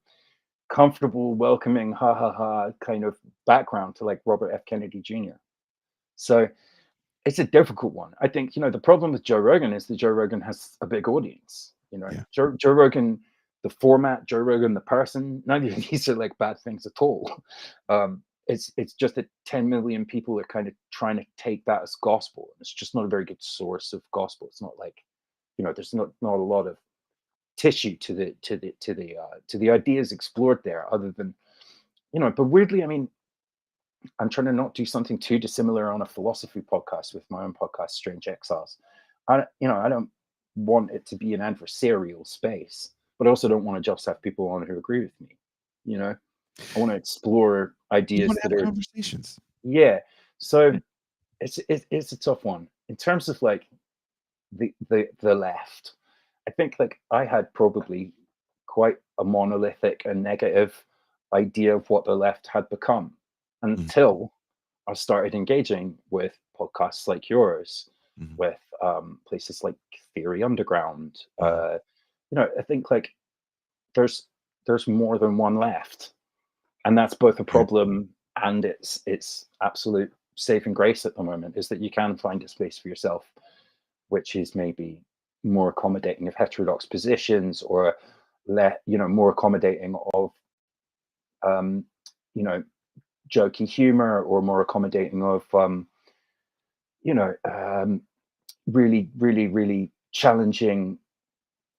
comfortable, welcoming, ha ha ha kind of background to like Robert F. Kennedy Jr. So it's a difficult one. I think, the problem with Joe Rogan is that Joe Rogan has a big audience. Yeah. Joe Rogan, the format, Joe Rogan, the person, none of these are like bad things at all. It's just that 10 million people are kind of trying to take that as gospel. It's just not a very good source of gospel. It's not like, there's not a lot of tissue to the ideas explored there, other than, but weirdly, I mean, I'm trying to not do something too dissimilar on a philosophy podcast with my own podcast, Strange Exiles. I don't want it to be an adversarial space, but I also don't want to just have people on who agree with me. I want to explore ideas that are conversations. Yeah. So it's a tough one in terms of like the left. I think like I had probably quite a monolithic and negative idea of what the left had become until I started engaging with podcasts like yours, with places like Theory Underground. I think like there's more than one left, and that's both a problem and it's absolute saving grace at the moment, is that you can find a space for yourself, which is maybe more accommodating of heterodox positions, or more accommodating of jokey humor, or more accommodating of really, really, really challenging,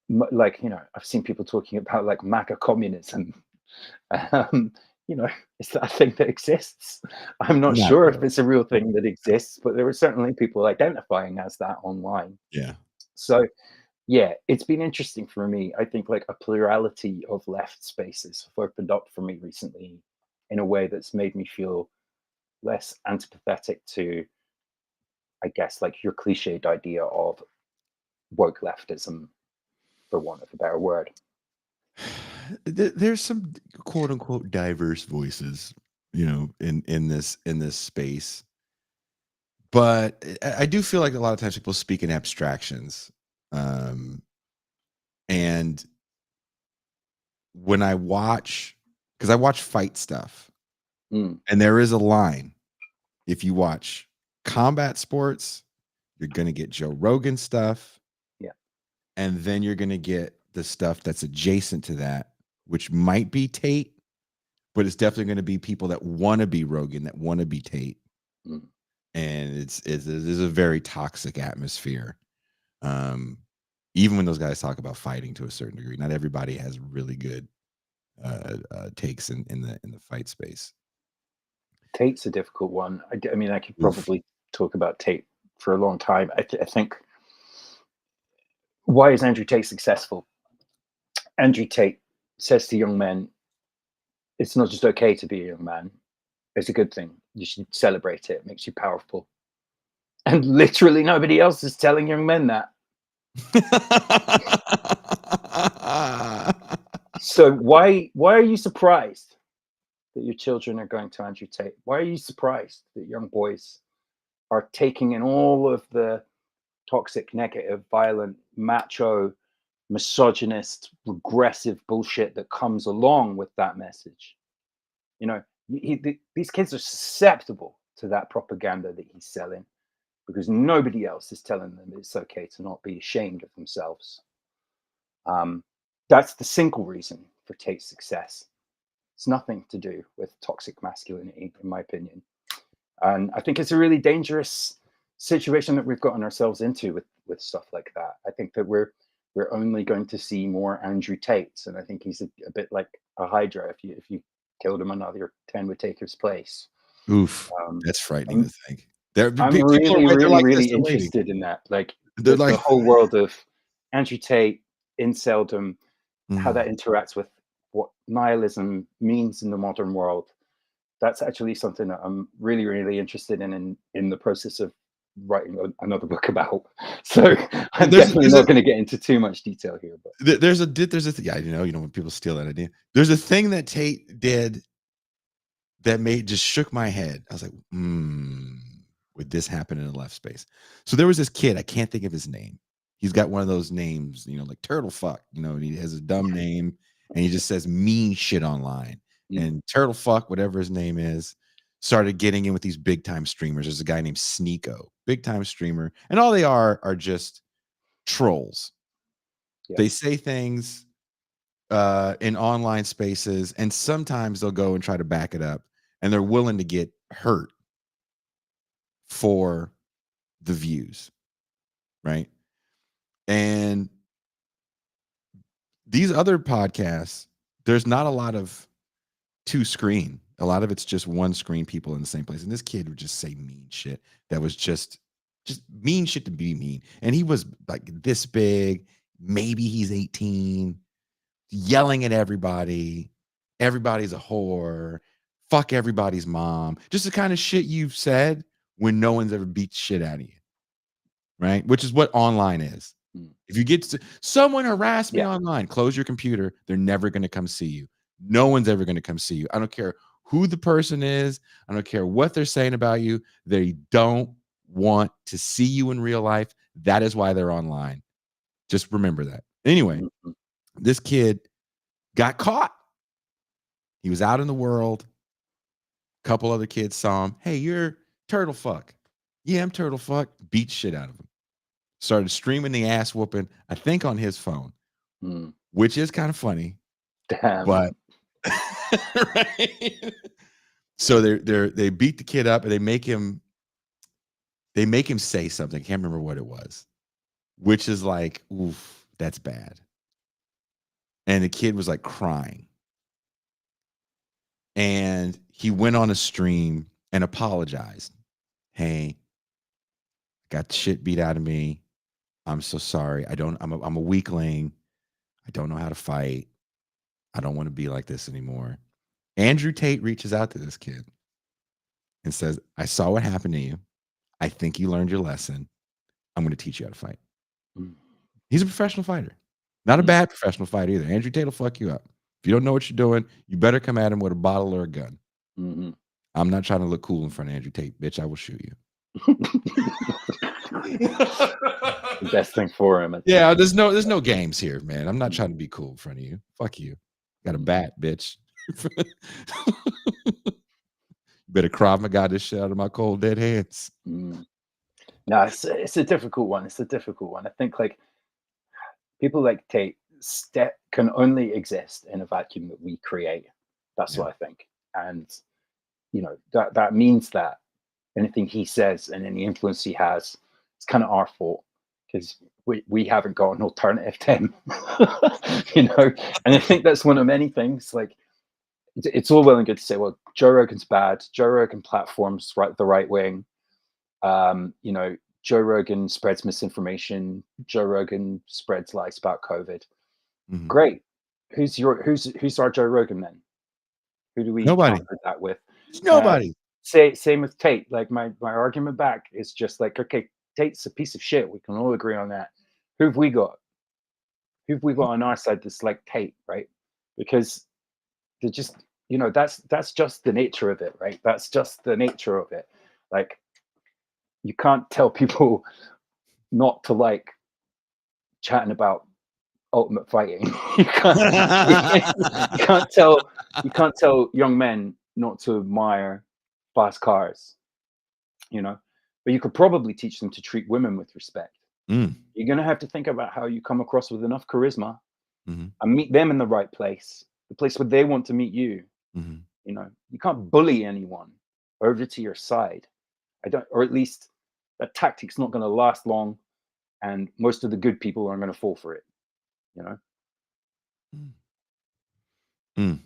like, I've seen people talking about like MAGA communism. Is that a thing that exists? I'm not sure if it's a real thing that exists, but there are certainly people identifying as that online. Yeah. So yeah, it's been interesting for me. I think like a plurality of left spaces have opened up for me recently in a way that's made me feel less antipathetic to, I guess, like your cliched idea of woke leftism, for want of a better word. There's some quote unquote diverse voices, in this space. But I do feel like a lot of times people speak in abstractions. And when I watch, because I watch fight stuff, Mm. and there is a line. If you watch combat sports, you're gonna get Joe Rogan stuff, Yeah. and then you're gonna get the stuff that's adjacent to that, which might be Tate, but it's definitely gonna be people that want to be Rogan, that want to be Tate, Mm. and it's a very toxic atmosphere. Even when those guys talk about fighting to a certain degree, not everybody has really good takes in the fight space. Tate's a difficult one. I mean, I could Oof. probably talk about Tate for a long time. I think, why is Andrew Tate successful? Andrew Tate says to young men, it's not just okay to be a young man. It's a good thing. You should celebrate it. It makes you powerful. And literally nobody else is telling young men that. So why are you surprised that your children are going to Andrew Tate? Why are you surprised that young boys are taking in all of the toxic, negative, violent, macho, misogynist, regressive bullshit that comes along with that message? You know, these kids are susceptible to that propaganda that he's selling, because nobody else is telling them it's okay to not be ashamed of themselves. That's the single reason for Tate's success. It's nothing to do with toxic masculinity, in my opinion. And I think it's a really dangerous situation that we've gotten ourselves into with stuff like that. I think that we're only going to see more Andrew Tates, and I think he's a bit like a Hydra. If you killed him, another 10 would take his place. Oof, that's frightening to think. I'm People are really, they're really, like this, really they're waiting. interested in that. Like They're the like, whole world of Andrew Tate, inceldom, how mm. that interacts with what nihilism means in the modern world. That's actually something that I'm really, really interested in the process of writing another book about. So I'm definitely not going to get into too much detail here. But there's a yeah, you know when people steal that idea. There's a thing that Tate did that just shook my head. I was like, would this happen in the left space? So there was this kid, I can't think of his name. He's got one of those names, you know, like Turtle Fuck, you know, and he has a dumb name and he just says mean shit online. And Turtle Fuck, whatever his name is, started getting in with these big time streamers. There's a guy named Sneeko, big time streamer, and all they are just trolls. Yeah. They say things in online spaces, and sometimes they'll go and try to back it up, and they're willing to get hurt for the views, right? And these other podcasts, there's not a lot of two screen. A lot of it's just one screen, people in the same place. And this kid would just say mean shit that was just mean shit to be mean. And he was like this big, maybe he's 18, yelling at everybody. Everybody's a whore. Fuck everybody's mom. Just the kind of shit you've said when no one's ever beat shit out of you. Right? Which is what online is. If you get someone harass me online, close your computer. They're never going to come see you. No one's ever going to come see you. I don't care who the person is. I don't care what they're saying about you. They don't want to see you in real life. That is why they're online. Just remember that. Anyway, this kid got caught. He was out in the world. A couple other kids saw him. Hey, you're Turtle Fuck. Yeah, I'm Turtle Fuck. Beat shit out of him. Started streaming the ass whooping, I think on his phone, which is kind of funny. Damn. But right? So they beat the kid up and they make him say something. I can't remember what it was, which is like, oof, that's bad. And the kid was like crying. And he went on a stream and apologized. Hey, got shit beat out of me. I'm so sorry. I'm a weakling. I don't know how to fight. I don't want to be like this anymore. Andrew Tate reaches out to this kid and says, I saw what happened to you. I think you learned your lesson. I'm going to teach you how to fight. He's a professional fighter. Not a bad professional fighter either. Andrew Tate will fuck you up. If you don't know what you're doing, you better come at him with a bottle or a gun. I'm not trying to look cool in front of Andrew Tate. Bitch, I will shoot you. The best thing for him. Yeah, there's no games here, man. I'm not trying to be cool in front of you. Fuck you. Got a bat, bitch. Better Krav Maga this shit out of my cold dead hands. Mm. No, it's a difficult one. It's a difficult one. I think like people like Tate can only exist in a vacuum that we create. That's Yeah. what I think. And that means that anything he says and any influence he has, it's kind of our fault because we haven't got an alternative to him. And I think that's one of many things. Like it's all well and good to say, well, Joe Rogan's bad. Joe Rogan platforms the right wing. Joe Rogan spreads misinformation. Joe Rogan spreads lies about COVID. Mhm. Great. Who's our Joe Rogan then? Who do we Nobody. counter that with? It's nobody. Same with Tate. Like my argument back is just like, okay, Tate's a piece of shit. We can all agree on that. Who have we got? Who have we got on our side that's like Tate, right? Because they're just, that's just the nature of it, right? That's just the nature of it. Like you can't tell people not to like chatting about ultimate fighting. you can't tell young men not to admire fast cars, but you could probably teach them to treat women with respect. Mm. You're going to have to think about how you come across with enough charisma Mhm. and meet them in the right place, the place where they want to meet you. Mhm. You can't bully anyone over to your side. Or at least that tactic's not going to last long, and most of the good people aren't going to fall for it. Mm. Mm.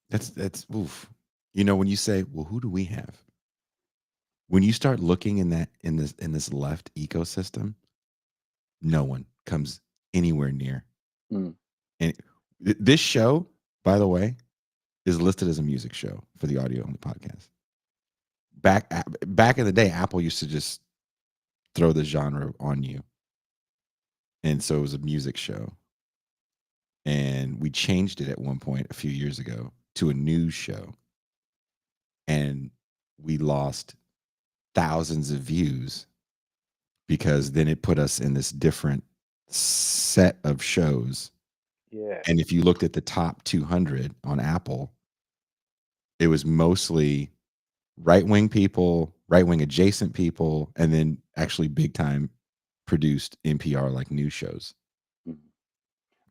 That's oof. When you say, well, who do we have? When you start looking in this left ecosystem, no one comes anywhere near. Mm. And this show, by the way, is listed as a music show for the audio only podcast. Back in the day, Apple used to just throw the genre on you. And so it was a music show. And we changed it at one point a few years ago to a news show. And we lost thousands of views because then it put us in this different set of shows. Yeah. And if you looked at the top 200 on Apple, it was mostly right-wing people, right-wing adjacent people, and then actually big-time produced NPR like news shows.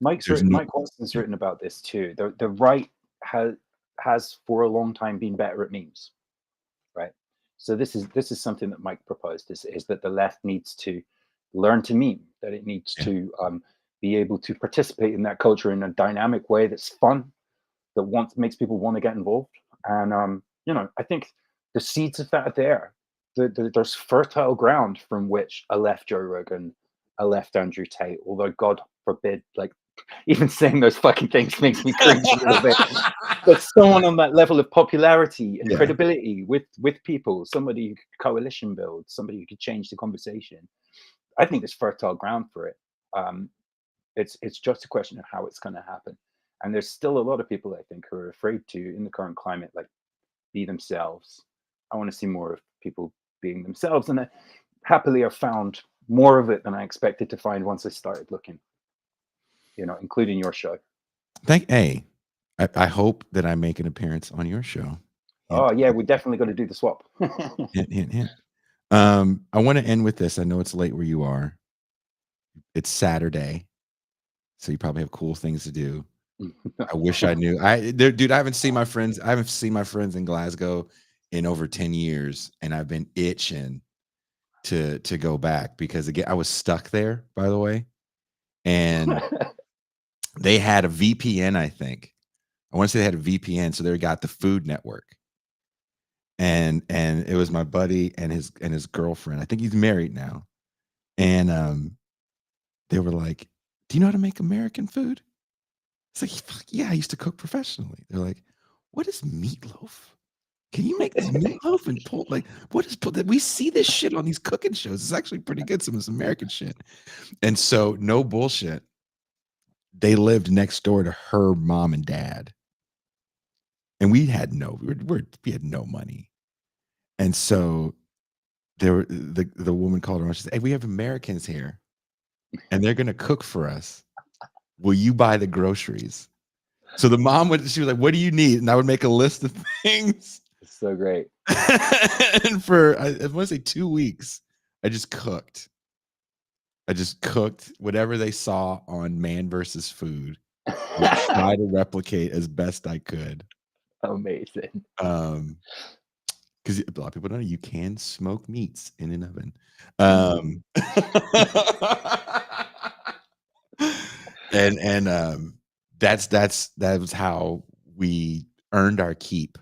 Mike Watson's written about this too. The right has for a long time been better at memes, right? So this is something that Mike proposed is that the left needs to learn to meme, that it needs to be able to participate in that culture in a dynamic way that's fun, that makes people want to get involved. And I think the seeds of that are there. There's fertile ground from which a left Joe Rogan, a left Andrew Tate, although God forbid, like even saying those fucking things makes me cringe a little bit. But someone on that level of popularity and credibility with people, somebody who could coalition build, somebody who could change the conversation. I think there's fertile ground for it. It's just a question of how it's going to happen. And there's still a lot of people, I think, who are afraid to, in the current climate, like be themselves. I want to see more of people being themselves. And happily, I've found more of it than I expected to find once I started looking, including your show. I hope that I make an appearance on your show. Oh, yeah, we definitely got to do the swap. Hint, hint, hint. I want to end with this. I know it's late where you are. It's Saturday, so you probably have cool things to do. I wish I knew. Dude, I haven't seen my friends. I haven't seen my friends in Glasgow in over 10 years, and I've been itching to go back because again, I was stuck there, by the way, and they had a VPN. I think I want to say they had a VPN, so they got the Food Network, and it was my buddy and his girlfriend. I think he's married now, and they were like, "Do you know how to make American food?" It's like, "Fuck yeah, I used to cook professionally." They're like, "What is meatloaf? Can you make this meatloaf and pull like what is we see this shit on these cooking shows? It's actually pretty good, some of this American shit." And so, no bullshit, they lived next door to her mom and dad, and we had we had no money, and so the woman called around. She said, "Hey, we have Americans here, and they're gonna cook for us. Will you buy the groceries?" So the mom she was like, "What do you need?" And I would make a list of things. It's so great. And for I want to say 2 weeks, I just cooked. I just cooked whatever they saw on Man versus Food. Would try to replicate as best I could. Amazing. Because a lot of people don't know you can smoke meats in an oven. Mhm. And that was how we earned our keep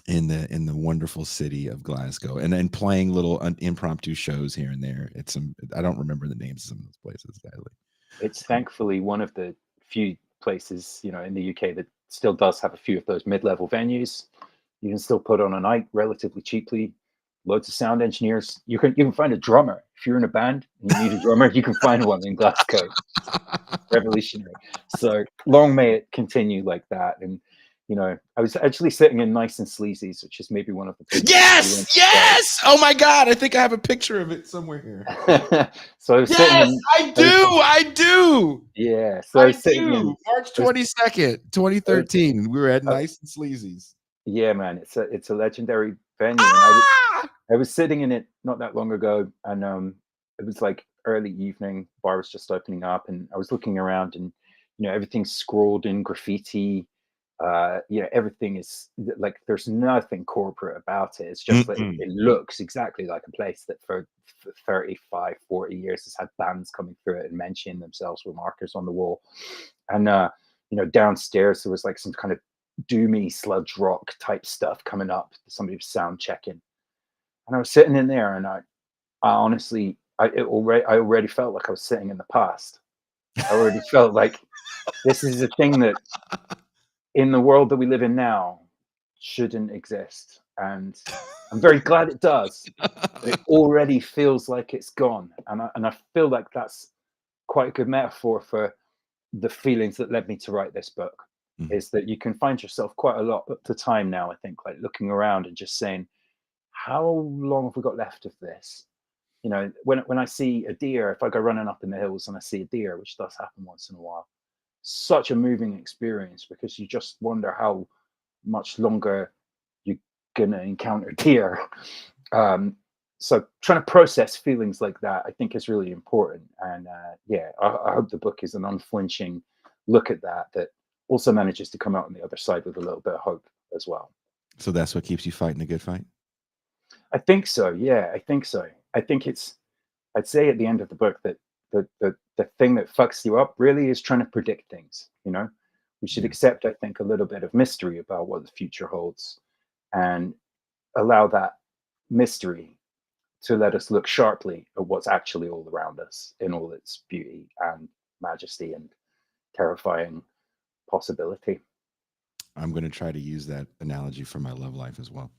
in the wonderful city of Glasgow, and then playing little impromptu shows here and there at some. I don't remember the names of some of those places, sadly. It's thankfully one of the few places, in the UK that still does have a few of those mid-level venues. You can still put on a night relatively cheaply. Loads of sound engineers. You can find a drummer if you're in a band and you need a drummer. You can find one in Glasgow. Revolutionary. So long may it continue like that. And I was actually sitting in Nice and Sleazy's, which is maybe one of the places we Yes, went to play. yes! Oh my god, I think I have a picture of it somewhere here. So I was sitting Yes, in. I do, I do, Yeah. So I I was sitting do. in. March I was, 22nd, I was, 2013. We were at I, Nice and Sleazy's. yeah, man, it's a legendary venue, and Ah! I was sitting in it not that long ago, and it was like early evening. Bar was just opening up, and I was looking around, and everything's scrawled in graffiti. Everything is like there's nothing corporate about it. It's just that Mm-mm. it looks exactly like a place that for 35, 40 years has had bands coming through it and mentioning themselves with markers on the wall. And downstairs there was like some kind of doomy sludge rock type stuff coming up. Somebody was sound checking, and I was sitting in there, and I honestly, I already felt like I was sitting in the past. I already felt like this is a thing that in the world that we live in now shouldn't exist, and I'm very glad it does. But it already feels like it's gone, and I feel like that's quite a good metaphor for the feelings that led me to write this book. Mhm. Is that you can find yourself quite a lot at the time now. I think like looking around and just saying, how long have we got left of this? When I see a deer, if I go running up in the hills and I see a deer, which does happen once in a while, such a moving experience because you just wonder how much longer you're gonna encounter deer. Um, so trying to process feelings like that, I think, is really important. And yeah, I hope the book is an unflinching look at that also manages to come out on the other side with a little bit of hope as well. So that's what keeps you fighting a good fight? I think so. Yeah, I think so. I think I'd say at the end of the book that the thing that fucks you up really is trying to predict things. We should Yeah. accept, I think, a little bit of mystery about what the future holds, and allow that mystery to let us look sharply at what's actually all around us in all its beauty and majesty and terrifying possibility. I'm gonna try to use that analogy for my love life as well.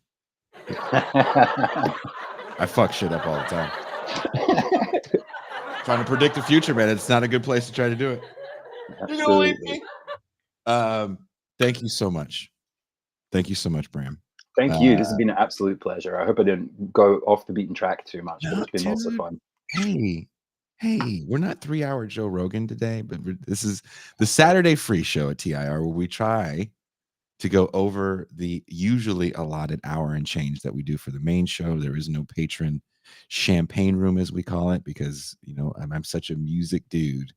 I fuck shit up all the time. Trying to predict the future, man, it's not a good place to try to do it. You're gonna leave Absolutely. me? Um, Thank you so much. Thank you so much, Bram. Thank you. Uh, This has been an absolute pleasure. I hope I didn't go off the beaten track too much, but no, it's been lots of dude. fun. Hey, hey, we're not 3-hour Joe Rogan today, but this is the Saturday free show at TIR where we try to go over the usually allotted hour and change that we do for the main show. There is no patron champagne room, as we call it, because I'm such a music dude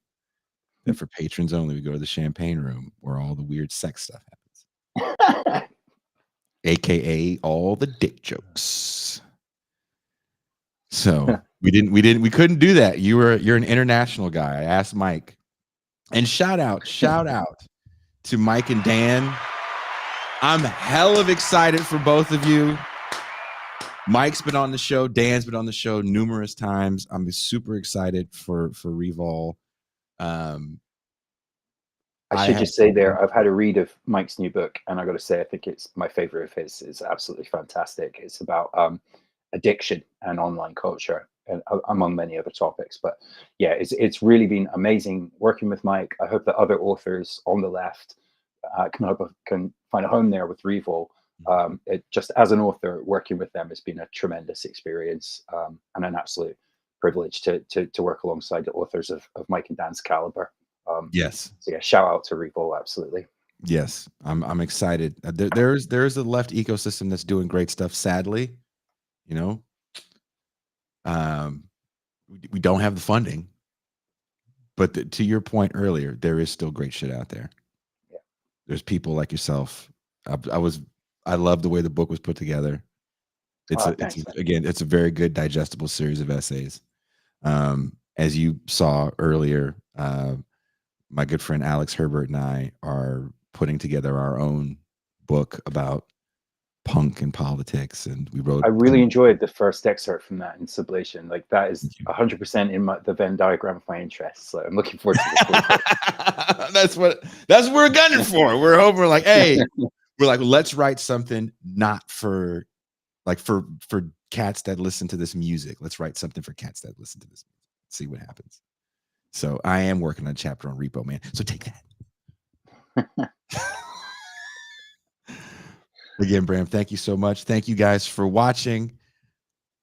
that for patrons only, we go to the champagne room where all the weird sex stuff happens, aka all the dick jokes. So we couldn't do that. You're an international guy. I asked Mike, and shout out to Mike and Dan. I'm hell of excited for both of you. Mike's been on the show, Dan's been on the show numerous times. I'm super excited for Revol. I I should have just say there, I've had a read of Mike's new book, and I got to say, I think it's my favorite of his. It's absolutely fantastic. It's about addiction and online culture, and among many other topics. But yeah, it's really been amazing working with Mike. I hope that other authors on the left can find a home there with Revol. It just as an author, working with them has been a tremendous experience, and an absolute privilege to work alongside the authors of Mike and Dan's caliber. Yes. So yeah, shout out to Revol, absolutely. Yes. I'm excited. There's a left ecosystem that's doing great stuff. Sadly, you know, um, we don't have the funding, but to your point earlier, there is still great shit out there. Yeah. There's people like yourself. I love the way the book was put together. It's a very good digestible series of essays. As you saw earlier, my good friend Alex Herbert and I are putting together our own book about punk and politics, and we wrote. I really enjoyed the first excerpt from that in Sublation. Like that is 100% in the Venn diagram of my interests. So I'm looking forward to the full book. That's what we're gunning for. We're hoping, we're like, hey, we're like, let's write something not for like for cats that listen to this music. Let's write something for cats that listen to this music. See what happens. So I am working on a chapter on Repo Man. So take that. Again, Bram, thank you so much. Thank you guys for watching.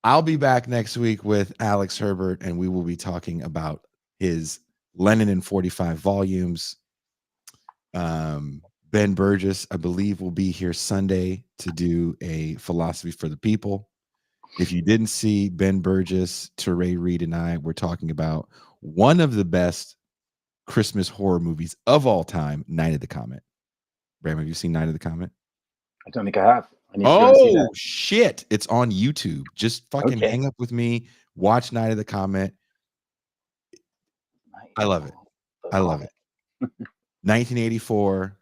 I'll be back next week with Alex Herbert, and we will be talking about his Lenin in 45 volumes. Ben Burgess, I believe, will be here Sunday to do a philosophy for the people. If you didn't see Ben Burgess, Teray Reed, and I, we're talking about one of the best Christmas horror movies of all time, Night of the Comet. Bram, have you seen Night of the Comet? I don't think I have. I need to go and see that. Shit. It's on YouTube. Just fucking hang up with me. Watch Night of the Comet. I love it. I love it. 1984.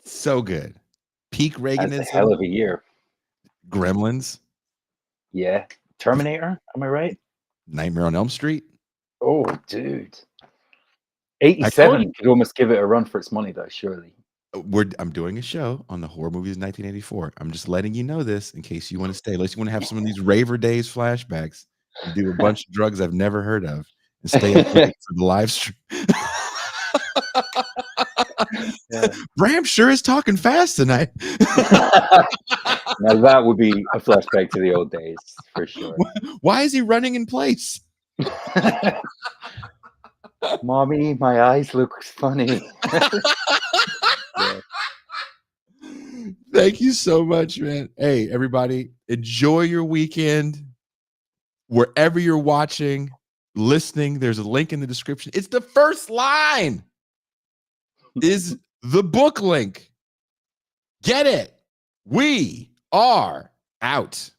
So good. Peak Reaganism. That's a hell of a year. Gremlins. Yeah. Terminator. Am I right? Nightmare on Elm Street. Oh, dude. 87 could almost give it a run for its money, though, surely. I'm doing a show on the horror movies of 1984. I'm just letting you know this in case you want to stay. Unless you want to have some of these raver days flashbacks and do a bunch of drugs I've never heard of and stay up for the live stream. Yeah. Bram sure is talking fast tonight. Now that would be a flashback to the old days for sure. Why is he running in place? Mommy, my eyes look funny. Yeah. Thank you so much, man. Hey, everybody, enjoy your weekend. Wherever you're watching, listening, there's a link in the description. It's the first line is the book link. Get it. We are out.